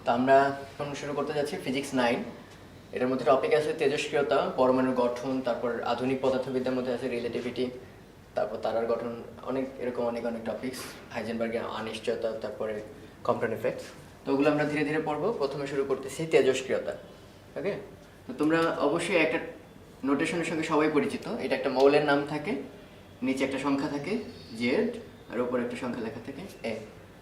তো আমরা এখন শুরু করতে যাচ্ছি ফিজিক্স 9। এটার মধ্যে টপিক আছে তেজস্ক্রিয়তা, পরমাণুর গঠন, তারপর আধুনিক পদার্থবিদ্যার মধ্যে আছে রিলেটিভিটি, তারপর তারার গঠন, অনেক টপিকস, হাইজেনবার্গের অনিশ্চয়তা, তারপরে কম্পটন ইফেক্টস। তো ওগুলো আমরা ধীরে ধীরে পড়বো। প্রথমে শুরু করতেছি তেজস্ক্রিয়তা। ওকে, তো তোমরা অবশ্যই একটা নোটেশনের সঙ্গে সবাই পরিচিত। এটা একটা মৌলের নাম থাকে, নিচে একটা সংখ্যা থাকে জেড, আর উপরে একটা সংখ্যা লেখা থাকে এ।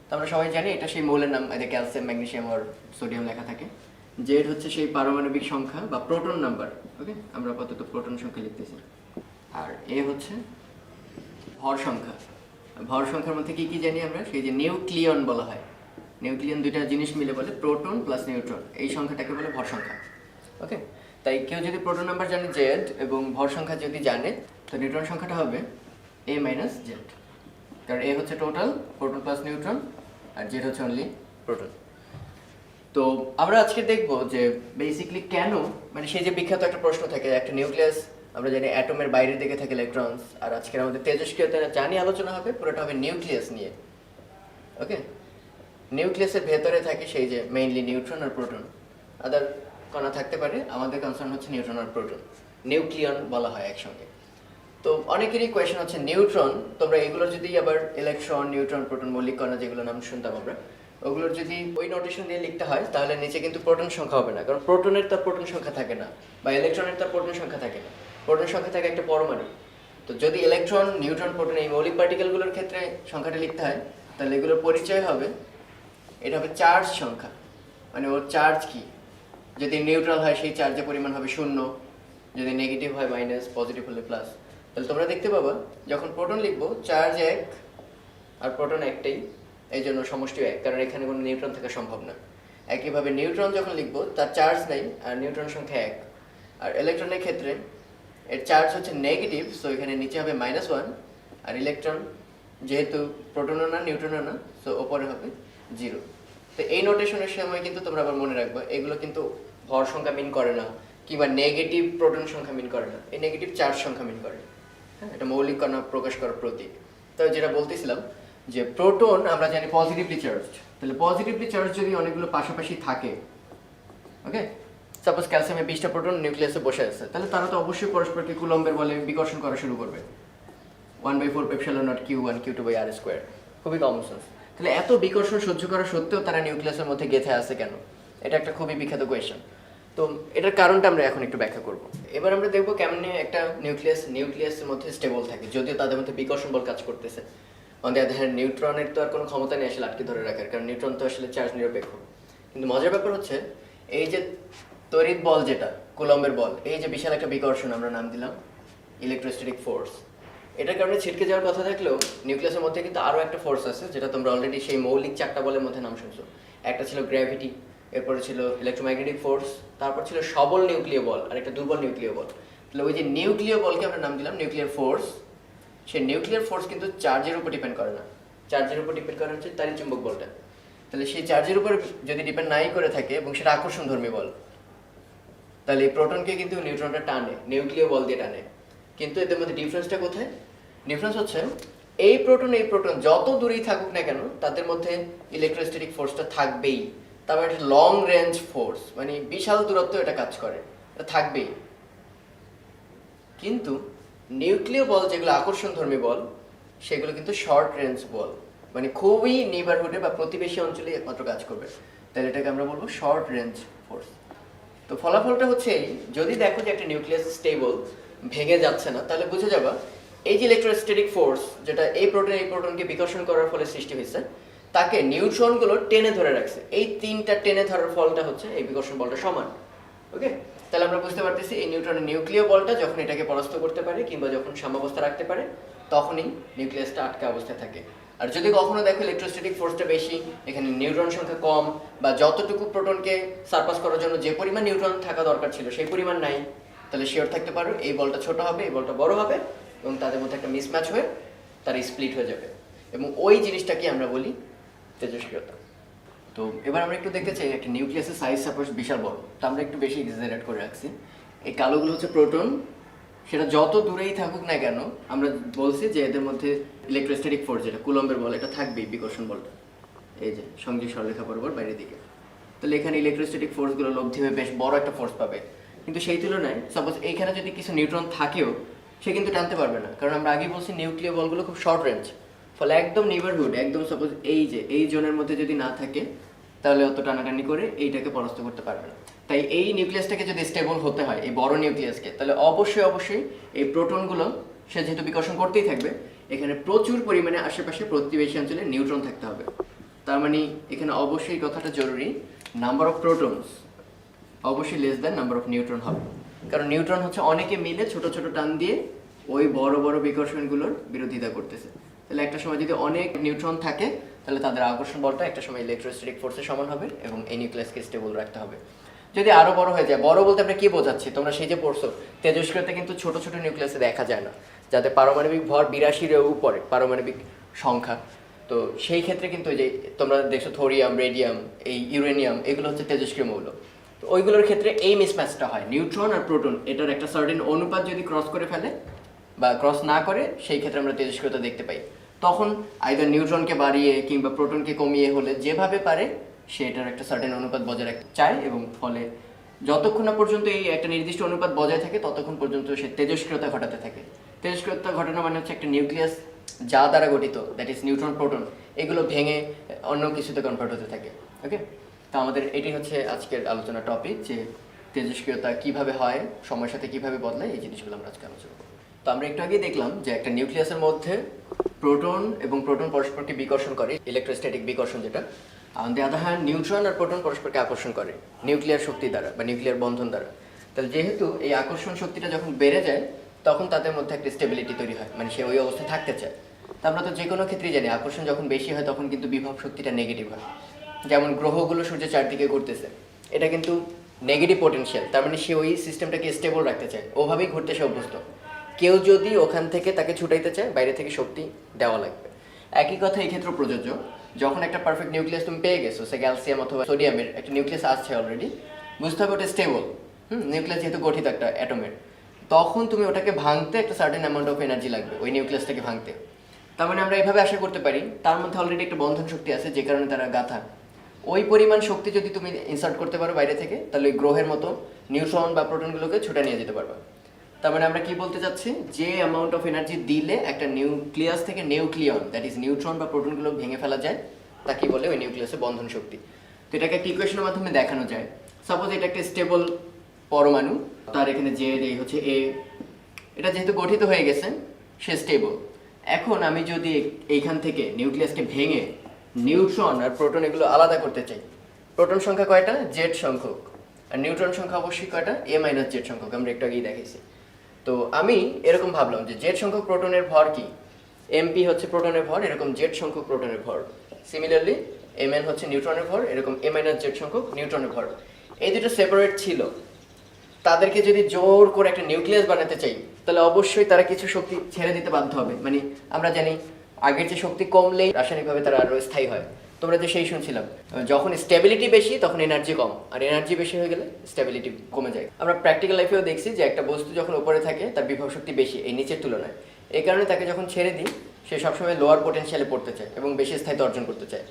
তো আমরা সবাই জানি এটা সেই মৌলের নাম, এতে ক্যালসিয়াম, ম্যাগনেসিয়াম আর সোডিয়াম লেখা থাকে। জেড হচ্ছে সেই পারমাণবিক সংখ্যা বা প্রোটন নাম্বার। ওকে, আমরা আপাতত প্রোটন সংখ্যা লিখতেছি। আর এ হচ্ছে ভর সংখ্যা। ভর সংখ্যার মধ্যে কি কি জানি আমরা? সেই যে নিউক্লিয়ন বলা হয়। নিউক্লিয়ন দুইটা জিনিস মিলে বলে প্রোটন প্লাস নিউট্রন, এই সংখ্যাটাকে বলে ভর সংখ্যা। ওকে, তাই কেউ যদি প্রোটন নাম্বার জানে জেড এবং ভর সংখ্যা যদি জানে, তো নিউট্রন সংখ্যাটা হবে এ মাইনাস জেড। কারণ এ হচ্ছে টোটাল প্রোটন প্লাস নিউট্রন, আর জেড হচ্ছে অনলি প্রোটন। তো আমরা আজকে দেখব যে বেসিক্যালি কেন, মানে সেই যে বিখ্যাত একটা প্রশ্ন থাকে, একটা নিউক্লিয়াস আমরা জানি অ্যাটমের বাইরের দিকে থাকে ইলেকট্রনস, আর আজকের আমাদের তেজস্ক্রিয়তা জানি আলোচনা হবে, পুরোটা হবে নিউক্লিয়াস নিয়ে। ওকে, নিউক্লিয়াসের ভেতরে থাকে সেই যে মেইনলি নিউট্রন আর প্রোটন, আদার কণা থাকতে পারে, আমাদের কনসার্ন হচ্ছে নিউট্রন আর প্রোটন, নিউক্লিয়ন বলা হয় একসঙ্গে। তো অনেকেরই কোয়েশ্চেন হচ্ছে নিউট্রন, তোমরা এগুলোর যদি আবার ইলেকট্রন, নিউট্রন, প্রোটন, মৌলিক কণা যেগুলো নাম শুনতাম আমরা, ওগুলোর যদি ওই নোটেশন দিয়ে লিখতে হয় তাহলে নিচে কিন্তু প্রোটন সংখ্যা হবে না, কারণ প্রোটনের তার প্রোটন সংখ্যা থাকে না, বা ইলেকট্রনের তার প্রোটন সংখ্যা থাকে না। প্রোটন সংখ্যা থাকে একটা পরমাণু। তো যদি ইলেকট্রন, নিউট্রন, প্রোটন এই মৌলিক পার্টিকেলগুলোর ক্ষেত্রে সংখ্যাটা লিখতে হয়, তাহলে এগুলোর পরিচয় হবে, এটা হবে চার্জ সংখ্যা, মানে ওর চার্জ কি। যদি নিউট্রাল হয় সেই চার্জের পরিমাণ হবে 0, যদি নেগেটিভ হয় মাইনাস, পজিটিভ হলে প্লাস। তাহলে তোমরা দেখতে পাবা যখন প্রোটন লিখবো চার্জ 1 আর প্রোটন একটাই, এই জন্য সমষ্টি 1, কারণ এখানে কোনো নিউট্রন থাকা সম্ভব না। একইভাবে নিউট্রন যখন লিখবো তার চার্জ নেই আর নিউট্রন সংখ্যা 1। আর ইলেকট্রনের ক্ষেত্রে এর চার্জ হচ্ছে নেগেটিভ, সো এখানে নিচে হবে -1, আর ইলেকট্রন যেহেতু প্রোটনও না নিউট্রনও না, সো ওপরে হবে 0। তো এই নোটেশনের সময় কিন্তু তোমরা আবার মনে রাখবে এগুলো কিন্তু ভর সংখ্যা মিন করে না, কিংবা নেগেটিভ প্রোটন সংখ্যা মিন করে না, এই নেগেটিভ চার্জ সংখ্যা মিন করে। হ্যাঁ, এটা মৌলিক কণা প্রকাশ করার প্রতীক। তো যেটা বলতেছিলাম যে প্রোটন আমরা জানি পজিটিভলি চার্জড, তাহলে পজিটিভলি চার্জ যদি অনেকগুলো পাশাপাশি থাকে, ওকে, সাপোজ ক্যালসিয়ামে 20টা প্রোটন নিউক্লিয়াসে বসে আছে, তাহলে তারা তো অবশ্যই পরস্পরকে কুলম্বের বলে বিকর্ষণ করা শুরু করবে। 1/4 এপসিলন নট Q1 Q2/r², খুবই কমন সেন্স। তাহলে এত বিকর্ষণ সহ্য করা সত্ত্বেও তারা নিউক্লিয়াসের মধ্যে গেঁথে আছে কেন? এটা একটা খুবই বিখ্যাত কোয়েশ্চেন। তো এটার কারণটা আমরা এখন একটু ব্যাখ্যা করব। এবার আমরা দেখবো কেমনে একটা নিউক্লিয়াসের মধ্যে স্টেবল থাকে, যদিও তাদের মধ্যে বিকর্ষণ বল কাজ করতেছে। অন দ্য আদার হ্যান্ড নিউট্রনের তো আর কোনো ক্ষমতা নেই আসলে আটকে ধরে রাখার, কারণ নিউট্রন তো আসলে চার্জ নিরপেক্ষ। কিন্তু মজার ব্যাপার হচ্ছে এই যে তড়িৎ বল, যেটা কুলম্বের বল, এই যে বিশাল একটা বিকর্ষণ আমরা নাম দিলাম ইলেকট্রোস্ট্যাটিক ফোর্স, এটার কারণে ছিটকে যাওয়ার কথা থাকলেও নিউক্লিয়াসের মধ্যে কিন্তু আরও একটা ফোর্স আছে, যেটা তোমরা অলরেডি সেই মৌলিক 4টা বলের মধ্যে নাম শুনছো। একটা ছিল গ্র্যাভিটি, এরপরে ছিল ইলেকট্রোম্যাগনেটিক ফোর্স, তারপর ছিল সবল নিউক্লিয় বল, আর একটা দুর্বল নিউক্লিয় বল। তাহলে ওই যে নিউক্লিয় বলকে আমরা নাম দিলাম নিউক্লিয়ার ফোর্স। সেই নিউক্লিয়ার ফোর্স কিন্তু চার্জের উপর ডিপেন্ড করে না, চার্জের উপর ডিপেন্ড করে হচ্ছে তারই চুম্বক বলটা। তাহলে সেই চার্জের উপর যদি ডিপেন্ড নাই করে থাকে এবং সেটা আকর্ষণধর্মী বল, তাহলে এই প্রোটনকে কিন্তু নিউট্রনটা টানে, নিউক্লিয় বল দিয়ে টানে। কিন্তু এদের মধ্যে ডিফারেন্সটা কোথায়? ডিফারেন্স হচ্ছে এই প্রোটন যত দূরেই থাকুক না কেন তাদের মধ্যে ইলেকট্রোস্ট্যাটিক ফোর্সটা থাকবেই। তারপর একটা লং রেঞ্জ ফোর্স, মানে বিশাল দূরত্ব এটা কাজ করে, এটা থাকবেই। কিন্তু নিউক্লিয় বল যেগুলো আকর্ষণধর্মী বল, সেগুলো কিন্তু শর্ট রেঞ্জ বল, মানে খুবই নেইবারহুডে বা প্রতিবেশী অঞ্চলে একমাত্র কাজ করবে। তাহলে এটাকে আমরা বলবো শর্ট রেঞ্জ ফোর্স। তো ফলাফলটা হচ্ছে এই, যদি দেখো যে একটা নিউক্লিয়াস স্টেবল, ভেঙে যাচ্ছে না, তাহলে বুঝে যাবা এই যে ইলেকট্রোস্ট্যাটিক ফোর্স যেটা এই প্রোটনকে বিকর্ষণ করার ফলে সৃষ্টি হয়েছে, তাকে নিউট্রনগুলো টেনে ধরে রাখছে। এই 3টা টেনে ধরার ফলটা হচ্ছে এই বিকর্ষণ বলটা সমান। ওকে, তাহলে আমরা বুঝতে পারতেছি এই নিউট্রনের নিউক্লিয় বলটা যখন এটাকে পরাস্ত করতে পারে কিংবা যখন সাম্যাবস্থা রাখতে পারে, তখনই নিউক্লিয়াসটা আটকা অবস্থায় থাকে। আর যদি কখনো দেখো ইলেকট্রোস্ট্যাটিক ফোর্সটা বেশি, এখানে নিউট্রন সংখ্যা কম, বা যতটুকু প্রোটনকে সারপাস করার জন্য যে পরিমাণ নিউট্রন থাকা দরকার ছিল সেই পরিমাণ নাই, তাহলে শিওর থাকতে পারো এই বলটা ছোট হবে, এই বলটা বড় হবে, এবং তাদের মধ্যে একটা মিসম্যাচ হয়ে তারা স্প্লিট হয়ে যাবে, এবং ওই জিনিসটাকে আমরা বলি তেজস্ক্রিয়তা। তো এবার আমরা একটু দেখতে চাই একটা নিউক্লিয়াসের সাইজ সাপোজ বিশাল বড়, তো আমরা একটু বেশি এক্সাজারেট করে রাখছি। এই কালোগুলো হচ্ছে প্রোটন, সেটা যত দূরেই থাকুক না কেন আমরা বলছি যে এদের মধ্যে ইলেকট্রোস্ট্যাটিক ফোর্স, যেটা কুলম্বের বল, এটা থাকবেই, বিকর্ষণ বলটা এই যে সংযোগ সরলরেখা বরাবর বাইরের দিকে। তাহলে এখানে ইলেকট্রোস্ট্যাটিক ফোর্সগুলো লব্ধি হয়ে বেশ বড় একটা ফোর্স পাবে। কিন্তু সেই তুলনায় সাপোজ এইখানে যদি কিছু নিউট্রন থাকেও সে কিন্তু টানতে পারবে না, কারণ আমরা আগেই বলছি নিউক্লিয়ার বলগুলো খুব শর্ট রেঞ্জ, ফলে একদম নেইবারহুড, একদম সাপোজ এই জোনের মধ্যে যদি না থাকে তাহলে অত টানাটানি করে এইটাকে পরাস্ত করতে পারবে না। তাই এই নিউক্লিয়াসটাকে যদি স্টেবল হতে হয়, এই বড় নিউক্লিয়াসকে, তাহলে অবশ্যই এই প্রোটনগুলো সে যেহেতু বিকর্ষণ করতেই থাকবে, এখানে প্রচুর পরিমাণে আশেপাশে প্রতিবেশী অঞ্চলে নিউট্রন থাকতে হবে। তার মানে এখানে অবশ্যই কথাটা জরুরি, নাম্বার অফ প্রোটনস অবশ্যই less than number of neutron হবে, কারণ নিউট্রন হচ্ছে অনেকে মিলে ছোট ছোট টান দিয়ে ওই বড় বড় বিকর্ষণগুলোর বিরোধিতা করতেছে। তাহলে একটা সময় যদি অনেক নিউট্রন থাকে তাহলে তাদের আকর্ষণ বলটা একটা সময় ইলেকট্রোস্ট্যাটিক ফোর্সের সমান হবে এবং এই নিউক্লিয়াসকে স্টেবল রাখতে হবে। যদি আরো বড় হয়ে যায়, বড় বলতে আমরা কি বোঝাচ্ছি, তোমরা সেই যে পড়ছো তেজস্ক্রিয়তে কিন্তু ছোট ছোট নিউক্লিয়াসে দেখা যায় না, যাতে পারমাণবিক ভর 82-এর উপরে পারমাণবিক সংখ্যা। তো সেই ক্ষেত্রে কিন্তু যে তোমরা দেখছো থোরিয়াম, রেডিয়াম, এই ইউরেনিয়াম, এগুলো হচ্ছে তেজস্ক্রিয় মৌল। তো ওইগুলোর ক্ষেত্রে এই মিসম্যাচটা হয়, নিউট্রন আর প্রোটন এটার একটা সার্টেন অনুপাত যদি ক্রস করে ফেলে বা ক্রস না করে, সেই ক্ষেত্রে আমরা তেজস্ক্রিয়তা দেখতে পাই। তখন আইদার নিউট্রনকে বাড়িয়ে কিংবা প্রোটনকে কমিয়ে হলে যেভাবে পারে সেটার একটা সার্টেন অনুপাত বজায় রাখতে চায়, এবং ফলে যতক্ষণ না পর্যন্ত এই একটা নির্দিষ্ট অনুপাত বজায় থাকে ততক্ষণ পর্যন্ত সে তেজস্ক্রিয়তা ঘটাতে থাকে। তেজস্ক্রিয়তা ঘটানো মানে হচ্ছে একটা নিউক্লিয়াস যা দ্বারা গঠিত, দ্যাট ইজ নিউট্রন, প্রোটন, এগুলো ভেঙে অন্য কিছুতে কনভার্ট হতে থাকে। ওকে, তো আমাদের এটি হচ্ছে আজকের আলোচনার টপিক, যে তেজস্ক্রিয়তা কিভাবে হয়, সময়ের সাথে কিভাবে বদলায়, এই জিনিসগুলো আমরা আজকে আলোচনা করব। তো আমরা একটু আগে দেখলাম যে একটা নিউক্লিয়াসের মধ্যে প্রোটন এবং প্রোটন পরস্পরকে বিকর্ষণ করে, ইলেকট্রোস্ট্যাটিক বিকর্ষণ যেটা। On the other hand neutron আর প্রোটন পরস্পরকে আকর্ষণ করে নিউক্লিয়ার শক্তি দ্বারা বা নিউক্লিয়ার বন্ধন দ্বারা। তাহলে যেহেতু এই আকর্ষণ শক্তিটা যখন বেড়ে যায় তখন তাদের মধ্যে একটা স্টেবিলিটি তৈরি হয়, মানে সে ওই অবস্থায় থাকতে চায়। তা আমরা তো যে কোনো ক্ষেত্রেই জানি আকর্ষণ যখন বেশি হয় তখন কিন্তু বিভব শক্তিটা নেগেটিভ হয়। যেমন গ্রহগুলো সূর্যের চারদিকে ঘুরতেছে, এটা কিন্তু নেগেটিভ পোটেনশিয়াল, তার মানে সে ওই সিস্টেমটাকে স্টেবল রাখতে চায়, ওভাবেই ঘুরতে সে অভ্যস্ত। কেউ যদি ওখান থেকে তাকে ছুটাইতে চায়, বাইরে থেকে শক্তি দেওয়া লাগবে। একই কথা এই ক্ষেত্রে প্রযোজ্য, যখন একটা পারফেক্ট নিউক্লিয়াস তুমি পেয়ে গেছো, সে ক্যালসিয়াম অথবা সোডিয়ামের একটা নিউক্লিয়াস আসছে অলরেডি, বুঝতে হবে ওটা স্টেবল, নিউক্লিয়াস যেহেতু গঠিত একটা অ্যাটমের, তখন তুমি ওটাকে ভাঙতে একটা সার্টেন অ্যামাউন্ট অফ এনার্জি লাগবে ওই নিউক্লিয়াসটাকে ভাঙতে। তার মানে আমরা এভাবে আশা করতে পারি তার মধ্যে অলরেডি একটা বন্ধন শক্তি আছে, যে কারণে তারা গাঁথা। ওই পরিমাণ শক্তি যদি তুমি ইনসার্ট করতে পারো বাইরে থেকে, তাহলে ওই গ্রহের মতো নিউট্রন বা প্রোটনগুলোকে ছুটে নিয়ে যেতে পারবে। তার মানে আমরা কি বলতে চাচ্ছি, যে অ্যামাউন্ট অফ এনার্জি দিলে একটা নিউক্লিয়াস থেকে নিউক্লিয়ন, দ্যাট ইজ নিউট্রন বা প্রোটনগুলো ভেঙে ফেলা যায়, তাকে বলে ওই নিউক্লিয়াসের বন্ধন শক্তি। তো এটাকে একটা ইকুয়েশনের মাধ্যমে দেখানো যায়। সাপোজ এটা একটা স্টেবল পরমাণু, তার এখানে যে হচ্ছে এ, এটা যেহেতু গঠিত হয়ে গেছে সে স্টেবল। এখন আমি যদি এইখান থেকে নিউক্লিয়াসকে ভেঙে নিউট্রন আর প্রোটন এগুলো আলাদা করতে চাই, প্রোটন সংখ্যা কয়টা, জেড সংখ্যক, আর নিউট্রন সংখ্যা অবশ্যই কয়টা, এ মাইনাস জেড সংখ্যক, আমরা একটু আগেই দেখেছি। তো আমি এরকম ভাবলাম যে জেড সংখ্যক প্রোটনের ভর কি, এমপি হচ্ছে প্রোটনের ভর, এরকম জেড সংখ্যক প্রোটনের ভর। সিমিলারলি এমএন হচ্ছে নিউট্রনের ভর, এরকম এ মাইনাস জেড সংখ্যক নিউট্রনের ভর। এই দুটো সেপারেট ছিল, তাদেরকে যদি জোর করে একটা নিউক্লিয়াস বানাতে চাই তাহলে অবশ্যই তারা কিছু শক্তি ছেড়ে দিতে বাধ্য হবে। মানে আমরা জানি আগের যে শক্তি কমলেই রাসায়নিকভাবে তারা আরও স্থায়ী হয়। তোমরা যে সেই শুনছিলাম, যখন স্টেবিলিটি বেশি তখন এনার্জি কম, আর এনার্জি বেশি হয়ে গেলে স্টেবিলিটি কমে যায়। আমরা প্র্যাকটিক্যাল লাইফেও দেখছি যে একটা বস্তু যখন উপরে থাকে তার বিভব শক্তি বেশি এই নিচের তুলনায়, এই কারণে তাকে যখন ছেড়ে দিই সে সবসময় লোয়ার পোটেনশিয়ালে পড়তে চায় এবং বেশি স্থায়িত্ব অর্জন করতে চায়।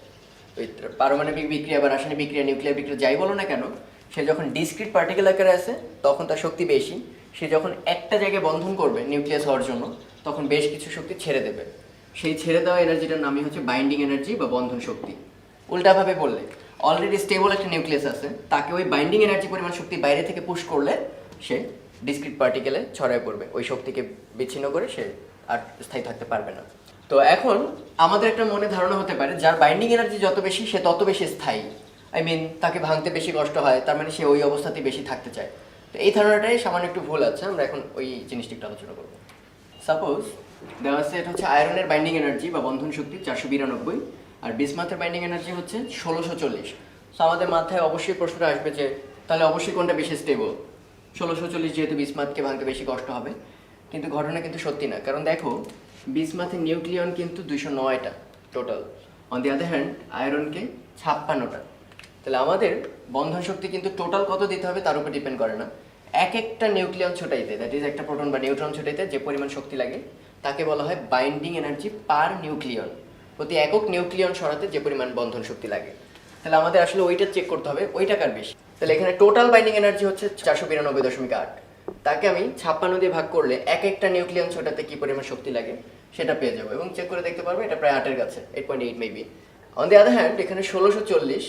ওই পারমাণবিক বিক্রিয়া বা রাসায়নিক বিক্রিয়া, নিউক্লিয়ার বিক্রিয়া যাই বলো না কেন, সে যখন ডিসক্রিট পার্টিকেল আকারে আছে তখন তার শক্তি বেশি, সে যখন একটা জায়গায় বন্ধন করবে নিউক্লিয়াস হওয়ার জন্য তখন বেশ কিছু শক্তি ছেড়ে দেবে। সেই ছেড়ে দেওয়া এনার্জিটার নামই হচ্ছে বাইন্ডিং এনার্জি বা বন্ধন শক্তি। উল্টাভাবে বললে অলরেডি স্টেবল একটা নিউক্লিয়াস আছে, তাকে ওই বাইন্ডিং এনার্জি পরিমাণ শক্তি বাইরে থেকে পুশ করলে সে ডিসক্রিট পার্টিকেলে ছড়ায় পড়বে, ওই শক্তিকে বিচ্ছিন্ন করে সে আর স্থায়ী থাকতে পারবে না। তো এখন আমাদের একটা মনে ধারণা হতে পারে যার বাইন্ডিং এনার্জি যত বেশি সে তত বেশি স্থায়ী, আই মিন তাকে ভাঙতে বেশি কষ্ট হয়, তার মানে সে ওই অবস্থাতেই বেশি থাকতে চায়। তো এই ধারণাটাই সামান্য একটু ভুল আছে, আমরা এখন ওই জিনিসটি একটু আলোচনা করবো। সাপোজ দেওয়া আছে এটা হচ্ছে আয়রনের বাইন্ডিং এনার্জি বা বন্ধন শক্তি 492, আর বিসমাথের বাইন্ডিং এনার্জি হচ্ছে 1640। সো আমাদের মাথায় অবশ্যই প্রশ্নটা আসবে যে তাহলে অবশ্যই কোনটা বেশি স্টেবল, 1640 যেহেতু বিসমাথকে ভাঙতে বেশি কষ্ট হবে। কিন্তু ঘটনা কিন্তু সত্যি না, কারণ দেখো বিসমাথের নিউক্লিয়ন কিন্তু 209টা total, on the other hand আয়রনকে 56টা। তাহলে আমাদের বন্ধন শক্তি কিন্তু টোটাল কত দিতে হবে তার উপর ডিপেন্ড করে না, এক একটা নিউক্লিয়ন ছোটাইতে, দ্যাট ইজ একটা প্রোটন বা নিউট্রন ছোটাইতে যে পরিমাণ শক্তি লাগে তাকে বলা হয় বাইন্ডিং এনার্জি পার নিউক্লিয়ন, প্রতি একক নিউক্লিয়ন সরাতে যে পরিমাণ বন্ধন শক্তি লাগে। তাহলে আমাদের আসলে ওইটা চেক করতে হবে ওইটা কার বেশি। তাহলে এখানে টোটাল বাইন্ডিং এনার্জি হচ্ছে 492.8, তাকে আমি 56 দিয়ে ভাগ করলে এক একটা নিউক্লিয়াস ওটাতে কি পরিমাণ শক্তি লাগে সেটা পেয়ে যাবো এবং চেক করে দেখতে পারবো এটা প্রায় 8-এর কাছে, 8.8 maybe. On the other hand এখানে 1640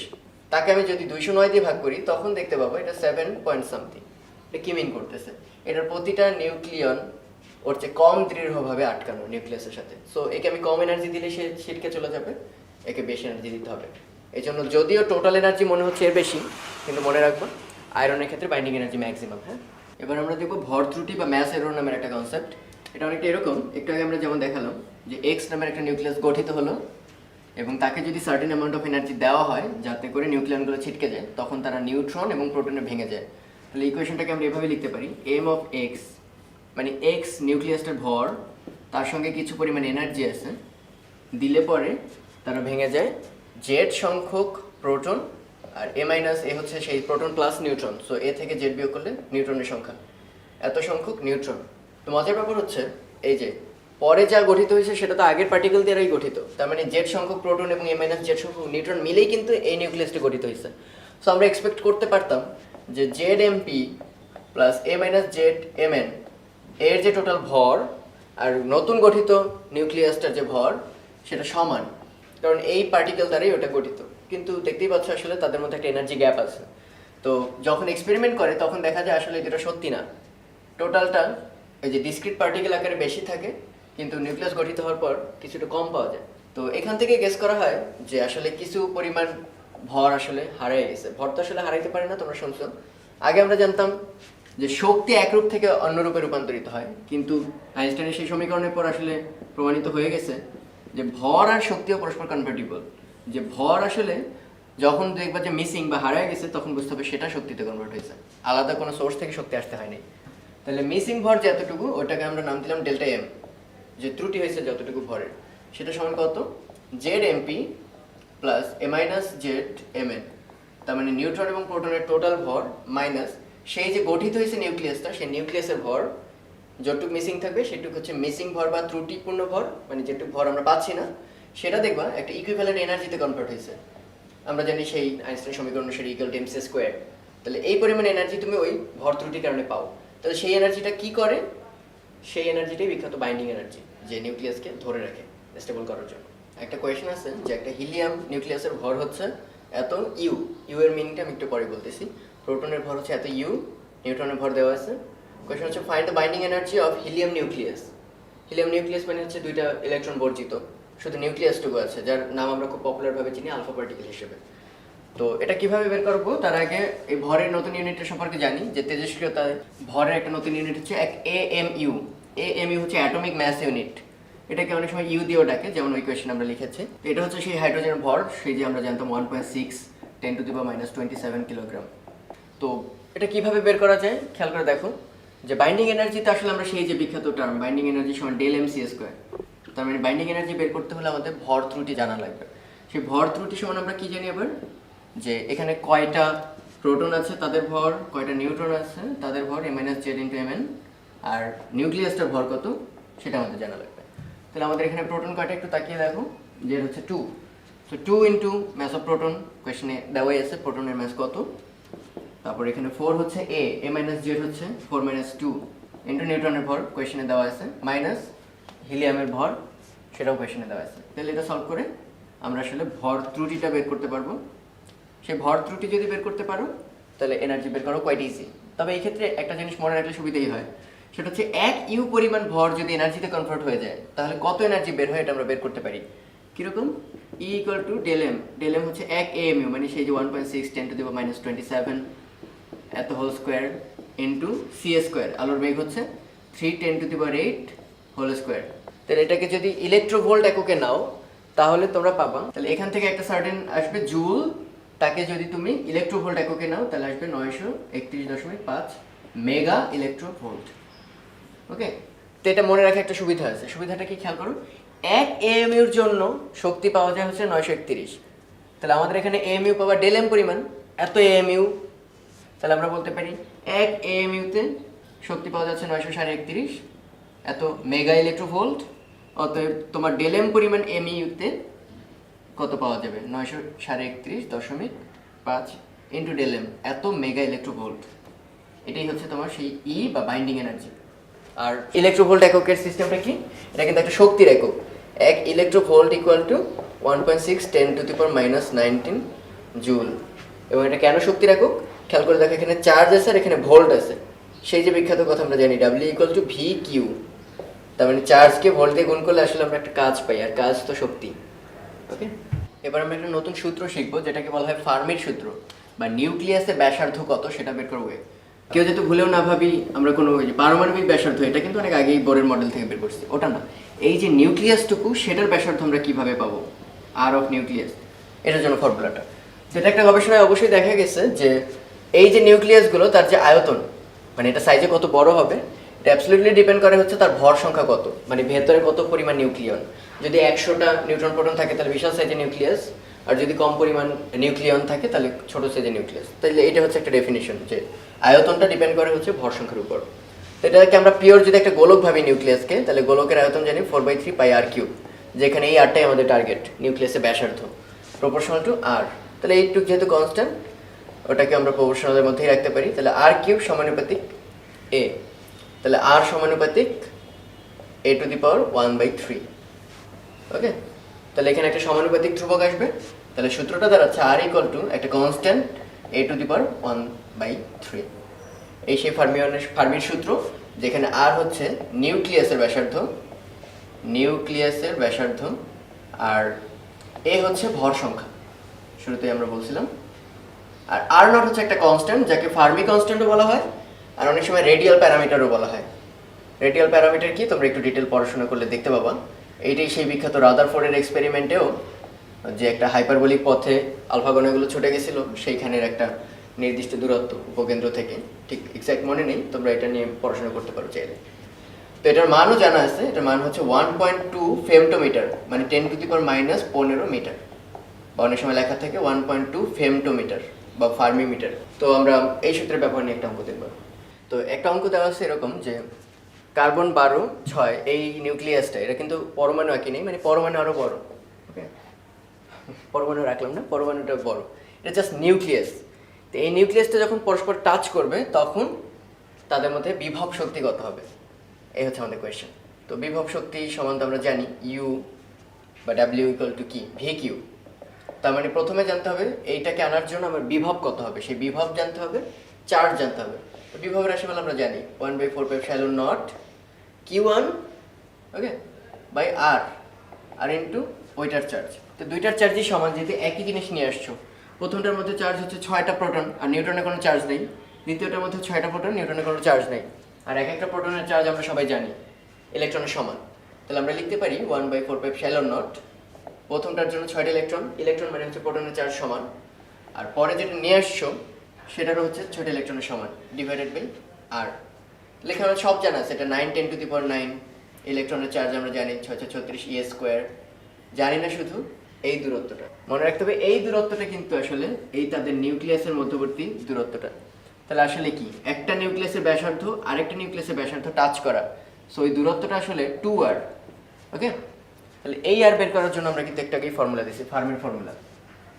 তাকে আমি যদি 209 দিয়ে ভাগ করি তখন দেখতে পাবো এটা 7 পয়েন্ট সামথিং। এটা কি মিন করতেছে, এটার প্রতিটা নিউক্লিয়ন ওর চেয়ে কম দৃঢ়ভাবে আটকানো নিউক্লিয়াসের সাথে। সো একে আমি কম এনার্জি দিলে সে ছিটকে চলে যাবে, একে বেশি এনার্জি দিতে হবে। এই জন্য যদিও টোটাল এনার্জি মনে হচ্ছে এর বেশি, কিন্তু মনে রাখবো আয়রনের ক্ষেত্রে বাইন্ডিং এনার্জি ম্যাক্সিমাম। হ্যাঁ, এবার আমরা দেখবো ভর ত্রুটি বা ম্যাস এরর নামের একটা কনসেপ্ট। এটা অনেকটা এরকম, একটু আগে আমরা যেমন দেখালাম যে এক্স নামের একটা নিউক্লিয়াস গঠিত হলো এবং তাকে যদি সার্টেন অ্যামাউন্ট অফ এনার্জি দেওয়া হয় যাতে করে নিউক্লিয়নগুলো ছিটকে যায়, তখন তারা নিউট্রন এবং প্রোটনে ভেঙে যায়। তাহলে ইকুয়েশনটাকে আমরা এভাবে লিখতে পারি, এম অফ এক্স মানে এক্স নিউক্লিয়াসটার ভর, তার সঙ্গে কিছু পরিমাণ এনার্জি আছে, দিলে পরে তারা ভেঙে যায় জেড সংখ্যক প্রোটন, আর এ মাইনাস এ হচ্ছে সেই প্রোটন প্লাস নিউট্রন। সো এ থেকে জেড বিয়োগ করলে নিউট্রনের সংখ্যা, এত সংখ্যক নিউট্রন। তো মজার ব্যাপার হচ্ছে এই যে পরে যা গঠিত হয়েছে সেটা তো আগের পার্টিকেল দ্বারাই গঠিত, তার মানে জেড সংখ্যক প্রোটন এবং এ মাইনাস জেড সংখ্যক নিউট্রন মিলেই কিন্তু এই নিউক্লিয়াসটি গঠিত হয়েছে। সো আমরা এক্সপেক্ট করতে পারতাম যে জেড এম পি প্লাস এ মাইনাস জেড এম এন এর যে টোটাল ভর আর নতুন গঠিত নিউক্লিয়াসটার যে ভর সেটা সমান, কারণ এই পার্টিকেল দ্বারাই ওটা গঠিত। কিন্তু দেখতেই পাচ্ছ আসলে তাদের মধ্যে একটা এনার্জি গ্যাপ আছে। তো যখন এক্সপেরিমেন্ট করে তখন দেখা যায় আসলে এটা সত্যি না, টোটালটা এই যে ডিসক্রিট পার্টিকেল আকারে বেশি থাকে কিন্তু নিউক্লিয়াস গঠিত হওয়ার পর কিছুটা কম পাওয়া যায়। তো এখান থেকে গেস করা হয় যে আসলে কিছু পরিমাণ ভর আসলে হারিয়ে গেছে। ভর তো আসলে হারাইতে পারে না, তোমরা শুনছো। আগে আমরা জানতাম যে শক্তি এক রূপ থেকে অন্য রূপে রূপান্তরিত হয়, কিন্তু আইনস্টাইনের সেই সমীকরণের পর আসলে প্রমাণিত হয়ে গেছে যে ভর আর শক্তিও পরস্পর কনভার্টিবল। যে ভর আসলে যখন দেখবা যে মিসিং বা হারিয়ে গেছে তখন বুঝতে হবে সেটা শক্তিতে কনভার্ট হয়েছে, আলাদা কোনো সোর্স থেকে শক্তি আসতে হয়নি। তাহলে মিসিং ভর যতটুকু ওটাকে আমরা নাম দিলাম ডেল্টা এম, যে ত্রুটি হয়েছে যতটুকু ভরের সেটা সমান কত, জেড এমপি প্লাস এ মাইনাস জেড এম এন, তার মানে নিউট্রন এবং প্রোটনের টোটাল ভর মাইনাস সেই যে গঠিত হয়েছে নিউক্লিয়াসটা, সেই নিউক্লিয়াসের ভর যতটুকু মিসিং থাকবে সেটুকু হচ্ছে মিসিং ভর বা ত্রুটিপূর্ণ ভর, মানে যেটুকু ভর আমরা পাচ্ছি না সেটা দেখবা একটা ইকুইভ্যালেন্ট এনার্জিতে কনভার্ট হয়েছে। আমরা জানি সেই আইনস্টাইন সমীকরণ অনুসারে ইকুয়াল টু এমসি স্কোয়ার। তাহলে এই পরিমাণ এনার্জি তুমি ওই ভর ত্রুটির কারণে পাও। তাহলে সেই এনার্জিটা কি করে, সেই এনার্জিটাই বিখ্যাত বাইন্ডিং এনার্জি, যে নিউক্লিয়াসকে ধরে রাখে স্টেবল করার জন্য। একটা কোয়েশ্চেন আছে যে একটা হিলিয়াম নিউক্লিয়াসের ভর হচ্ছে এত ইউ, ইউ এর মিনিংটা আমি একটু পরে বলতেছি। প্রোটনের ভর হচ্ছে এত ইউ, নিউট্রনের ভর দেওয়া আছে। কোয়েশ্চেন হচ্ছে find the binding energy of helium nucleus. Helium nucleus মানে হচ্ছে দুইটা ইলেকট্রন বর্জিত, শুধু নিউক্লিয়াসটুকু আছে, যার নাম আমরা খুব পপুলারভাবে চিনি আলফা পার্টিকেল হিসেবে। তো এটা কিভাবে বের করবো তার আগে এই ভরের নতুন ইউনিটের সম্পর্কে জানি, যে তেজস্ক্রিয়তায় ভরের একটা নতুন ইউনিট হচ্ছে এক এএমইউ। এএমইউ হচ্ছে অ্যাটমিক ম্যাস ইউনিট, এটাকে অনেক সময় ইউ দিয়েও ডাকে, যেমন ওই কোয়েশ্চেন আমরা লিখেছি। এটা হচ্ছে সেই হাইড্রোজেনের ভর, সেই যে আমরা জানতাম 1.6 10⁻⁻27 কিলোগ্রাম। তো এটা কিভাবে বের করা যায় খেয়াল করে দেখো, যে বাইন্ডিং এনার্জিতে আসলে আমরা সেই যে বিখ্যাত টার্ম বাইন্ডিং এনার্জি সমান ডেল এম সি স্কোয়ার, তার মানে বাইন্ডিং এনার্জি বের করতে হলে আমাদের ভর ত্রুটি জানা লাগবে। সেই ভর ত্রুটি সমান আমরা কি জানি আবার, যে এখানে কয়টা প্রোটন আছে তাদের ভর, কয়টা নিউট্রন আছে তাদের ভর, A minus Z into M N, আর নিউক্লিয়াসটার ভর কত সেটা আমাদের জানা লাগবে। তাহলে আমাদের এখানে প্রোটন কয়টা একটু তাকিয়ে দেখো, জেড হচ্ছে 2, তো 2 ইন্টু ম্যাস অফ প্রোটন কোয়েশ্চেনে দেওয়াই আছে প্রোটনের ম্যাস কত। তারপর এখানে 4 হচ্ছে এ মাইনাস জেড হচ্ছে 4 মাইনাস 2 ইন্টু নিউট্রনের ভর কোয়েশ্চেনে দেওয়া আছে, মাইনাস হিলিয়ামের ভর সেটাও কোয়েশ্চেনে দেওয়া আছে। তাহলে এটা সলভ করে আমরা আসলে ভর ত্রুটিটা বের করতে পারবো। সেই ভর ত্রুটি যদি বের করতে পারো তাহলে এনার্জি বের করো কোয়াইট ইজি। তবে এই ক্ষেত্রে একটা জিনিস মনে রাখলে সুবিধাই হয়, সেটা হচ্ছে এক ইউ পরিমাণ ভর যদি এনার্জিতে কনভার্ট হয়ে যায় তাহলে কত এনার্জি বের হয় এটা আমরা বের করতে পারি। কীরকম, E equal to del M, del M হচ্ছে এক এএমইউ মানে সেই যে 1.6 10⁻⁻27 এত whole square into C square, আলোর বেগ হচ্ছে 3 10⁻8 হোল স্কোয়ার। তাহলে এটাকে যদি ইলেকট্রোভোল্ট এককে নাও তাহলে তোমরা পাবা, তাহলে এখান থেকে একটা সার্টেন আসবে জুল, তাকে যদি তুমি ইলেকট্রোভোল্ট এককে নাও তাহলে আসবে 931.5 মেগা ইলেকট্রোভোল্ট। ওকে, তো এটা মনে রাখা একটা সুবিধা আছে। সুবিধাটা কি খেয়াল করো, এক এএমইউর জন্য শক্তি পাওয়া যায় হচ্ছে 931। তাহলে আমাদের এখানে এএমইউ পাওয়া ডেল এম পরিমাণ এত এএমইউ, তাহলে আমরা বলতে পারি এক এএমইউতে শক্তি পাওয়া যাচ্ছে 931 এত মেগা ইলেকট্রোভোল্ট। অতএব তোমার ডেল এম পরিমাণ এমইউতে কত পাওয়া যাবে 931.5 ইন্টু ডেল এম, এত মেগা ইলেকট্রোভোল্ট। এটাই হচ্ছে তোমার সেই ই বা বাইন্ডিং এনার্জি। আর ইলেকট্রোভোল্ট এককের সিস্টেমটা কি? এটা কিন্তু একটা শক্তির একক। এক ইলেকট্রোভোল্ট ইকুয়াল টু 1.6 10⁻⁻19 জুল। এবং এটা কেন শক্তির একক? খেয়াল করে দেখো, এখানে চার্জ আছে আর এখানে ভোল্ট আছে। সেই যে বিখ্যাত কথা আমরা জানি W equal to V Q, তার মানে চার্জকে ভোল্ট দিয়ে গুণ করলে আসলে আমরা একটা কাজ পাই, আর কাজ তো শক্তি। ওকে, এবার আমরা একটা নতুন সূত্র শিখবো যেটাকে বলা হয় ফার্মির সূত্র, বা নিউক্লিয়াসের ব্যাসার্ধ কত সেটা বের করবো। কেউ যেহেতু ভুলেও না ভাবি আমরা কোনো পারমাণবিক ব্যাসার্ধ, এটা কিন্তু অনেক আগেই বোরের মডেল থেকে বের করছি, ওটা না। এই যে নিউক্লিয়াসটুকু, সেটার ব্যাসার্ধ আমরা কিভাবে পাবো, আর অফ নিউক্লিয়াস, এটার জন্য ফর্মুলাটা। সেটা একটা গবেষণায় অবশ্যই দেখা গেছে যে এই যে নিউক্লিয়াসগুলো, তার যে আয়তন, মানে এটা সাইজে কত বড় হবে, এটা অ্যাবসলিউটলি ডিপেন্ড করে হচ্ছে তার ভর সংখ্যা কত, মানে ভেতরে কত পরিমাণ নিউক্লিয়ন। যদি 100টা নিউট্রন প্রোটন থাকে তাহলে বিশাল সাইজের নিউক্লিয়াস, আর যদি কম পরিমাণ নিউক্লিয়ন থাকে তাহলে ছোট সাইজের নিউক্লিয়াস। তাহলে এটা হচ্ছে একটা ডেফিনিশন যে আয়তনটা ডিপেন্ড করে হচ্ছে ভর সংখ্যার উপর। তো এটাকে আমরা পিওর যদি একটা গোলক ভাবি নিউক্লিয়াসকে, তাহলে গোলকের আয়তন জানি 4/3πr³, যেখানে এই আরটাই আমাদের টার্গেট, নিউক্লিয়াসের ব্যাসার্ধ প্রপোর্শনাল টু আর। তাহলে এইটুক যেহেতু কনস্ট্যান্ট, ওটাকে আমরা প্রপোর্শনালের মধ্যেই রাখতে পারি। তাহলে r³ সমানুপাতিক a, তাহলে r সমানুপাতিক a⁻1/3। ওকে, তাহলে এখানে একটা সমানুপাতিক ধ্রুবক আসবে। তাহলে সূত্রটা দাঁড়াচ্ছে r ইকুয়াল টু একটা কনস্ট্যান্ট a⁻1/3। এই সেই ফার্মির সূত্র, যেখানে r হচ্ছে নিউক্লিয়াসের ব্যাসার্ধ, আর a হচ্ছে ভর সংখ্যা, শুরুতেই আমরা বলছিলাম। আর r নট হচ্ছে একটা কনস্ট্যান্ট, যাকে ফার্মি কনস্ট্যান্টও বলা হয়, আর অনেক সময় রেডিয়াল প্যারামিটারও বলা হয়। রেডিয়াল প্যারামিটার কি, তোমরা একটু ডিটেল পড়াশোনা করলে দেখতে পাবা। এইটাই সেই বিখ্যাত রাদারফোর্ডের এক্সপেরিমেন্টেও যে একটা হাইপারবোলিক পথে আলফা কণাগুলো ছুটে গেছিল, সেইখানের একটা নির্দিষ্ট দূরত্ব উপকেন্দ্র থেকে, ঠিক এক্স্যাক্ট মনে নেই, তোমরা এটা নিয়ে পড়াশোনা করতে পারো চাইলে। তো এটার মানও জানা আছে, এটার মান হচ্ছে 1.2 ফেমটোমিটার, মানে 10⁻⁻15 মিটার, বা অনেক সময় লেখা থাকে 1.2 ফেমটোমিটার বা ফার্মিমিটার। তো আমরা এই সূত্রের ব্যবহার নিয়ে একটা অঙ্ক দেখব। তো একটা অঙ্ক দেওয়া আছে এরকম যে কার্বন 12 6, এই নিউক্লিয়াসটা, এটা কিন্তু পরমাণু একই নেই, মানে পরমাণু আরও বড়। ওকে, পরমাণু রাখলাম না, পরমাণুটা বড়, এটা জাস্ট নিউক্লিয়াস। তো এই নিউক্লিয়াসটা যখন পরস্পর টাচ করবে, তখন তাদের মধ্যে বিভব শক্তি কত হবে, এই হচ্ছে আমাদের কোয়েশ্চেন। তো বিভব শক্তি সমান তো আমরা জানি ইউ বা ডাব্লিউ ইকুয়াল টু কি, ভি কিউ। তার মানে প্রথমে জানতে হবে এইটাকে আনার জন্য আমার বিভব কত হবে, সেই বিভব জানতে হবে, চার্জ জানতে হবে। তো বিভবের রাশিমালা আমরা জানি 1/4πε0 Q1, okay, by R into ওইটার চার্জ। তো দুইটার চার্জই সমান, যেহেতু একই জিনিস নিয়ে আসছো। প্রথমটার মধ্যে চার্জ হচ্ছে 6টা প্রোটন, আর নিউট্রনের কোনো চার্জ নেই। দ্বিতীয়টার মধ্যে 6টা প্রোটন, নিউট্রনের কোনো চার্জ নেই। আর এক একটা প্রোটনের চার্জ আমরা সবাই জানি ইলেকট্রনের সমান। তাহলে আমরা লিখতে পারি 1/4πε0, প্রথমটার জন্য 6টা ইলেকট্রন, ইলেকট্রন মানে হচ্ছে প্রোটনের চার্জ সমান, আর পরে যেটা নিয়ে আসছো সেটারও হচ্ছে 6টা ইলেকট্রনের সমান, ডিভাইডেড বাই আর। লেখা আমরা সব জানা আছে, এটা 9 10⁹ ইলেকট্রনের চার্জ আমরা জানি 636 e²। জানি না শুধু এই দূরত্বটা, মনে রাখতে হবে এই দূরত্বটা কিন্তু আসলে এই তাদের নিউক্লিয়াসের মধ্যবর্তী দূরত্বটা। তাহলে আসলে কি, একটা নিউক্লিয়াসের ব্যাসার্ধ আরেকটা নিউক্লিয়াসের ব্যাসার্ধ টাচ করা, সো এই দূরত্বটা আসলে 2r। ওকে, তাহলে এই আর বের করার জন্য আমরা কিন্তু একটাকেই ফর্মুলা দিয়েছি, ফার্মির ফর্মুলা।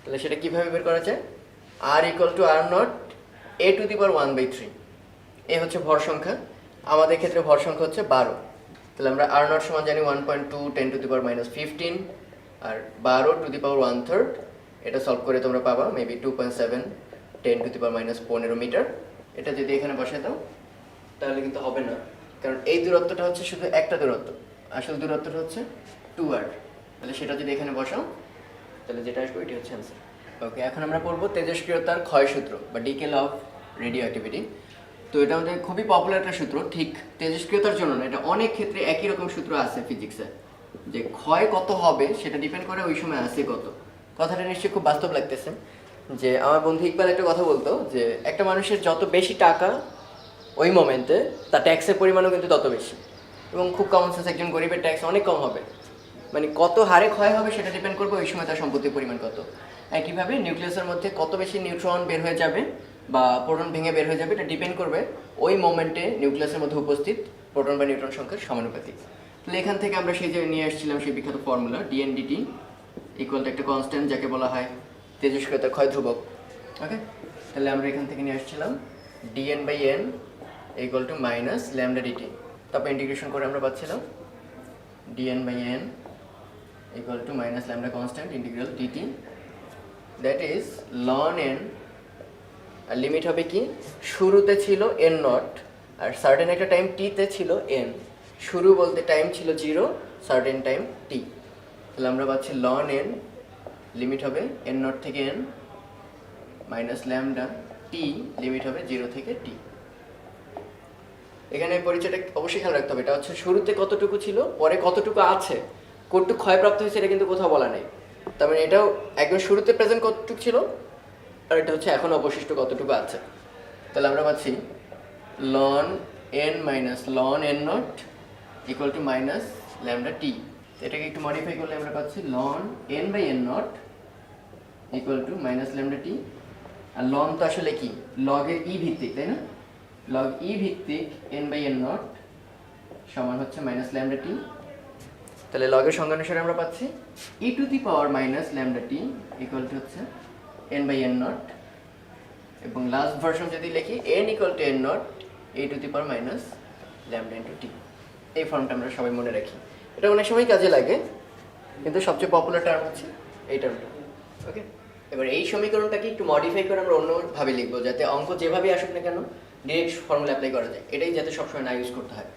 তাহলে সেটা কিভাবে বের করা যায়, r equal to r0 a⁻1/3। এ হচ্ছে ভর সংখ্যা, আমাদের ক্ষেত্রে ভর সংখ্যা হচ্ছে 12। তাহলে আমরা r0 সমান জানি 1.2 10⁻⁻15, আর 12⁻⁻1/3, এটা সলভ করে তোমরা পাবা মেবি 2.7 10⁻⁻15 মিটার। এটা যদি এখানে বসাই দাও তাহলে কিন্তু হবে না, কারণ এই দূরত্বটা হচ্ছে শুধু একটা দূরত্ব, আসল দূরত্বটা হচ্ছে 2r। তাহলে সেটা যদি এখানে বসাও তাহলে যেটা আসবে এটি হচ্ছে অ্যান্সার। ওকে, এখন আমরা পড়বো তেজস্ক্রিয়তার ক্ষয়সূত্র বা decay law of radioactivity. তো এটা আমাদের খুবই পপুলার একটা সূত্র, ঠিক তেজস্ক্রিয়তার জন্য না, এটা অনেক ক্ষেত্রে একই রকম সূত্র আছে ফিজিক্সে, যে ক্ষয় কত হবে সেটা ডিপেন্ড করে ওই সময় আসে কত। কথাটা নিশ্চয়ই খুব বাস্তব লাগতেছে। যে আমার বন্ধু ইকবাল একটা কথা বলতো যে একটা মানুষের যত বেশি টাকা ওই মোমেন্টে, তার ট্যাক্সের পরিমাণও কিন্তু তত বেশি, এবং খুব কমন সেন্স একজন গরিবের ট্যাক্স অনেক কম হবে, মানে কত হারে ক্ষয় হবে সেটা ডিপেন্ড করবে ওই সময় তার সম্পত্তির পরিমাণ কত। একইভাবে নিউক্লিয়াসের মধ্যে কত বেশি নিউট্রন বের হয়ে যাবে বা প্রোটন ভেঙে বের হয়ে যাবে, এটা ডিপেন্ড করবে ওই মোমেন্টে নিউক্লিয়াসের মধ্যে উপস্থিত প্রোটন বা নিউট্রন সংখ্যার সমানুপাতিক। তাহলে এখান থেকে আমরা সেই যে নিয়ে আসছিলাম সেই বিখ্যাত ফর্মুলা dN/dt ইকুয়াল টু একটা কনস্ট্যান্ট যাকে বলা হয় তেজস্ক্রিয়তার ক্ষয় ধ্রুবক। ওকে, তাহলে আমরা এখান থেকে নিয়ে আসছিলাম dn/n equal to minus lambda DT, তারপর ইন্টিগ্রেশন করে আমরা পাচ্ছিলাম dn/n equal to minus lambda constant integral DT, that is ln n, আর লিমিট হবে কি, শুরুতে ছিল n নট আর সার্টেন একটা টাইম টিতে ছিল n, শুরু বলতে টাইম ছিল 0, সার্টেন টাইম t, তাহলে আমরা পাচ্ছি লন n লিমিট হবে n নট থেকে n মাইনাস ল্যামডা টি লিমিট হবে 0 থেকে t। এখানে পরিচয়টা অবশ্যই খেয়াল রাখতে হবে, এটা হচ্ছে শুরুতে কতটুকু ছিল, পরে কতটুকু আছে, কতটুকু ক্ষয়প্রাপ্ত হয়েছে এটা কিন্তু কোথাও বলা নেই। তার মানে এটাও একদম শুরুতে প্রেজেন্ট কতটুকু ছিল, আর এটা হচ্ছে এখন অবশিষ্ট কতটুকু আছে। তাহলে আমরা পাচ্ছি ln n minus ln n naught equal to minus lambda T. এটাকে একটু মডিফাই করলে আমরা পাচ্ছি ln n/n naught equal to minus lambda T. আর লন তো আসলে কি, লগের ই ভিত্তিক, তাই না? লগ ই ভিত্তিক n/n নট সমান হচ্ছে মাইনাস ল্যামডা টি। তাহলে লগের সংজ্ঞা অনুসারে আমরা পাচ্ছি E to the power minus lambda T equal to হচ্ছে n/n নট, এবং লাস্ট ভার্সন যদি লিখি n equal to n naught E to the power minus lambda into T. এই ফর্মটা আমরা সবাই মনে রাখি, এটা অনেক সময় কাজে লাগে, কিন্তু সবচেয়ে পপুলার টার্ম হচ্ছে এই টার্মটা। ওকে, এবার এই সমীকরণটাকে একটু মডিফাই করে আমরা অন্যভাবে লিখবো, যাতে অঙ্ক যেভাবেই আসুক না কেন ডিরেক্ট ফর্মুলা অ্যাপ্লাই করা যায়, এটাই যাতে সবসময় না ইউজ করতে হয়।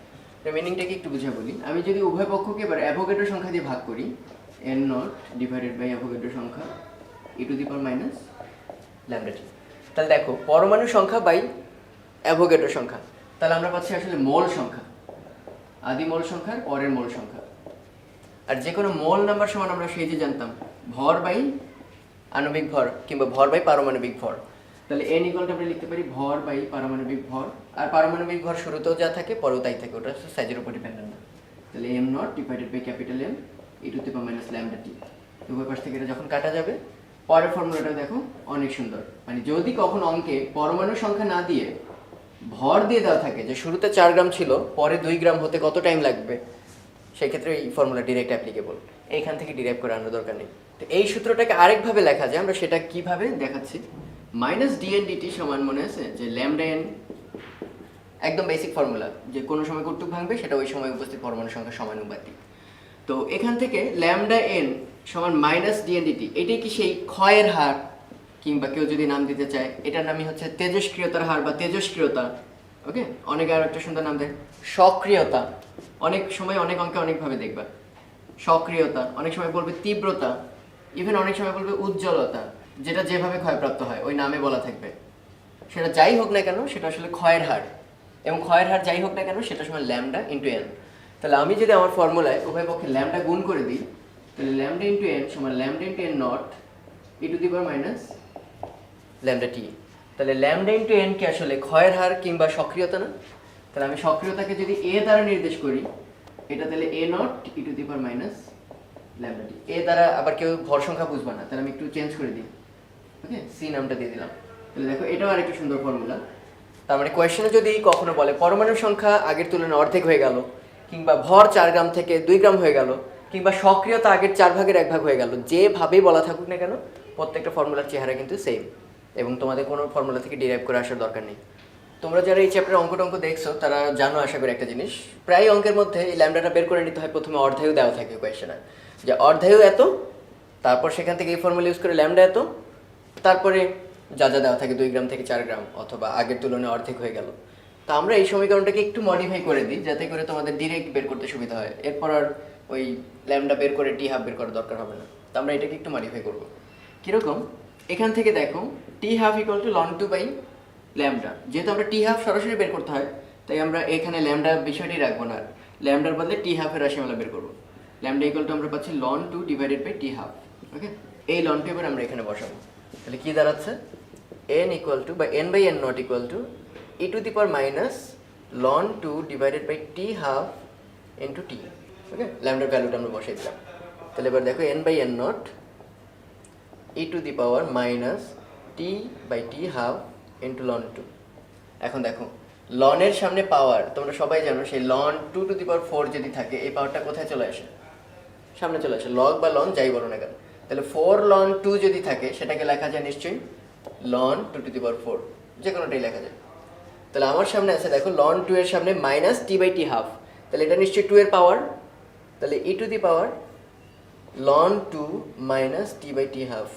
এর মিনিংটাকে একটু বুঝে বলি। আমি যদি উভয় পক্ষকে এবার অ্যাভোগাড্রো সংখ্যা দিয়ে ভাগ করি, n naught divided by Avogadro সংখ্যা E to the power minus lambda T, তাহলে দেখো পরমাণু সংখ্যা বাই অ্যাভোগাড্রো সংখ্যা, তাহলে আমরা পাচ্ছি আসলে মোল সংখ্যা, আদি মোল সংখ্যার পরের মোল সংখ্যা। আর যে কোনো মোল নাম্বার সমান আমরা সেই যে জানতাম ভর বাই আণবিক ভর কিংবা ভর বাই পারমাণবিক ভর। তাহলে n ইকুয়ালটা আমরা লিখতে পারি ভর বাই পারমাণবিক ভর, আর পারমাণবিক ভর শুরুতেও যা থাকে পরেও তাই থাকে, ওটা হচ্ছে সাইজের উপর ডিপেন্ডেন্ট না। তাহলে m naught divided by capital M E to the power minus lambda T. উভয় পাশ থেকে এটা যখন কাটা যাবে, পরের ফর্মুলাটা দেখো অনেক সুন্দর, মানে যদি কখন অঙ্কে পরমাণু সংখ্যা না দিয়ে ভর দিয়ে দেওয়া থাকে যে শুরুতে 4 গ্রাম ছিল পরে 2 গ্রাম হতে কত টাইম লাগবে, সেই ক্ষেত্রে এই ফর্মুলা ডিরেক্ট অ্যাপ্লিকেবল, এইখান থেকে ডিরাইভ করে আনার দরকার নেই। তো এই সূত্রটাকে আরেকভাবে লেখা যায়, আমরা সেটা কিভাবে দেখাচ্ছি। মাইনাস ডিএন ডিটি সমান, মনে আছে যে ল্যামডা এন, একদম বেসিক ফর্মুলা, যে কোনো সময় কতটুক ভাঙবে সেটা ওই সময় উপস্থিত পরমাণু সংখ্যা সমানুপাতিক। তো এখান থেকে ল্যামডা এন সমান মাইনাস ডিএন ডিটি, এটাই কি সেই ক্ষয়ের হার, কিংবা কেউ যদি নাম দিতে চায় এটার নামই হচ্ছে তেজস্ক্রিয়তার হার বা তেজস্ক্রিয়তা। ওকে, অনেকে আর একটা সুন্দর নাম দেয় সক্রিয়তা, অনেক সময় অনেক অঙ্কে অনেকভাবে দেখবা সক্রিয়তা, অনেক সময় বলবে তীব্রতা, ইভেন অনেক সময় বলবে উজ্জ্বলতা, যেটা যেভাবে ক্ষয়প্রাপ্ত হয় ওই নামে বলা থাকবে। সেটা যাই হোক না কেন সেটা আসলে ক্ষয়ের হার, এবং ক্ষয়ের হার যাই হোক না কেন সেটা সময় ল্যামডা ইন্টু এন। তাহলে আমি যদি আমার ফর্মুলায় উভয় পক্ষে ল্যামডা গুণ করে দিই, তাহলে ল্যামডা ইন্টু এন সমান lambda into N naught E to the power minus lambda T. তাহলে ল্যামডা ইন্টু এন কি আসলে ক্ষয়ের হার কিংবা সক্রিয়তা না? তাহলে আমি সক্রিয়তাকে যদি এ দ্বারা নির্দেশ করি, এটা তাহলে A naught E to the power minus lambda T. A দ্বারা আবার কেউ ভর সংখ্যা বুঝবা না, তাহলে আমি একটু চেঞ্জ করে দিই। ওকে, সি নামটা দিয়ে দিলাম। তাহলে দেখো এটাও আরেকটা সুন্দর ফর্মুলা। তার মানে কোয়েশ্চেনে যদি কখনো বলে পরমাণুর সংখ্যা আগের তুলনায় অর্ধেক হয়ে গেল, কিংবা ভর 4 গ্রাম থেকে 2 গ্রাম হয়ে গেল, কিংবা সক্রিয়তা আগের 4 ভাগের 1 ভাগ হয়ে গেল, যেভাবেই বলা থাকুক না কেন প্রত্যেকটা ফর্মুলার চেহারা কিন্তু সেম, এবং তোমাদের কোনো ফর্মুলা থেকে ডিরাইভ করে আসার দরকার নেই। তোমরা যারা এই চ্যাপ্টারে অঙ্ক দেখছো তারা জানো আশা করি একটা জিনিস, প্রায় অঙ্কের মধ্যে এই ল্যামডাটা বের করে নিতে হয়, প্রথমে অর্ধায়ু দেওয়া থাকে কোয়েশ্চেনে, যে অর্ধায়ু এত, তারপর সেখান থেকে এই ফর্মুলা ইউজ করে ল্যামডা এত, তারপরে যা যা দেওয়া থাকে 2 গ্রাম থেকে 4 গ্রাম অথবা আগের তুলনায় অর্ধেক হয়ে গেল। তো আমরা এই সমীকরণটাকে একটু মডিফাই করে দিই যাতে করে তোমাদের ডিরেক্ট বের করতে সুবিধা হয়, এরপর আর ওই ল্যামডা বের করে টি হাফ বের করার দরকার হবে না। তো আমরা এটাকে একটু মডিফাই করবো। কীরকম, এখান থেকে দেখো T half equal to ln 2 by lambda, যেহেতু আমরা টি হাফ সরাসরি বের করতে হয় তাই আমরা এখানে ল্যামডা বিষয়টি রাখবো না, ল্যামডার বদলে টি হাফের রাশিমালা বের করবো। ল্যামডা ইকুয়াল টু আমরা পাচ্ছি ln 2 divided by T half. Okay, এই লন 2 এবার আমরা এখানে বসাবো, তাহলে কি দাঁড়াচ্ছে n ইকুয়াল টু বা n by n naught equal to E to the power minus ln 2 divided by T half into T. Okay, ল্যামডার ভ্যালুটা আমরা বসাই দিলাম। তাহলে এবার দেখো n by n naught E to the power minus T by T half into ln 2। এখন দেখো লনের সামনে পাওয়ার তোমরা সবাই জানো, সেই লন 2 টু দি পাওয়ার 4 যদি থাকে এই পাওয়ারটা কোথায় চলে আসে, সামনে চলে আসে, লগ বা লন যাই বলো না কেন। তাহলে 4 ln 2 যদি থাকে সেটাকে লেখা যায় নিশ্চয়ই ln 2 টু দি পাওয়ার 4, যে কোনোটাই লেখা যায়। তাহলে আমার সামনে আছে দেখো ln 2 এর সামনে minus T by T half, তাহলে এটা নিশ্চয়ই 2 এর পাওয়ার, তাহলে E to the power ln 2 minus T by T half.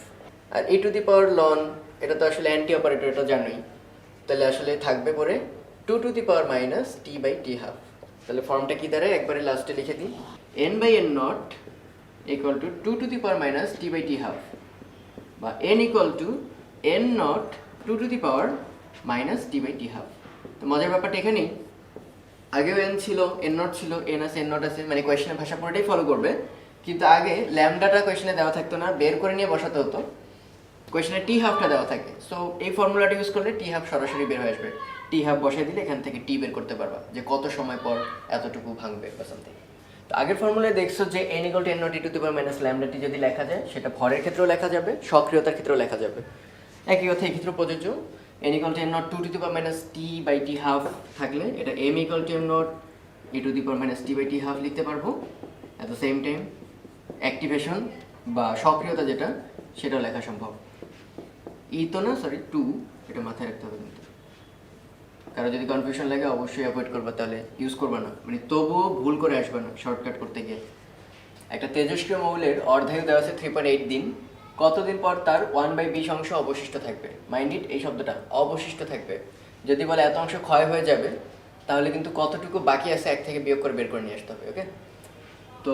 আর E to the power ln, এটা তো আসলে অ্যান্টি অপারেটর, এটা জানোই, তাহলে আসলে থাকবে পরে 2 to the power minus T by T half. তাহলে ফর্মটা কি দাঁড়ায় একবারে লাস্টে লিখে দিই, n by n naught equal to 2 to the power minus T by T half, বা n equal to n naught 2 to the power minus T by T half. তো মজার ব্যাপারটা এখানেই, আগেও n ছিল, n নট ছিল, n আছে n naught আছে, মানে কোয়েশনের ভাষা পুরোটাই ফলো করবে, কিন্তু আগে ল্যামডাটা কোয়েশনে দেওয়া থাকতো না, বের করে নিয়ে বসাতে হতো, কোয়েশনে টি হাফটা দেওয়া থাকে। সো এই ফর্মুলাটা ইউজ করলে টি হাফ সরাসরি বের হয়ে আসবে, টি হাফ বসাই দিলে এখান থেকে টি বের করতে পারবা যে কত সময় পর এতটুকু ভাঙবে বা সামথিং। তো আগের ফর্মুলায় দেখছো যে n equal to n naught E to the power minus lambda T যদি লেখা যায় সেটা ভরের ক্ষেত্রেও লেখা যাবে, সক্রিয়তার ক্ষেত্রেও লেখা যাবে, একই কথা এই ক্ষেত্রে প্রযোজ্য। n equal to n naught 2 to the power minus T by T half থাকলে এটা m equal to m naught E to the power minus T by T half লিখতে পারবো। At the same time activation বা সক্রিয়তা যেটা সেটাও লেখা সম্ভব। ই তো না, সরি 2, এটা মাথায় রাখতে হবে কিন্তু, কারো যদি কনফিউশন লাগে অবশ্যই অ্যাভয়েড করবা, তাহলে ইউজ করবা না, মানে তবুও ভুল করে আসবে না শর্টকাট করতে গিয়ে। একটা তেজস্ক্রিয় মৌলের অর্ধায়ু দেওয়া আছে 3.8 দিন, কতদিন পর তার 1/20 অংশ অবশিষ্ট থাকবে। মাইন্ড ইট, এই শব্দটা অবশিষ্ট থাকবে, যদি বলে এত অংশ ক্ষয় হয়ে যাবে তাহলে কিন্তু কতটুকু বাকি আছে এক থেকে বিয়োগ করে বের করে নিয়ে আসতে হবে। ওকে, তো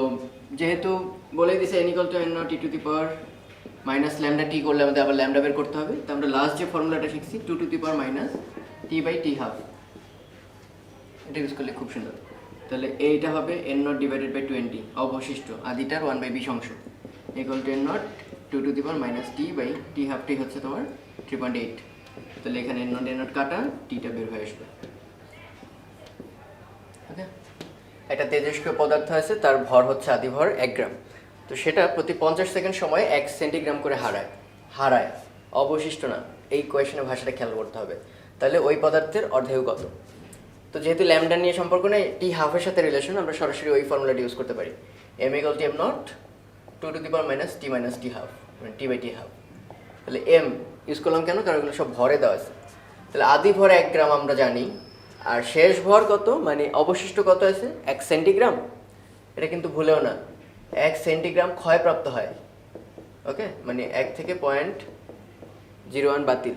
যেহেতু বলে দিছে n equal to n naught E to the power minus lambda T করলে আমাদের আবার ল্যামডা বের করতে হবে, তো আমরা লাস্ট যে ফর্মুলাটা শিখছি 2 to the power minus T by T half, এটা ইউজ করলে খুব সুন্দর। তাহলে এইটা হবে n নট ডিভাইডেড বাই 20 অবশিষ্ট আদিটার 1/20 অংশ equal to n naught 2 to the power minus T by T হাফটি হচ্ছে তোমার 3.8। তাহলে এখানে n নট কাটা, টিটা বের হয়ে আসবে। ওকে, একটা তেজস্ক্রিয় পদার্থ আছে, তার ভর হচ্ছে আদি ভর 1 গ্রাম, তো সেটা প্রতি 50 সেকেন্ড সময় 1 সেন্টিগ্রাম করে হারায়, অবশিষ্ট না। এই কোয়েশনের ভাষাটা খেয়াল করতে হবে। তাহলে ওই পদার্থের অর্ধায়ু কত? তো যেহেতু ল্যামডা নিয়ে সম্পর্ক নেই, টি হাফের সাথে রিলেশন, আমরা সরাসরি ওই ফর্মুলাটা ইউজ করতে পারি, m equal to m naught 2 to the power minus T half, মানে টি বাই টি হাফ। তাহলে m ইউজ করলাম কেন? কারণ এগুলো সব ভরে দেওয়া আছে। তাহলে আদি ভর 1 গ্রাম আমরা জানি, আর শেষ ভর কত, মানে অবশিষ্ট কত আছে 1 সেন্টিগ্রাম। এটা কিন্তু ভুলেও না, 1 সেন্টিগ্রাম ক্ষয়প্রাপ্ত হয়। ওকে, মানে 1 থেকে 0.01 বাতিল,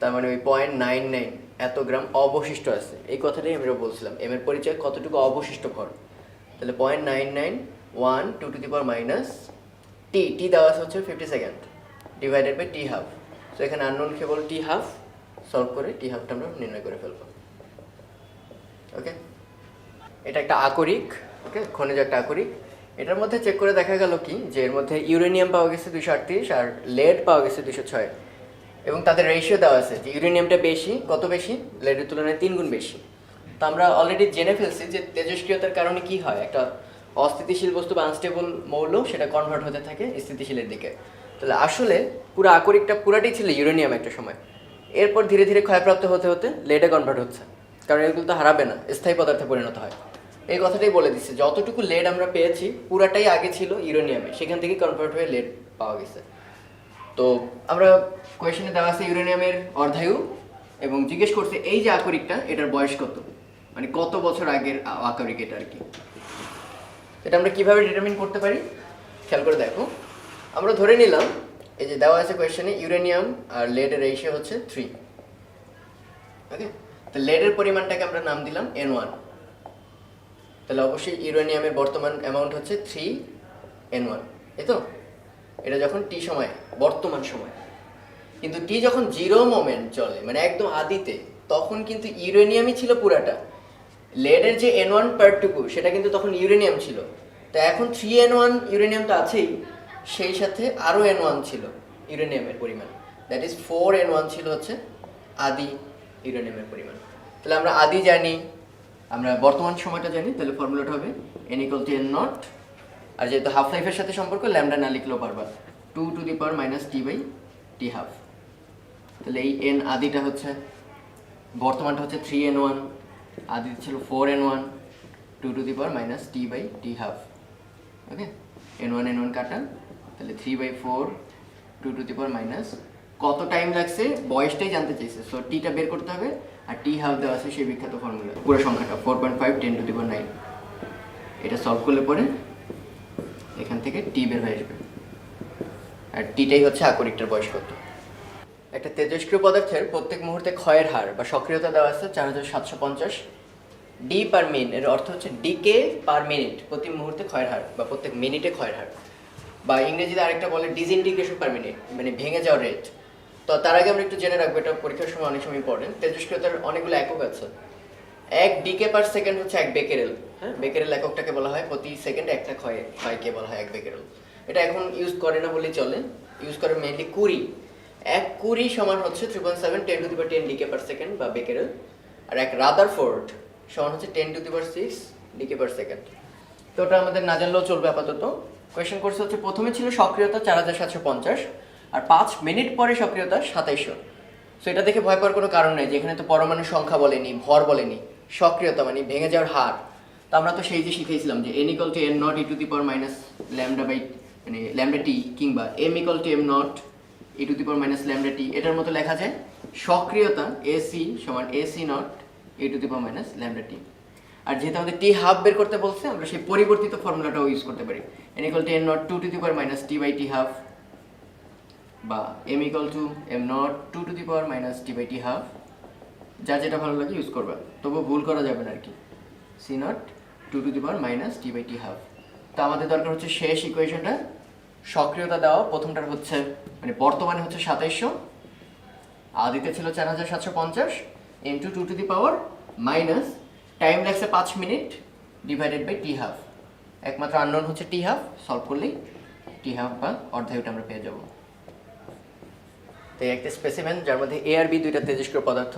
তার মানে ওই 0.99 এত গ্রাম অবশিষ্ট আছে। এই কথাটাই আমরা বলছিলাম, এম এর পরিচয় কতটুকু অবশিষ্ট ভর। তাহলে 0.991 2 টু দি পাওয়ার মাইনাস টি দেওয়া আছে হচ্ছে 50 second divided by T half. তো এখানে আননোন কেবল টি হাফ, সলভ করে টি হাফটা আমরা নির্ণয় করে ফেলবো। ওকে, এটা একটা আকরিক, ওকে, খনিজ একটা আকরিক। এটার মধ্যে চেক করে দেখা গেল কি, যে এর মধ্যে ইউরেনিয়াম পাওয়া গেছে 238 আর লেড পাওয়া গেছে 206, এবং তাদের রেশিও দেওয়া আছে যে ইউরেনিয়ামটা বেশি, কত বেশি, লেডের তুলনায় 3 গুণ বেশি। তো আমরা অলরেডি জেনে ফেলছি যে তেজস্ক্রিয়তার কারণে কি হয়, একটা অস্থিতিশীল বস্তু বা আনস্টেবল মৌল সেটা কনভার্ট হতে থাকে স্থিতিশীলের দিকে। তাহলে আসলে পুরো আকরিকটা পুরাটাই ছিল ইউরেনিয়াম একটা সময়, এরপর ধীরে ধীরে ক্ষয়প্রাপ্ত হতে হতে লেডে কনভার্ট হচ্ছে, কারণ এগুলো তো হারাবে না, স্থায়ী পদার্থে পরিণত হয়। এই কথাটাই বলে দিচ্ছে, যতটুকু লেড আমরা পেয়েছি পুরাটাই আগে ছিল ইউরেনিয়ামে, সেখান থেকে কনভার্ট হয়ে লেড পাওয়া গেছে। তো আমরা কোয়েশনে দেওয়া আছে ইউরেনিয়ামের অর্ধায়ু, এবং জিজ্ঞেস করছে এই যে আকরিকটা, এটার বয়স কত, মানে কত বছর আগের আকরিক এটা আর কি। এটা আমরা কিভাবে ডিটারমিন করতে পারি খেয়াল করে দেখো। আমরা ধরে নিলাম এই যে দেওয়া আছে কোয়েশনে ইউরেনিয়াম আর লেডের রেশিও হচ্ছে 3। ওকে, তো লেডের পরিমাণটাকে আমরা নাম দিলাম N1। তাহলে অবশ্যই ইউরেনিয়ামের বর্তমান অ্যামাউন্ট হচ্ছে 3N1, এই তো। এটা যখন টি সময়, বর্তমান সময়। কিন্তু টি যখন 0 মোমেন্ট চলে, মানে একদম আদিতে, তখন কিন্তু ইউরেনিয়ামই ছিল পুরাটা। লেডের যে N1 পার্টটুকু সেটা কিন্তু তখন ইউরেনিয়াম ছিল। তো এখন 3N1 ইউরেনিয়াম তো আছেই, সেই সাথে আরও N1 ছিল ইউরেনিয়ামের পরিমাণ, দ্যাট ইজ 4N1 ছিল হচ্ছে আদি ইউরেনিয়ামের পরিমাণ। তাহলে আমরা আদি জানি, আমরা বর্তমান সময়টা জানি, তাহলে ফর্মুলাটা হবে n equal to n naught, আর যেহেতু হাফ লাইফের সাথে সম্পর্ক ল্যামডা না লিখলেও পারবা, 2 to the power minus T by T half. তাহলে এই n আদিটা হচ্ছে, বর্তমানটা হচ্ছে 3N1, আদি ছিল 4N1, 2 to the power minus T by T half. Okay, N1 কাটা, তাহলে 3/4 2 টু দি পাওয়ার মাইনাস কত টাইম লাগছে বয়সটাই জানতে চাইছে, সো টিটা বের করতে হবে আর টি হাফ দেওয়া আছে সেই বিখ্যাত ফর্মুলা পুরো সংখ্যাটা 4.5 10 টু দি পাওয়ার 9। এটা সলভ করলে পরে এখান থেকে টি বের হয়ে আসবে আর টিটাই হচ্ছে আকরিকটার বয়স কত। একটা তেজস্ক্রিয় পদার্থের প্রত্যেক মুহূর্তে ক্ষয়ের হার বা সক্রিয়তা দেওয়া আছে 4750 ডি পার মিন, এর অর্থ হচ্ছে ডিকে পার মিনিট, প্রতি মুহূর্তে ক্ষয়ের হার বা প্রত্যেক মিনিটে ক্ষয়ের হার, বা ইংরেজিতে আরেকটা বলে ডিসইন্টিগ্রেশন পার মিনিট, মানে ভেঙে যাওয়ার রেট। তো তার আগে আমরা একটু জেনে রাখবো, এটা পরীক্ষার সময় অনেক সময় ইম্পর্টেন্ট, তেজস্ক্রিয়তার অনেকগুলো একক আছে। 1 ডিকে পার সেকেন্ড হচ্ছে 1 বেকেরেল। হ্যাঁ, বেকেরেল এককটাকে বলা হয় প্রতি সেকেন্ডে একটা ক্ষয়কে বলা হয় 1 বেকেরেল। এটা এখন ইউজ করে না বলেই চলে, ইউজ করে মেইনলি কুরি। 1 কুরি সমান হচ্ছে 3.7 10 to the power 10 decay per second বা বেকেরেল, আর 1 রাদারফোর্ড সমান হচ্ছে 10 to the power 6 decay per second. তো ওটা আমাদের না জানলেও চলবে আপাতত। কোয়েশ্চেন করছে হচ্ছে প্রথমে ছিল সক্রিয়তা 4750 আর 5 মিনিট পরে সক্রিয়তা 2700। সো এটা দেখে ভয় পাওয়ার কোনো কারণ নেই, যেখানে তো পরমাণু সংখ্যা বলেনি, ভর বলেনি, সক্রিয়তা মানে ভেঙে যাওয়ার হার। তো আমরা তো সেই যে শিখেছিলাম যে n = n naught e to the power minus lambda by মানে ল্যামডা টি, কিংবা m = m naught e to the power minus lambda T, এটার মতো লেখা যায় সক্রিয়তা ac সমান ac naught e to the power minus lambda T. আর যেহেতু আমাদের টি হাফ বের করতে বলছে, আমরা সেই পরিবর্তিত ফর্মুলাটাও ইউজ করতে পারি, n = n naught 2 to the power minus t by t half, বা m = m naught 2 to the power minus t by t half, যা যেটা ভালো লাগে ইউজ করবা, তবু ভুল করা যাবে না আর কি। c naught 2 to the power minus t by t half. তো আমাদের দরকার হচ্ছে শেষ ইকুয়েশনটা, সক্রিয়তা দেওয়া প্রথমটার হচ্ছে মানে বর্তমানে হচ্ছে 2700, আদিতে ছিল 4750 into 2 to the power minus time লাগছে 5 minute divided by T half. একমাত্র আননোন হচ্ছে টি হাফ, সলভ করলেই টি হাফ বা অর্ধায়ুটা আমরা পেয়ে যাব। তো একটা স্পেসিমেন যার মধ্যে এ আর বি দুইটা তেজস্ক্রিয় পদার্থ,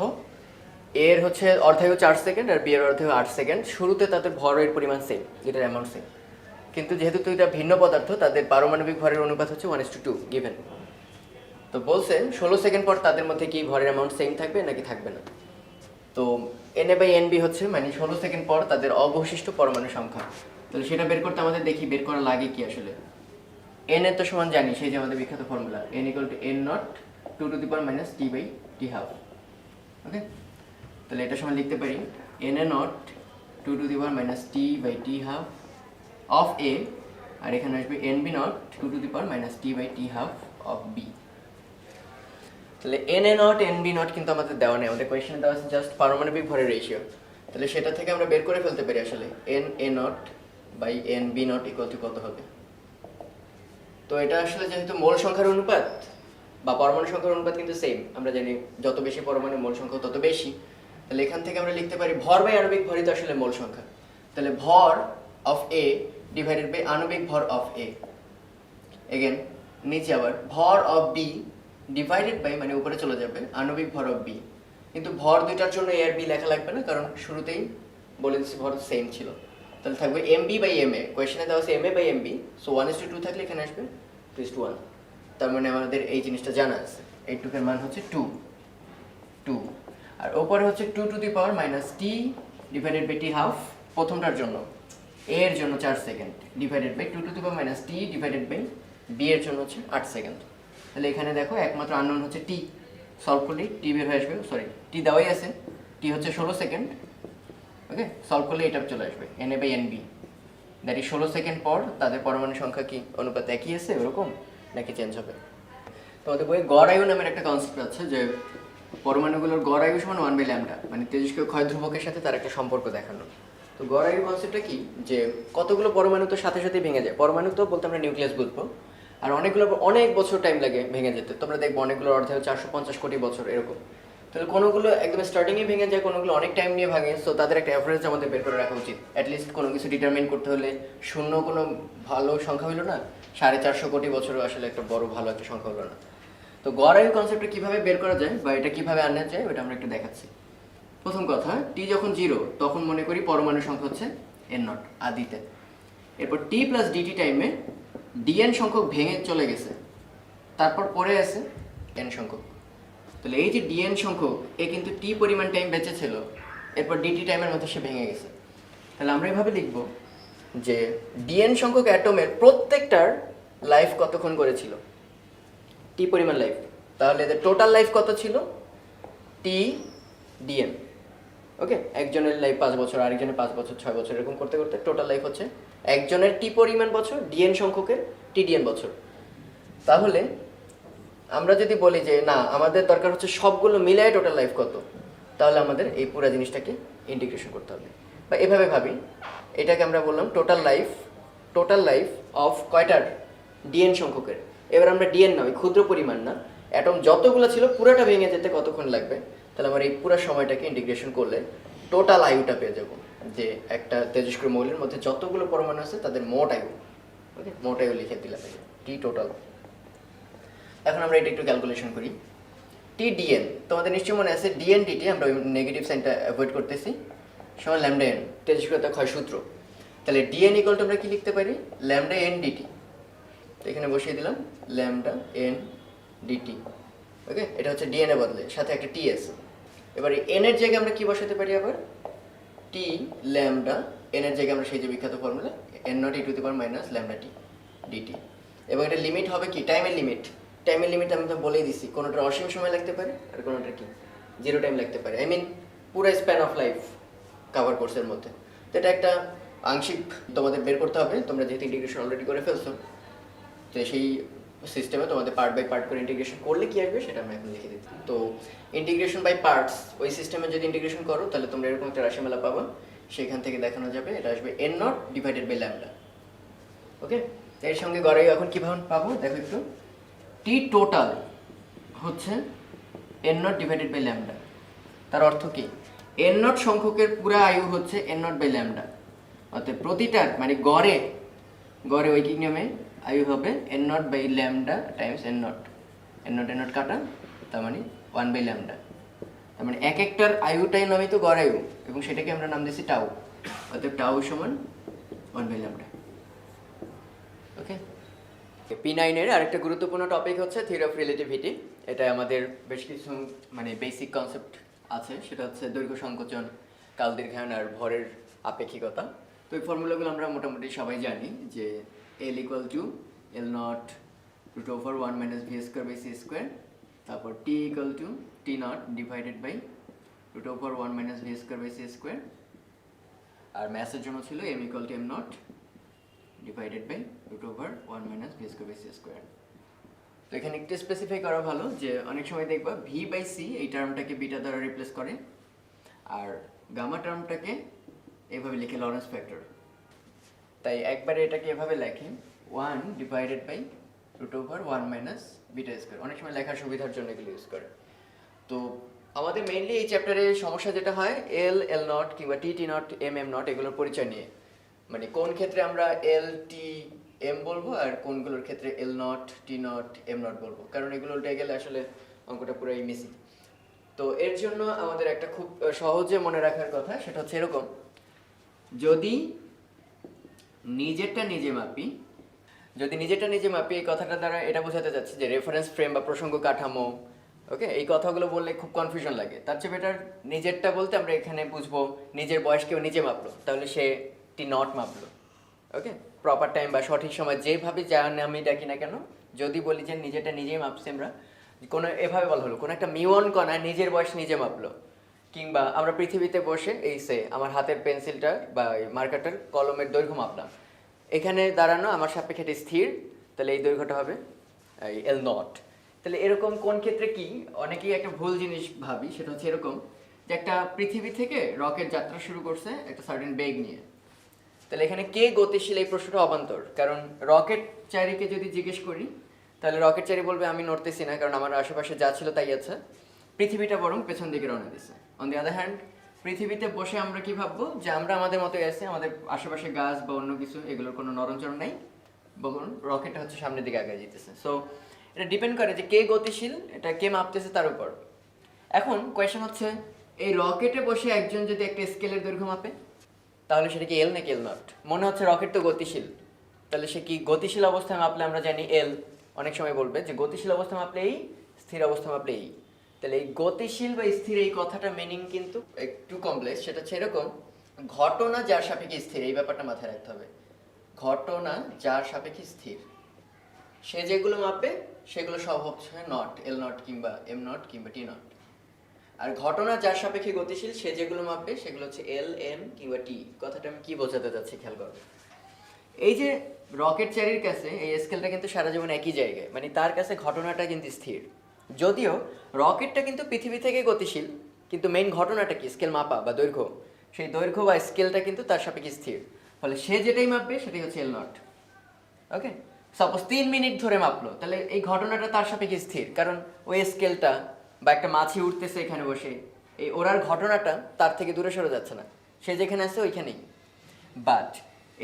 এর হচ্ছে অর্ধায়ু 4 সেকেন্ড আর বি এর অর্ধায়ু 8 সেকেন্ড। শুরুতে তাদের ভরের পরিমাণ সেম, দুইটার অ্যামাউন্ট সেম, কিন্তু যেহেতু দুইটা ভিন্ন পদার্থ তাদের পারমাণবিক ভরের অনুপাত হচ্ছে 1:2 গিভেন। তো বলছে 16 সেকেন্ড পর তাদের মধ্যে কি ভরের অ্যামাউন্ট সেম থাকবে নাকি থাকবে না। তো Na/Nb হচ্ছে মানে 16 সেকেন্ড পর তাদের অবশিষ্ট পরমাণু সংখ্যা। তাহলে সেটা বের করতে আমাদের দেখি বের করা লাগে কি আসলে। n এর তো সমান জানি, সেই যে আমাদের বিখ্যাত formula n = n naught 2 to the power minus t by t half. Okay, তাহলে এটা সমান লিখতে পারি n naught 2 to the power minus t by t half of a, আর এখানে আসবে nb naught 2 to the power minus t by t half of b। তাহলে n naught nb naught কিন্তু আমাদের দেওয়া নেই, আমাদের কোয়েশ্চেনে দেওয়া আছে জাস্ট পারমাণবিক ভরের রেশিও। তাহলে সেটা থেকে আমরা বের করে ফেলতে পারি আসলে n naught by nb naught equal to কত হবে। তো এটা আসলে যেহেতু মোল সংখ্যার অনুপাত বা পরমাণু সংখ্যার অনুপাত কিন্তু সেম, আমরা জানি যত বেশি পরমাণু মোল সংখ্যা তত বেশি। তাহলে এখান থেকে আমরা লিখতে পারি ভর বাই আণবিক ভরই তো আসলে মোল সংখ্যা। তাহলে ভর অফ এ ডিভাইডেড বাই আণবিক ভর অফ এ। এগেন নিচে আবার ভর অফ বি ডিভাইডেড বাই মানে উপরে চলে যাবে আণবিক ভর অফ বি। কিন্তু ভর দুইটার জন্য এ আর বি লেখা লাগবে না, কারণ শুরুতেই বলে দিচ্ছি ভর সেম ছিল। তাহলে থাকবে mb বাই ma, কোয়েশ্চেনে দেওয়া আছে ma বাই mb, সো 1:2 থাকলে এখানে আসবে 2:1। তার মানে আমাদের এই জিনিসটা জানা আছে, এই টুকের মান হচ্ছে 2, আর ওপরে হচ্ছে 2 to the power minus t divided by t half প্রথমটার জন্য, a এর জন্য 4 second divided by 2 to the power minus t divided by b এর জন্য হচ্ছে 8 সেকেন্ড। তাহলে এখানে দেখো একমাত্র আননোন হচ্ছে t, সলভ করলেই t বের হয়ে আসবে, সরি t দেওয়াই আছে, t হচ্ছে 16 সেকেন্ড। ওকে, সলভ করলে এটা চলে আসবে Na/Nb, দ্যাট ইজ 16 সেকেন্ড পর তাদের পরমাণু সংখ্যা কি অনুপাত একই আছে ওরকম নাকি চেঞ্জ হবে। তো আমাদের বইয়ে গড় আয়ু নামের একটা কনসেপ্ট আছে যে পরমাণুগুলোর গড় আয়ু সমান 1/λ, মানে তেজস্ক্রিয় ক্ষয় ধ্রুবকের সাথে তার একটা সম্পর্ক দেখানো। তো গড় আয়ু কনসেপ্টটা কি, যে কতগুলো পরমাণু তো সাথে সাথেই ভেঙে যায়, পরমাণু তো বলতে আমরা নিউক্লিয়াস বুঝবো, আর অনেকগুলো অনেক বছর টাইম লাগে ভেঙে যেতে। তোমরা দেখবো অনেকগুলো অর্ধায়ু 450 কোটি বছর এরকম। তাহলে কোনোগুলো একদম স্টার্টিংয়ে ভেঙে যায়, কোনোগুলো অনেক টাইম নিয়ে ভাঙে। সো তাদের একটা অ্যাভারেজ আমাদের বের করে রাখা উচিত। অ্যাটলিস্ট কোনো কিছু ডিটারমিন করতে হলে শূন্য কোনো ভালো সংখ্যা হলো না, 450 কোটি বছরও আসলে একটা বড় ভালো একটা সংখ্যা হলো না। তো গড় আয়ু কনসেপ্টটা কীভাবে বের করা যায় বা এটা কীভাবে আনা যায় ওটা আমরা একটু দেখাচ্ছি। প্রথম কথা, টি যখন 0 তখন মনে করি পরমাণু সংখ্যা হচ্ছে n নট আদিতে। এরপর টি প্লাস ডিটি টাইমে dn সংখ্যক ভেঙে চলে গেছে, তারপর পরে আছে n সংখ্যক। তাহলে এই যে dn সংখ্যক এ কিন্তু টি পরিমাণ টাইম বেঁচে ছিল, এরপর ডিটি টাইমের মধ্যে সে ভেঙে গেছে। তাহলে আমরা এভাবে লিখব যে dn সংখ্যক অ্যাটমের প্রত্যেকটার লাইফ কতক্ষণ করেছিল, টি পরিমাণ লাইফ, তাহলে এদের টোটাল লাইফ কত ছিল, টি ডিএন। ওকে, একজনের লাইফ 5 বছর, আরেকজনের 5 বছর, 6 বছর, এরকম করতে করতে টোটাল লাইফ হচ্ছে একজনের টি পরিমাণ বছর, ডিএন সংখ্যকের টি ডিএন বছর। তাহলে আমরা যদি বলি যে না আমাদের দরকার হচ্ছে সবগুলো মিলায় টোটাল লাইফ কত, তাহলে আমাদের এই পুরো জিনিসটাকে ইন্টিগ্রেশন করতে হবে। বা এভাবে ভাবি, এটাকে আমরা বললাম টোটাল লাইফ অফ কয়টার, ডিএন সংখ্যকের। এবার আমরা ডিএন না, ওই ক্ষুদ্র পরিমাণ না, অ্যাটম যতগুলো ছিল পুরোটা ভেঙে যেতে কতক্ষণ লাগবে, তাহলে আমরা এই পুরো সময়টাকে ইন্টিগ্রেশন করলে টোটাল আয়ুটা পেয়ে যাব, যে একটা তেজস্ক্রিয় মৌলের মধ্যে যতগুলো পরমাণু আছে তাদের মোট আয়ু। ওকে, মোট আয়ু লিখে দিলাম টি টোটাল। এখন আমরা এটা একটু ক্যালকুলেশন করি। টি ডিএন, তোমাদের নিশ্চয়ই মনে আছে ডিএন ডিটি, আমরা ওই নেগেটিভ সাইনটা অ্যাভয়েড করতেছি, সমান ল্যামডা এন, তেজস্ক্রিয়তা ক্ষয় সূত্র। তাহলে ডিএন ইকুয়াল টু আমরা কি লিখতে পারি, ল্যামডা এন ডিটি। তো এখানে বসিয়ে দিলাম ল্যামডা এন ডিটি। ওকে, এটা হচ্ছে ডিএন এর বদলে সাথে একটা টি আছে। এবারে এন এর জায়গায় আমরা কি বসাতে পারি, আবার টি ল্যামডা এন এর জায়গায় আমরা সেই যে বিখ্যাত formula N naught E to the power minus lambda T DT. এবং এটা লিমিট হবে কি, টাইমের লিমিট। টাইমের লিমিট আমি তো বলেই দিছি, কোনোটার অসীম সময় লাগতে পারে আর কোনোটার কি 0 টাইম লাগতে পারে, আই মিন পুরো স্প্যান অফ লাইফ কাভার কোর্সের মধ্যে। তো এটা একটা আংশিক তোমাদের বের করতে হবে, তোমরা যেহেতু ইন্টিগ্রেশন অলরেডি করে ফেলছো, তো সেই সিস্টেমে তোমাদের পার্ট বাই পার্ট করে ইন্টিগ্রেশন করলে কি আসবে সেটা আমি এখন লিখে দিচ্ছি। তো ইন্টিগ্রেশন বাই পার্টস, ওই সিস্টেমে যদি ইন্টিগ্রেশন করো তাহলে তোমরা এরকম একটা রাশিমালা পাবা, সেখান থেকে দেখানো যাবে এটা আসবে N naught divided by lambda. Okay, এর সঙ্গে গড়াই এখন কীভাবে পাবো দেখো একটু, টি টোটাল হচ্ছে N naught divided by lambda. তার অর্থ কি, এন নট সংখ্যকের পুরো আয়ু হচ্ছে এন নট বাই ল্যামডা, অর্থাৎ প্রতিটার মানে গড়ে ঐকিক নিয়মে আয়ু হবে N naught by lambda times N naught কাটা, তার মানে 1 বাই ল্যামডা। তার মানে এক একটার আয়ুটাই নামই তো গড় আয়ু, এবং সেটাকে আমরা নাম দিয়েছি টাউ, অর্থাৎ টাউ সমান 1 বাই ল্যামডা। ওকে, P9 এর আরেকটা গুরুত্বপূর্ণ টপিক হচ্ছে থিওরি অফ রিলেটিভিটি। এটা আমাদের বেশ কিছু মানে বেসিক কনসেপ্ট আছে, সেটা হচ্ছে দৈর্ঘ্য সংকোচন, কাল দীর্ঘায়ন আর ভরের আপেক্ষিকতা। তো এই ফর্মুলাগুলো আমরা মোটামুটি সবাই জানি, যে L equal to L naught root over 1 minus V square by C square, তারপর T equal to T naught divided by root over 1 minus V square by C square, আর ম্যাথসের জন্য ছিল M equal to M naught divided by root over 1 minus V square by C square. তো এখানে একটু specify করা ভালো, যে অনেক সময় দেখবা ভি বাই সি এই টার্মটাকে বিটা দ্বারা রিপ্লেস করে, আর গামা টার্মটাকে এইভাবে লিখে লরেন্স ফ্যাক্টর। তাই একবারে এটাকে এভাবে লেখে 1 divided by root over 1 minus beta square, অনেক সময় লেখার সুবিধার জন্য এগুলো ইউজ করে। তো আমাদের মেইনলি এই চ্যাপ্টারে সমস্যা যেটা হয় এল নট কিংবা টি নট এম নট এগুলোর পরিচয় নিয়ে, মানে কোন ক্ষেত্রে আমরা এল টি এম বলবো আর কোনগুলোর ক্ষেত্রে L naught T not M naught বলবো, কারণ এগুলো উল্টে গেলে আসলে অঙ্কটা পুরোই মিসিং। তো এর জন্য আমাদের একটা খুব সহজে মনে রাখার কথা, সেটা হচ্ছে এরকম, যদি নিজেরটা নিজে মাপি, এই কথাটা দ্বারা এটা বোঝাতে যাচ্ছে যে রেফারেন্স ফ্রেম বা প্রসঙ্গ কাঠামো, ওকে, এই কথাগুলো বললে খুব কনফিউশন লাগে। তার চেয়ে বেটার নিজেরটা বলতে আমরা এখানে বুঝবো নিজের বয়স কেউ নিজে মাপলো, তাহলে সে টি নট মাপলো। ওকে, প্রপার টাইম বা সঠিক সময় যেভাবে যা আমি ডাকি না কেন, যদি বলি যে নিজেরটা নিজেই মাপছি আমরা, কোনো এভাবে বলা হলো কোনো একটা মিউন কণা নিজের বয়স নিজে মাপলো, কিংবা আমরা পৃথিবীতে বসে এই আমার হাতের পেন্সিলটা বা মার্কারটার কলমের দৈর্ঘ্য মাপলাম, এখানে দাঁড়ানো আমার সাপেক্ষে এটা স্থির, তাহলে এই দৈর্ঘ্যটা হবে এই এল নট। তাহলে এরকম কোন ক্ষেত্রে কি অনেকেই একটা ভুল জিনিস ভাবি, সেটা হচ্ছে এরকম যে একটা পৃথিবী থেকে রকেট যাত্রা শুরু করছে একটা সার্টেন বেগ নিয়ে, তাহলে এখানে কে গতিশীল এই প্রশ্নটা অবান্তর, কারণ রকেট চারিকে যদি জিজ্ঞেস করি তাহলে রকেট চারি বলবে আমি নড়তেছি না, কারণ আমার আশেপাশে যা ছিল তাই আছে, পৃথিবীটা বরং পেছন দিকে রওনা দিছে। অন দি আদার হ্যান্ড পৃথিবীতে বসে আমরা কি ভাববো, যে আমরা আমাদের মতোই আছি, আমাদের আশেপাশে গাছ বা অন্য কিছু এগুলোর কোনো নরঞ্চরণ নাই, বরং রকেটটা হচ্ছে সামনের দিকে আগে যেতেছে। সো এটা ডিপেন্ড করে যে কে গতিশীল, এটা কে মাপতেছে তার উপর। এখন কোয়েশ্চেন হচ্ছে, এই রকেটে বসে একজন যদি একটা স্কেলের দৈর্ঘ্য মাপে, তাহলে সেটা কি এল নাকি এল নট? মনে হচ্ছে রকেট তো গতিশীল, তাহলে সে কি গতিশীল অবস্থায় মাপলে আমরা জানি এল, অনেক সময় বলবে যে গতিশীল অবস্থা মাপলে এই, স্থির অবস্থা মাপলে এই। তাহলে এই গতিশীল বা স্থির এই কথাটা মিনিং কিন্তু একটু কমপ্লেক্স। সেটা হচ্ছে এরকম, ঘটনা যার সাপেক্ষে স্থির, এই ব্যাপারটা মাথায় রাখতে হবে। ঘটনা যার সাপেক্ষে স্থির, সে যেগুলো মাপবে সেগুলো সব হচ্ছে নট, এল নট কিংবা এম নট কিংবা টি নট। আর ঘটনা যার সাপেক্ষে গতিশীল সে যেগুলো মাপবে সেগুলো হচ্ছে এল, এম কিংবা টি। কথাটা আমি কি বোঝাতে চাচ্ছি খেয়াল করো। এই যে রকেট চারির কাছে এই স্কেলটা কিন্তু সারা জীবন একই জায়গায়, মানে তার কাছে ঘটনাটা কিন্তু স্থির। যদিও রকেটটা কিন্তু পৃথিবী থেকে গতিশীল, কিন্তু মেইন ঘটনাটা কি, স্কেল মাপা বা দৈর্ঘ্য, সেই দৈর্ঘ্য বা স্কেলটা কিন্তু তার সাপেক্ষে স্থির। ফলে সে যেটাই মাপবে সেটাই হচ্ছে এল নট। ওকে, সাপোজ 3 মিনিট ধরে মাপলো, তাহলে এই ঘটনাটা তার সাপেক্ষে স্থির, কারণ ওই স্কেলটা বা একটা মাছি উঠতেছে এখানে বসে, এই ওড়ার ঘটনাটা তার থেকে দূরে সরে যাচ্ছে না, সে যেখানে আছে ওইখানেই। বাট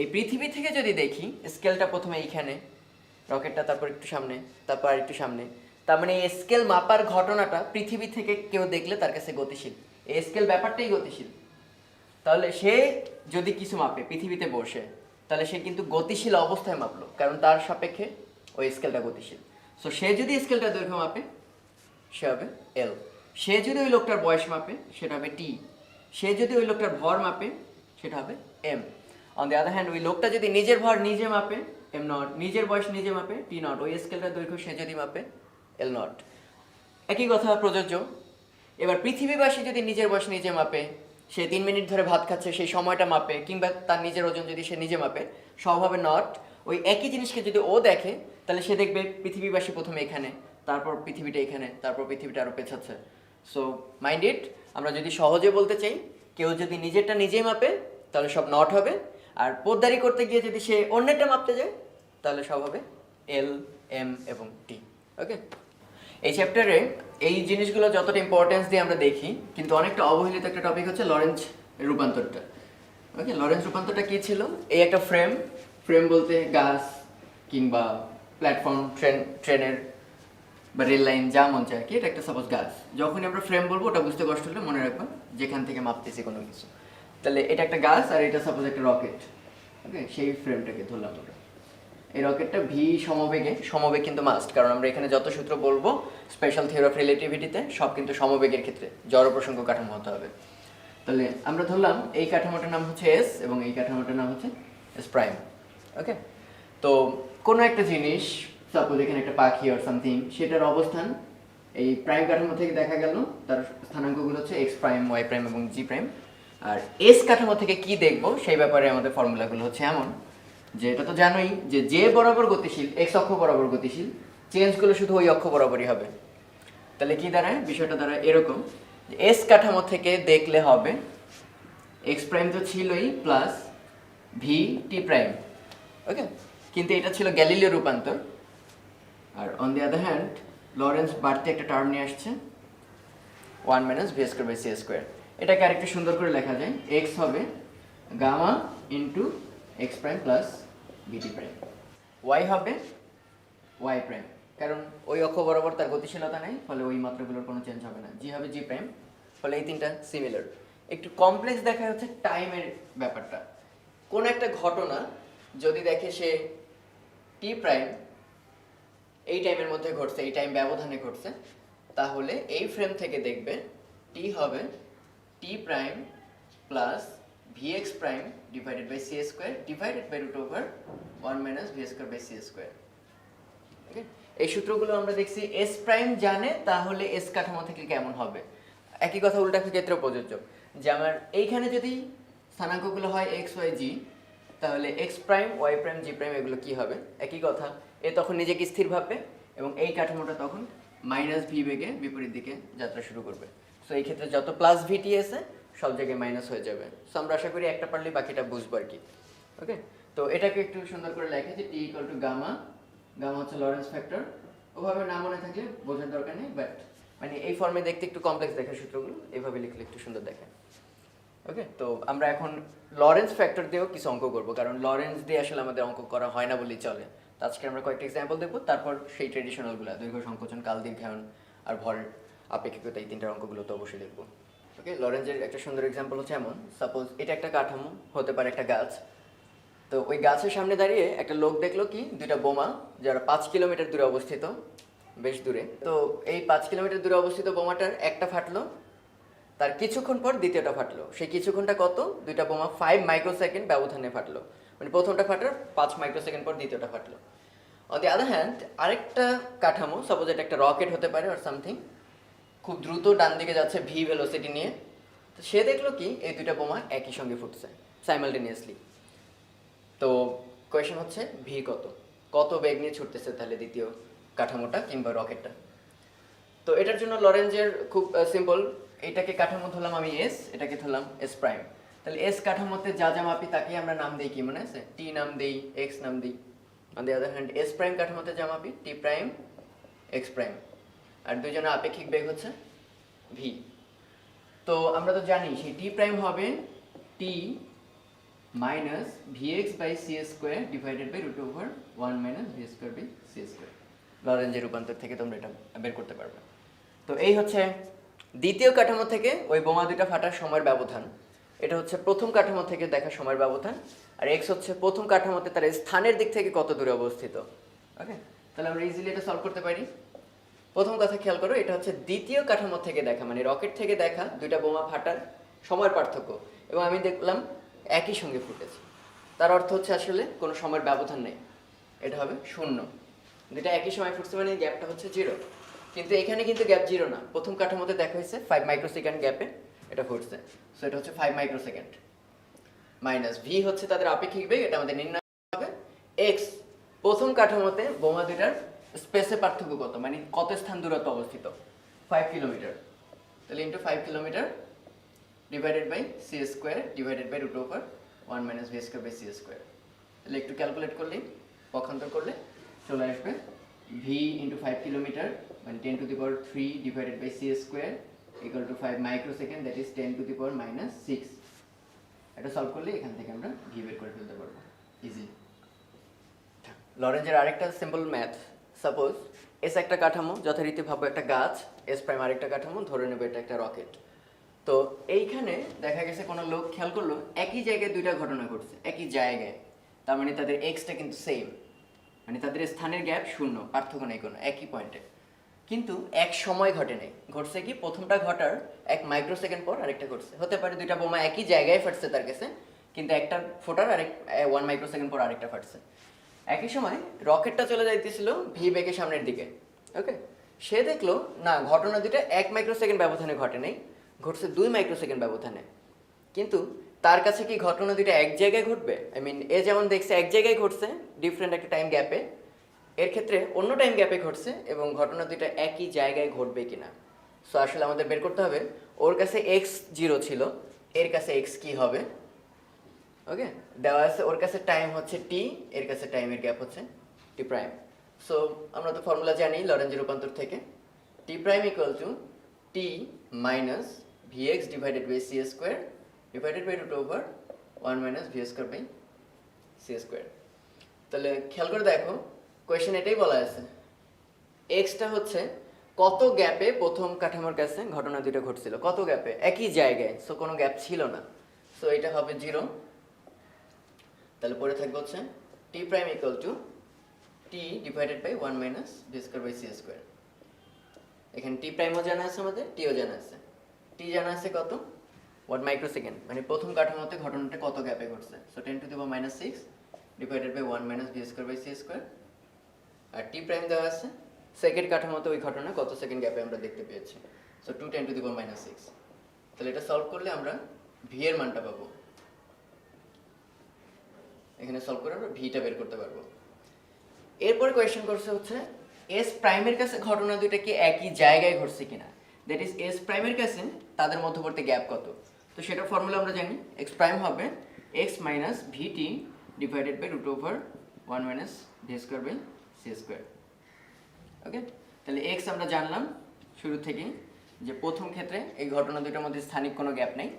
এই পৃথিবী থেকে যদি দেখি, স্কেলটা প্রথমে এইখানে, রকেটটা তারপর একটু সামনে, তারপর আর একটু সামনে, তার মানে এই স্কেল মাপার ঘটনাটা পৃথিবী থেকে কেউ দেখলে তার কাছে গতিশীল, এই স্কেল ব্যাপারটাই গতিশীল। তাহলে সে যদি কিছু মাপে পৃথিবীতে বসে, তাহলে সে কিন্তু গতিশীল অবস্থায় মাপলো, কারণ তার সাপেক্ষে ওই স্কেলটা গতিশীল। সো সে যদি স্কেলটা দৈর্ঘ্য মাপে সে হবে এল, সে যদি ওই লোকটার বয়স মাপে সেটা হবে টি, সে যদি ওই লোকটার ভর মাপে সেটা হবে M. On the other hand ওই লোকটা যদি নিজের ভর নিজে মাপে এম নট, নিজের বয়স নিজে মাপে টি নট, ওই স্কেলটার দৈর্ঘ্য সে যদি মাপে এল নট। একই কথা প্রযোজ্য। এবার পৃথিবীবাসী যদি নিজের বয়স নিজে মাপে, সে 3 মিনিট ধরে ভাত খাচ্ছে সেই সময়টা মাপে, কিংবা তার নিজের ওজন যদি সে নিজে মাপে, সব হবে নট। ওই একই জিনিসকে যদি ও দেখে, তাহলে সে দেখবে পৃথিবীবাসী প্রথমে এখানে, তারপর পৃথিবীটা এখানে, তারপর পৃথিবীটা আরও পেছাচ্ছে। সো মাইন্ড ইট, আমরা যদি সহজে বলতে চাই, কেউ যদি নিজেরটা নিজেই মাপে তাহলে সব নট হবে, আর পোদ্দারি করতে গিয়ে যদি সে অন্যেরটা মাপতে যায় তাহলে সব হবে এল, এম এবং টি। ওকে, এই চ্যাপ্টারে এই জিনিসগুলো যতটা ইম্পর্টেন্স দিয়ে আমরা দেখি, কিন্তু অনেকটা অবহেলিত একটা টপিক হচ্ছে লরেঞ্জ রূপান্তরটা। ওকে, লরেঞ্জ রূপান্তরটা কী ছিল? এই একটা ফ্রেম, ফ্রেম বলতে গাছ কিংবা প্ল্যাটফর্ম, ট্রেনের বা রেল লাইন, যা মন চায় কি, এটা একটা সাপোজ গাছ। যখনই আমরা ফ্রেম বলবো ওটা বুঝতে কষ্ট হলে মনে রাখবো যেখান থেকে মাপতেছি কোনো কিছু। তাহলে এটা একটা গাছ আর এটা সাপোজ একটা রকেট। ওকে, সেই ফ্রেমটাকে ধরলাম আমরা। এই রকেটটা ভি সমবেগে, সমবেগ কিন্তু মাস্ট, কারণ আমরা এখানে যত সূত্র বলবো স্পেশাল থিওরি অফ রিলেটিভিটিতে সব কিন্তু সমবেগের ক্ষেত্রে জড় প্রসঙ্গ কাঠামো হতে হবে। তাহলে আমরা ধরলাম এই কাঠামোটার নাম হচ্ছে এস এবং এই কাঠামোটার নাম হচ্ছে এস প্রাইম। ওকে, তো কোনো একটা জিনিস, সাপোজ এখানে একটা পাখি অর সামথিং, সেটার অবস্থান এই প্রাইম কাঠামো থেকে দেখা গেল, তার স্থানাঙ্কগুলো হচ্ছে এক্স প্রাইম, ওয়াই প্রাইম এবং জি প্রাইম। আর এস কাঠামো থেকে কি দেখবো সেই ব্যাপারে আমাদের ফর্মুলাগুলো হচ্ছে এমন, যে এটা তো জানোই যে বরাবর গতিশীল, এক্স অক্ষ বরাবর গতিশীল, চেঞ্জগুলো শুধু ওই অক্ষ বরাবরই হবে। তাহলে কি দাঁড়ায়, বিষয়টা দাঁড়ায় এরকম, যে এস কাঠামো থেকে দেখলে হবে এক্স প্রাইম তো ছিলই plus V T prime. Okay, কিন্তু এটা ছিল গ্যালিলিও রূপান্তর। আর on the other hand Lorentz বাড়তি একটা টার্ম নিয়ে আসছে 1 minus V square by C square. এটাকে আরেকটু সুন্দর করে লেখা যায়, এক্স হবে gamma into X prime plus BT prime, Y হবে ওয়াই প্রাইম, কারণ ওই অক্ষ বরাবর তার গতিশীলতা নেই, ফলে ওই মাত্রাগুলোর কোনো চেঞ্জ হবে না। জি হবে জি প্রাইম, ফলে এই তিনটা সিমিলার। একটু কমপ্লেক্স দেখা হচ্ছে টাইমের ব্যাপারটা। কোন একটা ঘটনা যদি দেখে সে টি প্রাইম এই টাইমের মধ্যে ঘটছে, এই টাইম ব্যবধানে ঘটছে, তাহলে এই ফ্রেম থেকে দেখবে টি হবে T prime plus vx prime divided by c square divided by root over 1 minus v square by c square. ওকে, এই সূত্রগুলো আমরা দেখছি s প্রাইম জানে, তাহলে s কাঠামো থেকে কেমন হবে। একই কথা উল্টা ক্ষেত্রেও প্রযোজ্য, যে আমার এইখানে যদি স্থানাঙ্কগুলো হয় x y g, তাহলে x prime y prime g prime এগুলো কি হবে, একই কথা। এ তখন নিজেকে স্থির ভাববে এবং এই কাঠামোটা তখন মাইনাস ভি বেগে বিপরীত দিকে যাত্রা শুরু করবে। সো এই ক্ষেত্রে যত প্লাস ভিটি আছে সব জায়গায় মাইনাস হয়ে যাবে। সো আমরা আশা করি একটা পারলে বাকিটা বুঝবো আর কি। ওকে, তো এটাকে একটু সুন্দর করে লেখে যে টি ইকুয়াল টু গামা, গামা হচ্ছে লরেন্স ফ্যাক্টর। ওভাবে না মনে থাকলে বোঝার দরকার নেই, বাট মানে এই ফর্মে দেখতে একটু কমপ্লেক্স দেখে সূত্রগুলো, এইভাবে লিখলে একটু সুন্দর দেখে। ওকে, তো আমরা এখন লরেন্স ফ্যাক্টর দিয়েও কিছু অঙ্ক করবো, কারণ লরেন্স দিয়ে আসলে আমাদের অঙ্ক করা হয় না বলেই চলে। তো আজকে আমরা কয়েকটা এক্সাম্পল দেখবো, তারপর সেই ট্রেডিশনালগুলো দৈর্ঘ্য সংকোচন, কাল দীর্ঘায়ন আর ভরের আপেক্ষিকতা, এই তিনটার অঙ্কগুলো তো অবশ্যই দেখবো। ওকে, লরেন্সের একটা সুন্দর এক্সাম্পল হচ্ছে এমন, সাপোজ এটা একটা কাঠামো, হতে পারে একটা গাছ। তো ওই গাছের সামনে দাঁড়িয়ে একটা লোক দেখলো কি দুইটা বোমা, যারা 5 কিলোমিটার দূরে অবস্থিত, বেশ দূরে। তো এই 5 কিলোমিটার দূরে অবস্থিত বোমাটার একটা ফাটলো, তার কিছুক্ষণ পর দ্বিতীয়টা ফাটলো। সেই কিছুক্ষণটা কত, দুইটা বোমা 5 মাইক্রোসেকেন্ড ব্যবধানে ফাটলো, মানে প্রথমটা ফাটার 5 মাইক্রোসেকেন্ড পর দ্বিতীয়টা ফাটলো। অন দি আদার হ্যান্ড আরেকটা কাঠামো, সাপোজ এটা একটা রকেট হতে পারে আর সামথিং, খুব দ্রুত ডান দিকে যাচ্ছে ভি ভেলোসিটি নিয়ে। তো সে দেখলো কি এই দুইটা বোমা একই সঙ্গে ফুটছে সাইমালটেনিয়াসলি। তো কোয়েশ্চেন হচ্ছে ভি কত, কত বেগ নিয়ে ছুটতেছে তাহলে দ্বিতীয় কাঠামোটা কিংবা রকেটটা। তো এটার জন্য লরেঞ্জের খুব সিম্পল, এটাকে কাঠামো ধরলাম আমি এস, এটাকে ধরলাম এস প্রাইম। তাহলে এস কাঠামোতে যা যা মাপি তাকে আমরা নাম দিই কি মনে আছে, টি নাম দিই, এক্স নাম দিই। On the other hand S prime কাঠামোতে যা মাপি টি প্রাইম, এক্স প্রাইম, আর দুইজনের আপেক্ষিক বেগ হচ্ছে ভি। তো আমরা তো জানি সেই টি প্রাইম হবে T minus V x by C square divided by root over 1 minus V square by C square. লরেঞ্জের রূপান্তর থেকে তোমরা এটা বের করতে পারবে। তো এই হচ্ছে দ্বিতীয় কাঠামো থেকে ওই বোমা দুটা ফাটার সময়ের ব্যবধান। এটা হচ্ছে প্রথম কাঠামো থেকে দেখা সময়ের ব্যবধান, আর এক্স হচ্ছে প্রথম কাঠামোতে তার স্থানের দিক থেকে কত দূরে অবস্থিত। ওকে, তাহলে আমরা ইজিলি এটা সলভ করতে পারি। প্রথম কথা খেয়াল করো, এটা হচ্ছে দ্বিতীয় কাঠামো থেকে দেখা, মানে রকেট থেকে দেখা দুইটা বোমা ফাটার সময়ের পার্থক্য, এবং আমি দেখলাম একই সঙ্গে ফুটেছে। তার অর্থ হচ্ছে আসলে কোনো সময়ের ব্যবধান নেই, এটা হবে 0। দুইটা একই সময় ফুটছে মানে গ্যাপটা হচ্ছে 0। কিন্তু এখানে কিন্তু গ্যাপ 0 না, প্রথম কাঠামোতে দেখা হয়েছে 5 মাইক্রোসেকেন্ড গ্যাপে এটা ফুটছে। সো এটা হচ্ছে 5 মাইক্রোসেকেন্ড মাইনাস ভি হচ্ছে তাদের আপেক্ষিক বেগ, এটা আমাদের নির্ণয় হবে। এক্স প্রথম কাঠামোতে বোমা দুইটার স্পেসে পার্থক্য কত, মানে কত স্থান দূরত্ব অবস্থিত, 5 কিলোমিটার। তাহলে into 5 kilometre divided by C square divided by root over 1 minus V square by C square. তাহলে একটু ক্যালকুলেট করলেই, পক্ষান্তর করলে চলে আসবে ভি ইন্টু 5 কিলোমিটার মানে 10 to the power 3 divided by C square equal to 5 microsecond, that is 10 to the power minus 6। এটা solve করলে এখান থেকে আমরা ভি বের করে ফেলতে পারবো ইজি। লরেঞ্জের আরেকটা সিম্পল ম্যাথ, সাপোজ এস একটা কাঠামো, যথারীতি ভাবো একটা গাছ, এস প্রাইম আরেকটা কাঠামো, ধরে নেবে এটা একটা রকেট। তো এইখানে দেখা গেছে কোনো লোক খেয়াল করলো একই জায়গায় দুইটা ঘটনা ঘটছে, একই জায়গায়, তার মানে তাদের এক্সটা কিন্তু সেম, মানে তাদের স্থানের গ্যাপ 0, পার্থক্য নেই কোনো, একই পয়েন্টে। কিন্তু এক সময় ঘটে নেই, ঘটছে কি প্রথমটা ঘটার 1 মাইক্রোসেকেন্ড পর আরেকটা ঘটছে। হতে পারে দুইটা বোমা একই জায়গায় ফাটছে তার কাছে, কিন্তু একটা ফোটার 1 মাইক্রোসেকেন্ড পর আরেকটা ফাটছে। একই সময় রকেটটা চলে যাইতেছিল ভি বেগে সামনের দিকে। ওকে, সে দেখলো না ঘটনা দুইটা 1 মাইক্রোসেকেন্ড ব্যবধানে ঘটে নেই, ঘটছে 2 মাইক্রোসেকেন্ড ব্যবধানে। কিন্তু তার কাছে কি ঘটনা দুইটা এক জায়গায় ঘটবে? আই মিন এ যেমন দেখছে এক জায়গায় ঘটছে ডিফারেন্ট একটা টাইম গ্যাপে, এর ক্ষেত্রে অন্য টাইম গ্যাপে ঘটছে এবং ঘটনা দুইটা একই জায়গায় ঘটবে কিনা। সো আসলে আমাদের বের করতে হবে ওর কাছে এক্স 0 ছিল, এর কাছে এক্স কি হবে। ওকে, দেওয়া আছে ওর কাছে টাইম হচ্ছে টি, এর কাছে টাইমের গ্যাপ হচ্ছে টি প্রাইম। সো আমরা তো ফর্মুলা জানি লরেঞ্জের রূপান্তর থেকে, T prime equal to T minus V X divided by C square divided by root over 1 minus V square by C square. তাহলে খেয়াল করে দেখো কোয়েশ্চেন এটাই বলা আছে, এক্সটা হচ্ছে কত গ্যাপে প্রথম কাঠামোর কাছে ঘটনা দুটো ঘটছিল, কত গ্যাপে, একই জায়গায়, সো কোনো গ্যাপ ছিল না, সো এটা হবে 0। তাহলে পরে থাকবে হচ্ছে T prime equal to T divided by 1 minus V square by C square. এখানে টি প্রাইমও জানা আছে আমাদের, টিও জানা আছে। টি জানা আছে কত, 1 মাইক্রোসেকেন্ড, মানে প্রথম কাঠামোতে ঘটনাটা কত গ্যাপে ঘটছে, so 10 to the power minus 6 divided by 1 minus V square by C square. আর টি প্রাইম দেওয়া আছে সেকেন্ড কাঠামোতে ওই ঘটনা কত সেকেন্ড গ্যাপে আমরা দেখতে পেয়েছি, so 2 10 to the power minus 6। তাহলে এটা সলভ করলে আমরা ভি এর মানটা পাবো, এখানে সলভ করে আমরা ভিটা বের করতে পারবো। এরপরে কোয়েশ্চেন করছে হচ্ছে এস প্রাইমের কাছে ঘটনা দুইটা কি একই জায়গায় ঘটছে কিনা, দ্যাট ইজ এস প্রাইমের কাছে তাদের মধ্যবর্তী গ্যাপ কত। তো সেটার ফর্মুলা আমরা জানি, এক্স প্রাইম হবে X minus VT divided by root over 1 minus V square by C square. Okay, তাহলে এক্স আমরা জানলাম শুরু থেকেই যে প্রথম ক্ষেত্রে এই ঘটনা দুইটার মধ্যে স্থানিক কোনো গ্যাপ নেই,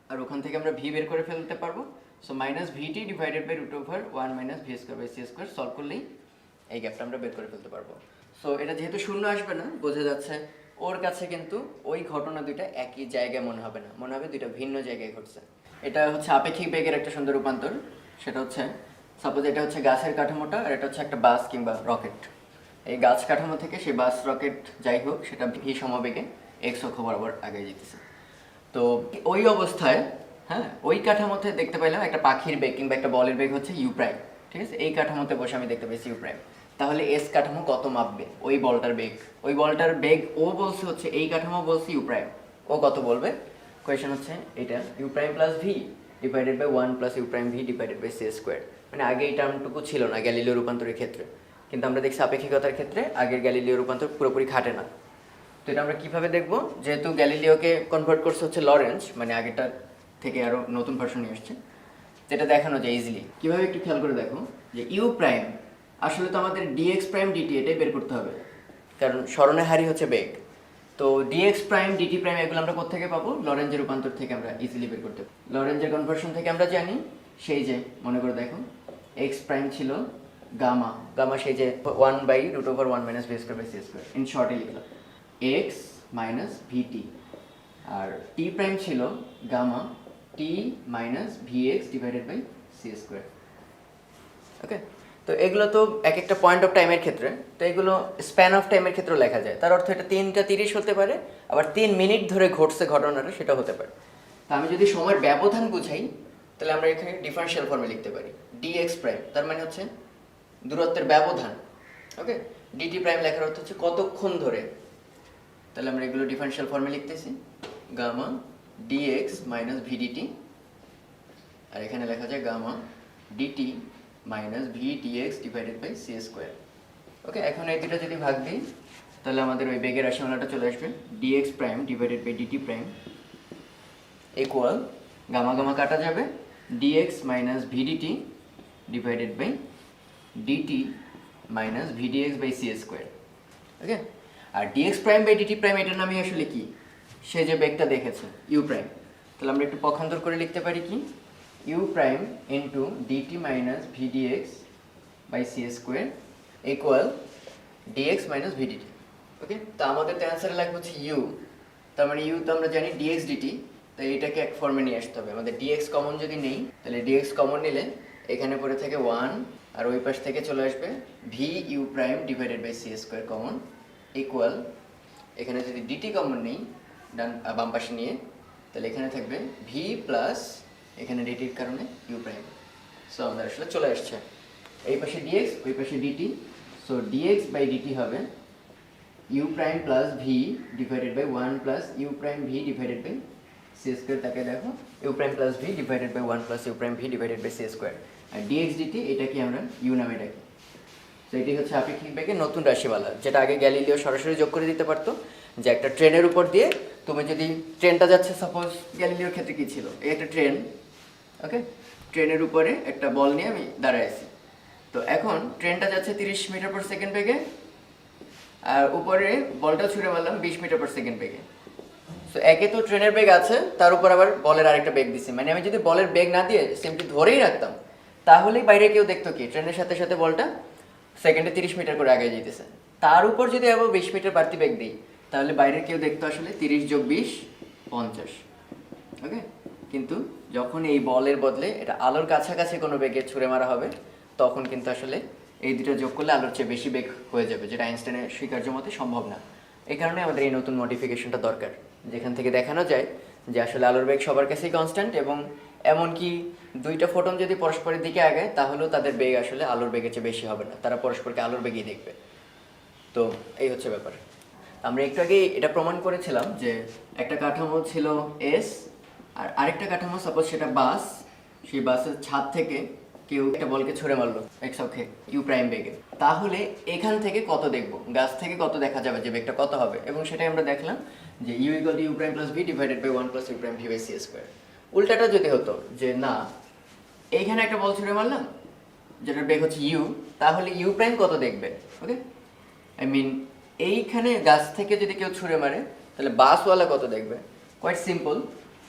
আর ওখান থেকে আমরা ভি বের করে ফেলতে পারবো। So minus VT divided by root over 1 minus V square by C square solve করলেই এই গ্যাপটা আমরা বের করে ফেলতে পারবো। সো এটা যেহেতু 0 আসবে না, বোঝা যাচ্ছে ওর কাছে কিন্তু ওই ঘটনা দুইটা একই জায়গায় মনে হবে না, মনে হবে দুইটা ভিন্ন জায়গায় ঘটছে। এটা হচ্ছে আপেক্ষিক বেগের একটা সুন্দর রূপান্তর। সেটা হচ্ছে সাপোজ এটা হচ্ছে গাছের কাঠামোটা আর এটা হচ্ছে একটা বাস কিংবা রকেট। এই গাছ কাঠামো থেকে সেই বাস রকেট যাই হোক সেটা ভি সমবেগে এক্স অক্ষ বরাবর আগে যেতেছে। তো ওই অবস্থায় হ্যাঁ ওই কাঠামোতে দেখতে পাইলাম একটা পাখির বেগ কিংবা একটা বলের বেগ হচ্ছে ইউ প্রাইম, ঠিক আছে, এই কাঠামোতে বসে আমি দেখতে পাইছি ইউ প্রাইম। তাহলে এস কাঠামো কত মাপবে ওই বলটার বেগ, ওই বলটার বেগ ও বলছে হচ্ছে এই কাঠামো বলছে ইউ প্রাইম, ও কত বলবে? কোয়েশ্চেন হচ্ছে এটা U prime plus V divided by 1 plus you prime V divided by C square. মানে আগে এই টার্মটুকু ছিল না গ্যালিলিও রূপান্তরের ক্ষেত্রে, কিন্তু আমরা দেখছি আপেক্ষিকতার ক্ষেত্রে আগের গ্যালিলিও রূপান্তর পুরোপুরি খাটে না। তো এটা আমরা কীভাবে দেখবো? যেহেতু গ্যালিলিওকে কনভার্ট করছে হচ্ছে লরেন্স, মানে আগেরটার থেকে আরও নতুন ভার্সন নিয়ে আসছে, যেটা দেখানো যায় ইজিলি। কীভাবে একটু খেয়াল করে দেখো যে ইউ প্রাইম আসলে তো আমাদের ডিএক্স প্রাইম ডিটি এটাই বের করতে হবে, কারণ স্মরণের হারই হচ্ছে বেগ। তো ডিএক্স প্রাইম ডিটি প্রাইম এগুলো আমরা কোথেকে পাবো? লরেঞ্জের রূপান্তর থেকে আমরা ইজিলি বের করতে পারি। লরেঞ্জের কনভার্সন থেকে আমরা জানি সেই যে মনে করে দেখো এক্স প্রাইম ছিল গামা, গামা সেই যে 1/√1 - v² / c², ইন শর্টে লিখলাম এক্স মাইনাস ভিটি। আর টি প্রাইম ছিল gamma T minus VX divided by c²। Okay, তো এগুলো তো এক একটা পয়েন্ট অফ টাইমের ক্ষেত্রে, তো এগুলো স্প্যান অফ টাইমের ক্ষেত্রেও লেখা যায়। তার অর্থ এটা 3:30 হতে পারে, আবার 3 মিনিট ধরে ঘটছে ঘটনাটা, সেটা হতে পারে। তা আমি যদি সময়ের ব্যবধান বুঝাই তাহলে আমরা এখানে ডিফারেনশিয়াল ফর্মে লিখতে পারি ডিএক্স প্রাইম, তার মানে হচ্ছে দূরত্বের ব্যবধান। ওকে, ডিটি প্রাইম লেখার অর্থ হচ্ছে কতক্ষণ ধরে। তাহলে আমরা এগুলো ডিফারেনশিয়াল ফর্মে লিখতেছি গামা ডিএক্স মাইনাস ভিডিটি, আর এখানে লেখা যায় gamma DT minus V DX divided by c²। Okay, এখন এই দুটো যদি ভাগ দিই তাহলে আমাদের ওই বেগের রাশিমালাটা চলে আসবে DX prime divided by DT prime equal gamma gamma কাটা যাবে DX minus VDT divided by DT minus VDX by c²। Okay, আর DX prime by DT prime এটার নামই আসলে কি? সে যে বেগটা দেখেছে ইউ প্রাইম। তাহলে আমরা একটু পক্ষান্তর করে লিখতে পারি কি U prime into DT minus VDX by c² equal DX minus VDT. Okay, তো আমাদের তো অ্যান্সারে লাগবে হচ্ছে ইউ, তার মানে ইউ তো আমরা জানি ডিএক্স ডিটি, তো এইটাকে এক ফর্মে নিয়ে আসতে হবে আমাদের। ডিএক্স কমন যদি নেই তাহলে ডিএক্স কমন নিলে এখানে পড়ে থাকে 1, আর ওই পাশ থেকে চলে আসবে V U prime divided by c² common equal, এখানে যদি ডিটি কমন নেই ডান বাম পাশে নিয়ে তাহলে এখানে থাকবে ভি প্লাস এখানে ডিটির কারণে ইউ প্রাইম। সো আমাদের আসলে চলে আসছে এই পাশে ডিএক্স ওই পাশে DT. So DX by DT হবে U prime plus V divided by 1 plus you prime V divided by c²। তাকে দেখো U prime plus V divided by 1 plus you prime V divided by c²। আর DX DT এটাকে আমরা you নামে ডাকি। তো এটি হচ্ছে আপেক্ষিক বেগের নতুন রাশিমালা, যেটা আগে গ্যালিলিও সরাসরি যোগ করে দিতে পারতো। যে একটা ট্রেনের উপর দিয়ে তুমি যদি ট্রেনটা যাচ্ছে, সাপোজ গ্যালিলিওর ক্ষেত্রে কী ছিল, এই একটা ট্রেন, ওকে, ট্রেনের উপরে একটা বল নিয়ে আমি দাঁড়ায় আছি। তো এখন ট্রেনটা যাচ্ছে 30 মিটার পার সেকেন্ড বেগে, আর উপরে বলটা ছুঁড়ে মারলাম 20 মিটার পার সেকেন্ড বেগে। তো একে তো ট্রেনের বেগ আছে, তার উপর আবার বলের আরেকটা বেগ দিছি। মানে আমি যদি বলের বেগ না দিয়ে সিম্পলি ধরেই রাখতাম তাহলেই বাইরে কেউ দেখতো কি ট্রেনের সাথে সাথে বলটা সেকেন্ডে 30 মিটার করে আগে যেতেছে। তার উপর যদি আবার 20 মিটার বাড়তি বেগ দিই তাহলে বাইরের কেউ দেখতো আসলে 30 + 20 50। ওকে, কিন্তু যখন এই বলের বদলে এটা আলোর কাছাকাছি কোনো বেগে ছুঁড়ে মারা হবে তখন কিন্তু আসলে এই দুটো যোগ করলে আলোর চেয়ে বেশি বেগ হয়ে যাবে, যেটা আইনস্টাইনের স্বীকার্য মতে সম্ভব না। এই কারণে আমাদের এই নতুন মডিফিকেশনটা দরকার, যেখান থেকে দেখানো যায় যে আসলে আলোর বেগ সবার কাছেই কনস্ট্যান্ট, এবং এমনকি দুইটা ফোটন যদি পরস্পরের দিকে আগায় তাহলেও তাদের বেগ আসলে আলোর বেগের চেয়ে বেশি হবে না, তারা পরস্পরকে আলোর বেগেই দেখবে। তো এই হচ্ছে ব্যাপার। আমরা একটু আগে এটা প্রমাণ করেছিলাম যে একটা কাঠামো ছিল এস, আর আরেকটা কাঠামো সাপোজ সেটা বাস, সেই বাসের ছাদ থেকে কেউ একটা বলকে ছুঁড়ে মারলো এক্স অক্ষে ইউ প্রাইম বেগে, তাহলে এখান থেকে কত দেখবো, গাছ থেকে কত দেখা যাবে যে বেগটা কত হবে, এবং সেটাই আমরা দেখলাম যে u equal to u prime plus V divided by 1 plus you prime v by c²। উল্টাটা যদি হতো যে না এইখানে একটা বল ছুঁড়ে মারলাম যেটার বেগ হচ্ছে ইউ, তাহলে ইউ প্রাইম কত দেখবে। ওকে, আই মিন এইখানে গাছ থেকে যদি কেউ ছুঁড়ে মারে তাহলে বাসওয়ালা কত দেখবে। কোয়াইট সিম্পল,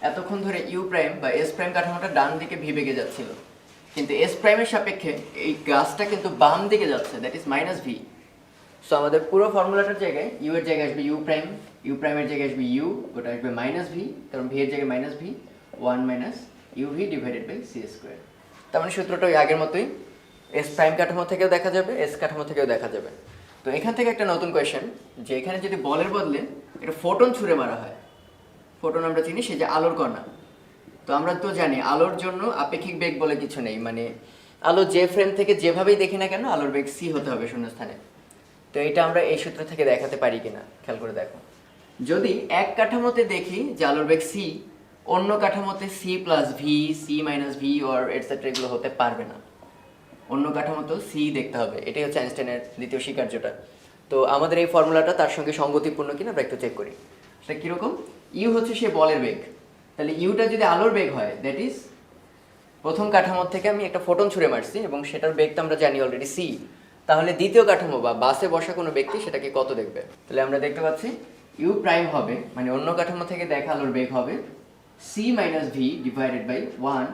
এতক্ষণ ধরে ইউ প্রাইম বা এস প্রাইম কাঠামোটা ডান দিকে ভি বেগে যাচ্ছিল, কিন্তু এস প্রাইমের সাপেক্ষে এই গাছটা কিন্তু বাম দিকে যাচ্ছে, that is minus V. So আমাদের পুরো ফর্মুলাটার জায়গায় ইউ এর জায়গায় আসবে ইউ প্রাইম, ইউ প্রাইমের জায়গায় আসবে ইউ, ওটা আসবে মাইনাস ভি, কারণ ভি এর জায়গায় minus V, 1 minus u v divided by c²। তার মানে সূত্রটা ওই আগের মতোই, এস প্রাইম কাঠামো থেকেও দেখা যাবে, এস কাঠামো থেকেও দেখা যাবে। তো এখান থেকে একটা নতুন কোয়েশ্চেন, যে এখানে যদি বলের বদলে একটা ফোটন ছুঁড়ে মারা হয়, ফোটন আমরা চিনি সে যে আলোর কণা, তো আমরা তো জানি আলোর জন্য আপেক্ষিক বেগ বলে কিছু নেই, মানে আলো যে ফ্রেম থেকে যেভাবেই দেখি না কেন আলোর বেগ সি হতে হবে শূন্যস্থানে। তো এটা আমরা এই সূত্র থেকে দেখাতে পারি কিনা খেয়াল করে দেখো। যদি এক কাঠামোতে দেখি যে আলোর বেগ সি, অন্য কাঠামোতে c plus v, c minus v or etcetera এগুলো হতে পারবে না। অন্য কাঠামোতেও সি দেখতে হবে। এটাই হচ্ছে আইনস্টাইনের দ্বিতীয় স্বীকার্যটা। তো আমাদের এই ফর্মুলাটা তার সঙ্গে সঙ্গতিপূর্ণ কিনা আমরা একটু চেক করি। সেটা কীরকম? ইউ হচ্ছে সে বলের বেগ, তাহলে ইউটা যদি আলোর বেগ হয়, দ্যাট ইজ প্রথম কাঠামো থেকে আমি একটা ফোটন ছুঁড়ে মারছি এবং সেটার বেগ তো আমরা জানি অলরেডি সি, তাহলে দ্বিতীয় কাঠামো বা বাসে বসা কোনো ব্যক্তি সেটাকে কত দেখবে? তাহলে আমরা দেখতে পাচ্ছি ইউ প্রাইম হবে, মানে অন্য কাঠামো থেকে দেখা আলোর বেগ হবে C minus V divided by 1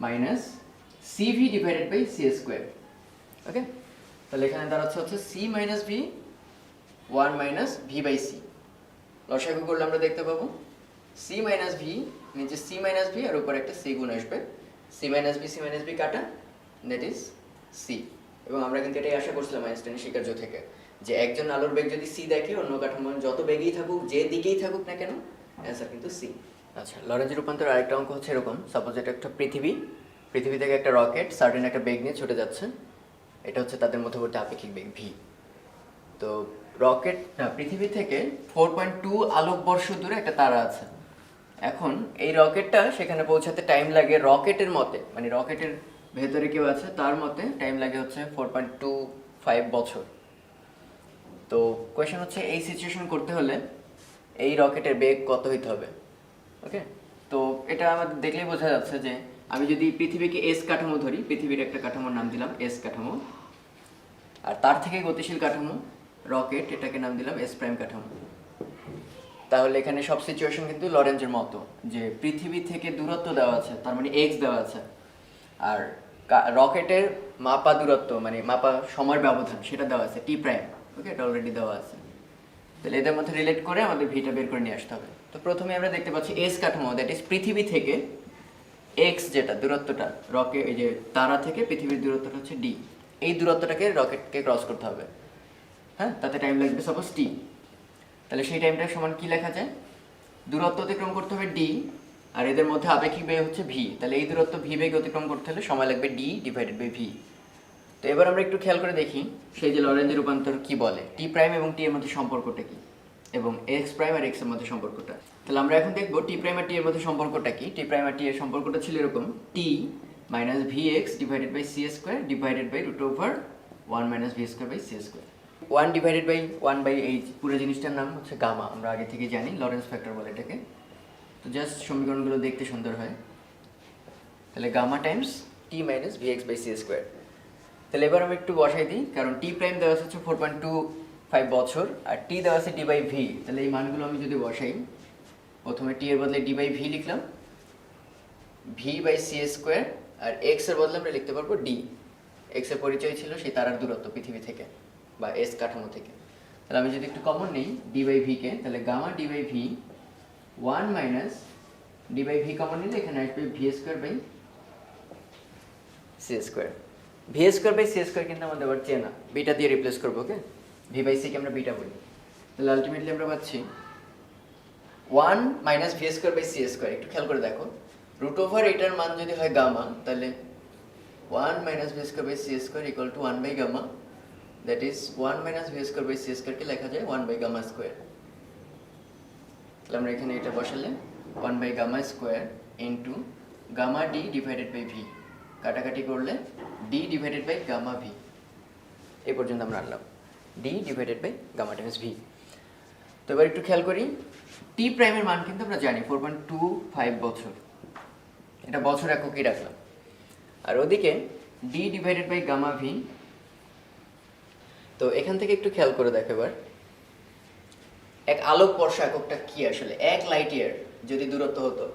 minus C V divided by C square. Okay, তাহলে এখানে দাঁড়াচ্ছে হচ্ছে C minus V 1 minus V by C. লসাগু করলে আমরা দেখতে পাবো সি মাইনাস ভি, নিচে সি মাইনাস ভি আর উপরে একটা সি গুণ আসবে, সি মাইনাস ভি কাটা, দ্যাট ইজ সি। এবং আমরা কিন্তু এটাই আশা করছিলাম আইনস্টাইনের স্বীকার্য থেকে, যে একজন আলোর বেগ যদি সি দেখে, অন্য কাঠামো যত বেগেই থাকুক, যে দিকেই থাকুক না কেন, অ্যান্সার কিন্তু সি। আচ্ছা, লরেন্জ রূপান্তর আরেকটা অঙ্ক হচ্ছে এরকম। সাপোজ এটা একটা পৃথিবী থেকে একটা রকেট সার্টেন একটা বেগ নিয়ে ছুটে যাচ্ছে। এটা হচ্ছে তাদের মধ্যবর্তী আপেক্ষিক বেগ ভি। তো রকেট পৃথিবী থেকে 4.2 আলোকবর্ষ দূরে একটা তারা আছে। এখন এই রকেটটা সেখানে পৌঁছাতে টাইম লাগে রকেটের মতে, মানে রকেটের ভেতরে কেউ আছে তার মতে টাইম লাগে হচ্ছে 4.25 বছর। তো কোয়েশ্চেন হচ্ছে এই সিচুয়েশন করতে হলে এই রকেটের বেগ কত হইতে হবে? ওকে, তো এটা আমাদের দেখলেই বোঝা যাচ্ছে যে আমি যদি পৃথিবীকে এস কাঠামো ধরি, পৃথিবীর একটা কাঠামোর নাম দিলাম এস কাঠামো, আর তার থেকে গতিশীল কাঠামো রকেট, এটাকে নাম দিলাম এস প্রাইম কাঠামো। তাহলে এখানে সব সিচুয়েশন কিন্তু লরেঞ্জের মতো, যে পৃথিবী থেকে দূরত্ব দেওয়া আছে, তার মানে এক্স দেওয়া আছে, আর রকেটের মাপা দূরত্ব মানে মাপা সময়ের ব্যবধান সেটা দেওয়া আছে টি প্রাইম। ওকে, এটা অলরেডি দেওয়া আছে। তাহলে এদের মধ্যে রিলেট করে আমাদের ভিটা বের করে নিয়ে আসতে হবে। তো প্রথমে আমরা দেখতে পাচ্ছি এস কাঠামো, দ্যাট ইজ পৃথিবী থেকে এক্স যেটা দূরত্বটা, রকেট এই যে তারা থেকে পৃথিবীর দূরত্বটা হচ্ছে ডি, এই দূরত্বটাকে রকেটকে ক্রস করতে হবে। হ্যাঁ, তাতে টাইম লাগবে সাপোজ টি। তাহলে সেই টাইমটা সমান কি লেখা যায়? দূরত্ব অতিক্রম করতে হবে ডি, আর এদের মধ্যে আপেক্ষিক বেগ হচ্ছে ভি। তাহলে এই দূরত্ব ভি বেগ অতিক্রম করতে হলে সময় লাগবে ডি ডিভাইডেড বাই ভি। তো এবার আমরা একটু খেয়াল করে দেখি সেই যে লরেঞ্জের রূপান্তর কি বলে, টি প্রাইম এবং টি এর মধ্যে সম্পর্কটা কি, এবং এক্স প্রাইম আর এক্স এর মধ্যে সম্পর্কটা। তাহলে আমরা এখন দেখবো টি প্রাইম আর টি এর মধ্যে সম্পর্কটা কি। টি প্রাইম আর টি এর সম্পর্কটা ছিল এরকম, T minus V X divided by C square divided by root over 1 minus V square by C square. 1 divided by 1 by এই পুরো জিনিসটার নাম হচ্ছে গামা, আমরা আগে থেকে জানি, লরেন্স ফ্যাক্টর বলে এটাকে। তো জাস্ট সমীকরণগুলো দেখতে সুন্দর হয়। তাহলে gamma times t minus V x by C square. তাহলে এবার আমি একটু বসাই দিই, কারণ টি প্রাইম দেওয়া হচ্ছে 4.25 বছর আর টি দেওয়া আছে ডি বাই ভি। তাহলে এই মানগুলো আমি যদি বসাই, প্রথমে টি এর বদলে ডি বাই ভি লিখলাম, ভি বাই সি স্কোয়ার, আর এক্স এর বদলে আমরা লিখতে পারবো ডি। এক্স এর পরিচয় ছিল সেই তারার দূরত্ব পৃথিবী থেকে বা এস কাঠামো থেকে। তাহলে আমি যদি একটু কমন নেই ডি বাই ভিকে, তাহলে gamma d by v 1 minus d by v common নিলে এখানে আসবে V square by C square. V square by C square কিন্তু আমাদের আবার চেনা, বিটা দিয়ে রিপ্লেস করবো। ওকে, ভি বাই সিকে আমরা বিটা বলি। তাহলে আলটিমেটলি আমরা পাচ্ছি 1 minus V square by C square. একটু খেয়াল করে দেখো, রুট ওভার এটার মান যদি হয় গামা, তাহলে 1 minus V square by C square equal to 1 by gamma, that is 1 minus V square by C স্কোয়ারকে লেখা যায় 1 বাই গামা স্কোয়ার। তাহলে আমরা এখানে এটা বসালে 1 by gamma square into gamma d divided by v, কাটাকাটি করলে d divided by gamma v. এই পর্যন্ত আমরা আনলাম d divided by gamma times v. তো এবার একটু খেয়াল করি, টি প্রাইমের মান কিন্তু আমরা জানি 4.25 বছর, এটা বছর এককই রাখলাম। আর ওদিকে d divided by gamma v. তো এখান থেকে একটু খেয়াল করে দেখো এবার, এক আলোক বর্ষ এককটা কি আসলে? 1 লাইট ইয়ার যদি দূরত্ব হতো,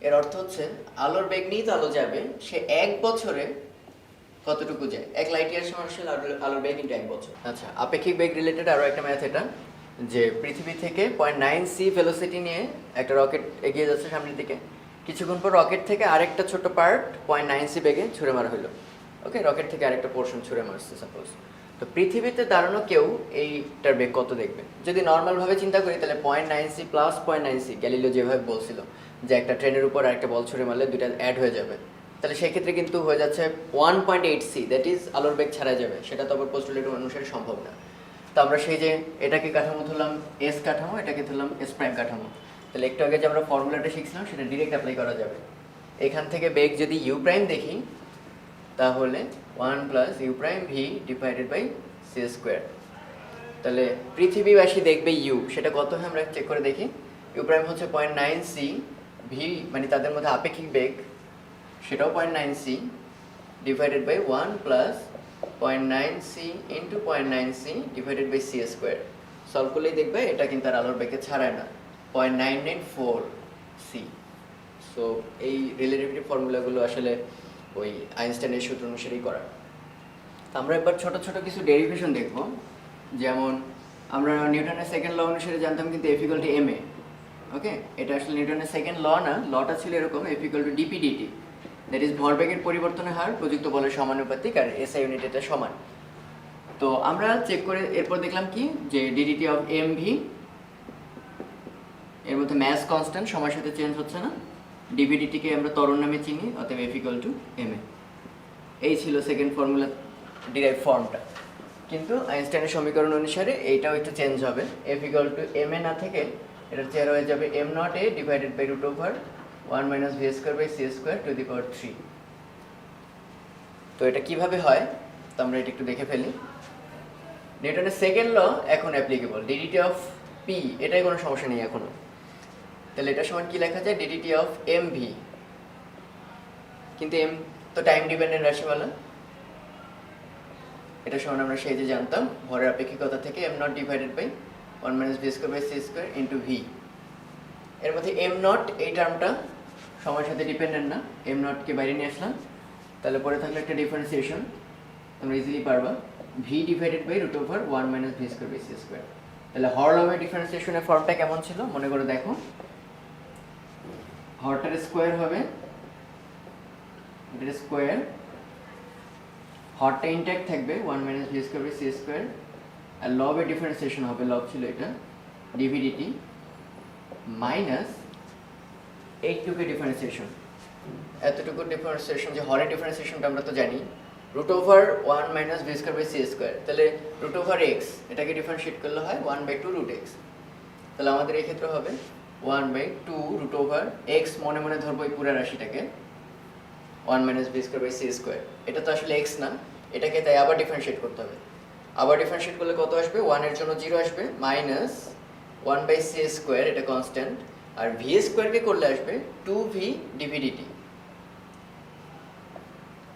এর অর্থ হচ্ছে আলোর বেগ নিয়ে তো আলো যাবে, সে 1 বছরে কতটুকু যায়? 1 লাইট ইয়ার সমান আসলে আলোর বেগ ইন্টু 1 বছর। আচ্ছা, আপেক্ষিক বেগ রিলেটেড আরও একটা ম্যাথ এটা, যে পৃথিবী থেকে 0.9 সি ভেলোসিটি নিয়ে একটা রকেট এগিয়ে যাচ্ছে সামনের দিকে। কিছুক্ষণ পর রকেট থেকে আরেকটা ছোট পার্ট 0.9 সি বেগে ছুঁড়ে মারা হলো। ওকে, রকেট থেকে আরেকটা পোর্শন ছুঁড়ে মারছে সাপোজ। তো পৃথিবীতে দাঁড়ানো কেউ এইটার বেগ কত দেখবে? যদি নর্মালভাবে চিন্তা করি তাহলে 0.9 সি প্লাস 0.9 সি, গ্যালিলিও যেভাবে বলছিল যে একটা ট্রেনের উপর আরেকটা বল ছুঁড়ে মারলে দুইটা অ্যাড হয়ে যাবে, তাহলে সেই ক্ষেত্রে কিন্তু হয়ে যাচ্ছে 1.8c, দ্যাট ইজ আলোর বেগ ছাড়া যাবে, সেটা তো আবার পোস্টুলেট অনুসারে সম্ভব না। তো আমরা সেই যে এটাকে কাঠামো ধরলাম এস কাঠামো, এটাকে ধরলাম এস প্রাইম কাঠামো, তাহলে একটু আগে যে আমরা ফর্মুলাটা শিখছিলাম সেটা ডিরেক্ট অ্যাপ্লাই করা যাবে। এখান থেকে বেগ যদি ইউ প্রাইম দেখি তাহলে 1 plus you prime V divided by C square. তাহলে পৃথিবীবাসী দেখবে ইউ, সেটা কত হয় আমরা চেক করে দেখি। ইউ প্রাইম হচ্ছে 0.9c, ভি মানে তাদের মধ্যে আপেক্ষিক বেগ সেটাও 0.9c divided by 1 plus 0.9c into 0.9c divided by C square. Solve করলেই দেখবে এটা কিন্তু আর আলোর বেগে ছাড়ায় না, 0.994c। সো এই রিলেটিভিটি ফর্মুলাগুলো আসলে ওই আইনস্টাইনের সূত্র অনুসারেই করা। তো আমরা এবার ছোট ছোট কিছু ডেরিভেশন দেখব। যেমন আমরা নিউটনের সেকেন্ড ল অনুসারে জানতাম কিন্তু f equal to M a. Okay, এটা আসলে নিউটনের সেকেন্ড ল না, লটা ছিল এরকম, f equal to d p d t, that is ভরবেগের পরিবর্তনের হার প্রযুক্ত বলের সমানুপাতিক, আর এসআই ইউনিট এটা সমান। তো আমরা চেক করে এরপর দেখলাম কি যে ডিডিটি অফ এম ভি এর মধ্যে ম্যাস কনস্ট্যান্ট সময়ের সাথে চেঞ্জ হচ্ছে না, ডিভিডিটিকে আমরা ত্বরণ নামে চিনি, অতএব F equal to M A. এই ছিল সেকেন্ড ফর্মুলা ডিরাইভ ফর্মটা। কিন্তু আইনস্টাইনের সমীকরণ অনুসারে এইটাও একটু চেঞ্জ হবে, F equal to M A না থেকে এটার চেয়ার হয়ে যাবে M not a divided by root over 1 minus V square by C square to the power 3। তো এটা কিভাবে হয় তো আমরা এটা একটু দেখে ফেলি। নিউটনের সেকেন্ড ল এখন অ্যাপ্লিকেবল, ডিডিটি অফ পি, এটাই কোনো সমস্যা নেই এখনো। তাহলে এটা সমান কি লেখা যায়, ডিডিটি অফ এম ভি, কিন্তু এম তো টাইম ডিপেন্ডেন্ট রাশিমালা, এটা সমান আমরা সেই যে জানতাম ভরের আপেক্ষিকতা থেকে m not divided by 1 minus V square by C square into v. এর মধ্যে এম নট এই টার্মটা সময়ের সাথে ডিপেন্ডেন্ট না, এম নটকে বাইরে নিয়ে আসলাম, তাহলে পরে থাকলে একটা ডিফারেন্সিয়েশন তোমরা ইজিলি পারবা, v divided by root over 1 minus V square by C square. তাহলে হরলমের ডিফারেন্সিয়েশনের ফর্মটা কেমন ছিল মনে করে দেখো, হরটার স্কোয়ার হবে, এটার স্কোয়ার, হরটা ইনট্যাক্ট থাকবে 1 minus V square by C square, আর লবের ডিফারেন্সিয়েশন হবে, লব ছিল এটা ডিভিডিটি মাইনাস এইটুকু ডিফারেন্সিয়েশন, এতটুকু ডিফারেন্সিয়েশন, যে হরের ডিফারেন্সিয়েশনটা আমরা তো জানি root over 1 minus V square by C square, তাহলে রুট ওভার এক্স এটাকে ডিফারেন্সিয়েট করলে হয় 1/2 রুট এক্স। তাহলে আমাদের এই ক্ষেত্রে হবে 1/2 রুট ওভার এক্স, মনে মনে ধরবো এই পুরো রাশিটাকে 1 minus V square by C square, এটা তো আসলে এক্স না, এটাকে তাই আবার ডিফারেন্সিয়েট করতে হবে। আবার ডিফারেন্সিয়েট করলে কত আসবে, 1 এর জন্য 0 আসবে, মাইনাস 1/সি স্কোয়ার, এটা কনস্ট্যান্ট, আর ভি স্কোয়ারকে করলে আসবে 2v ডিভিডিটি।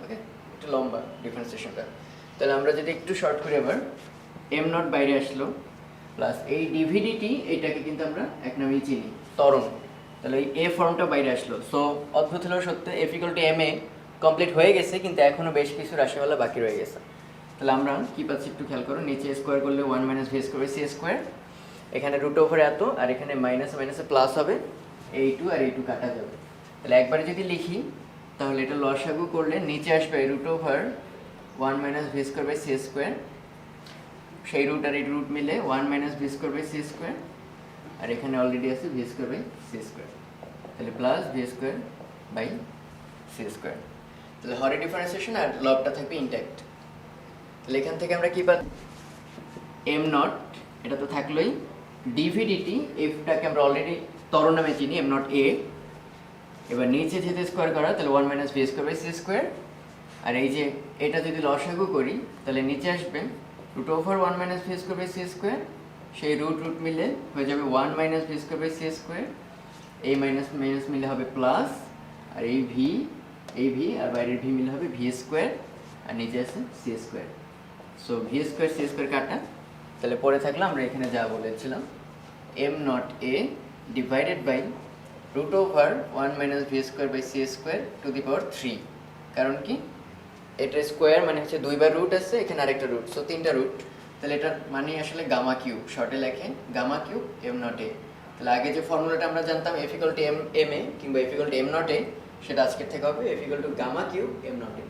ওকে, একটু লম্বা ডিফারেন্সিয়েশনটা। তাহলে আমরা যদি একটু শর্ট করি, আবার এম নট বাইরে আসলো প্লাস এই ডিভিডিটি, এইটাকে কিন্তু আমরা এক নামেই চিনি ত্বরণ, তাহলে এই এ ফর্মটা বাইরে আসলো। সো অদ্ভুত হলেও সত্য, f equal to M a complete হয়ে গেছে, কিন্তু এখনো বেশ কিছু রাশিমালা বাকি রয়ে গেছে। তাহলে আমরা কি পাচ্ছি একটু খেয়াল করো, নিচে স্কোয়ার করলে 1 minus V square by C square, এখানে রুট ওভার এত, আর এখানে মাইনাসে মাইনাসে প্লাস হবে, এই টু আর এই টু কাটা যাবে। তাহলে একবারে যদি লিখি তাহলে এটা লসাগু করলে নিচে আসবে root over 1 minus V square by C square, সেই রুট আর এই রুট মিলে 1 minus V square by C square, আর এখানে অলরেডি আছে V square by C square, তাহলে plus V square by C square. তাহলে হরের ডিফারেন্সিয়েশন আর লবটা থাকবে ইনট্যাক্ট। তাহলে এখান থেকে আমরা কি পাই, এম নট এটা তো থাকলোই, ডিভিডিটি এফটাকে আমরা অলরেডি ত্বরণ নামে চিনি এম নট এ, এবার নিচে যেতে স্কোয়ার করা, তাহলে 1 minus V square by C square, আর এই যে এটা যদি লসাগু করি তাহলে নিচে আসবে root over 1 minus V square by C square, সেই রুট রুট মিলে হয়ে যাবে 1 minus V square by C square, এই মাইনাস মাইনাস মিলে হবে প্লাস, আর এই ভি আর বাইরের ভি মিলে হবে ভি স্কোয়ার, আর নিচে আছে C square. So V square C square কাটা, তাহলে পরে থাকলে আমরা এখানে যা বলেছিলাম M not a divided by root over 1 minus V square by C square to the power 3। কারণ কি, এটা স্কোয়ার মানে হচ্ছে দুইবার রুট আছে, এখানে আরেকটা রুট, সো তিনটা রুট, তাহলে এটার মানে আসলে গামা কিউব, শর্টে লেখে gamma cube m not a. তাহলে আগে যে ফর্মুলাটা আমরা জানতাম f equal to M a কিংবা f equal to m not a, সেটা আজকের থেকে হবে F equal to gamma cube m not a.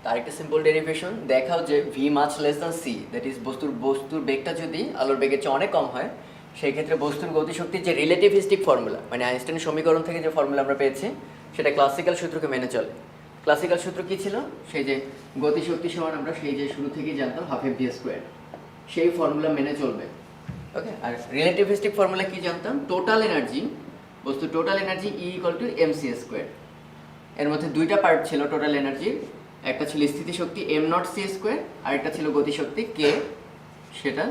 তার একটা সিম্পল ডেরিভেশন দেখাও যে v much less than c, that is বস্তুর বেগটা যদি আলোর বেগের চেয়ে অনেক কম হয়, সেই ক্ষেত্রে বস্তুর গতিশক্তির যে রিলেটিভিস্টিক ফর্মুলা, মানে আইনস্টাইনের সমীকরণ থেকে যে ফর্মুলা আমরা পেয়েছি সেটা ক্লাসিক্যাল সূত্রকে মেনে চলে। ক্লাসিক্যাল সূত্র কী ছিল? সেই যে গতিশক্তি সমান আমরা সেই যে শুরু থেকেই জানতাম হাফ এফ ভি স্কোয়ার, সেই ফর্মুলা মেনে চলবে। ওকে, আর রিলেটিভিস্টিক ফর্মুলা কি জানতাম? টোটাল এনার্জি, বস্তু total energy E equal to M C square. এর মধ্যে দুইটা পার্ট ছিল টোটাল এনার্জির, একটা ছিল স্থিতিশক্তি এম নট সি স্কোয়ার, আর একটা ছিল গতিশক্তি কে, সেটা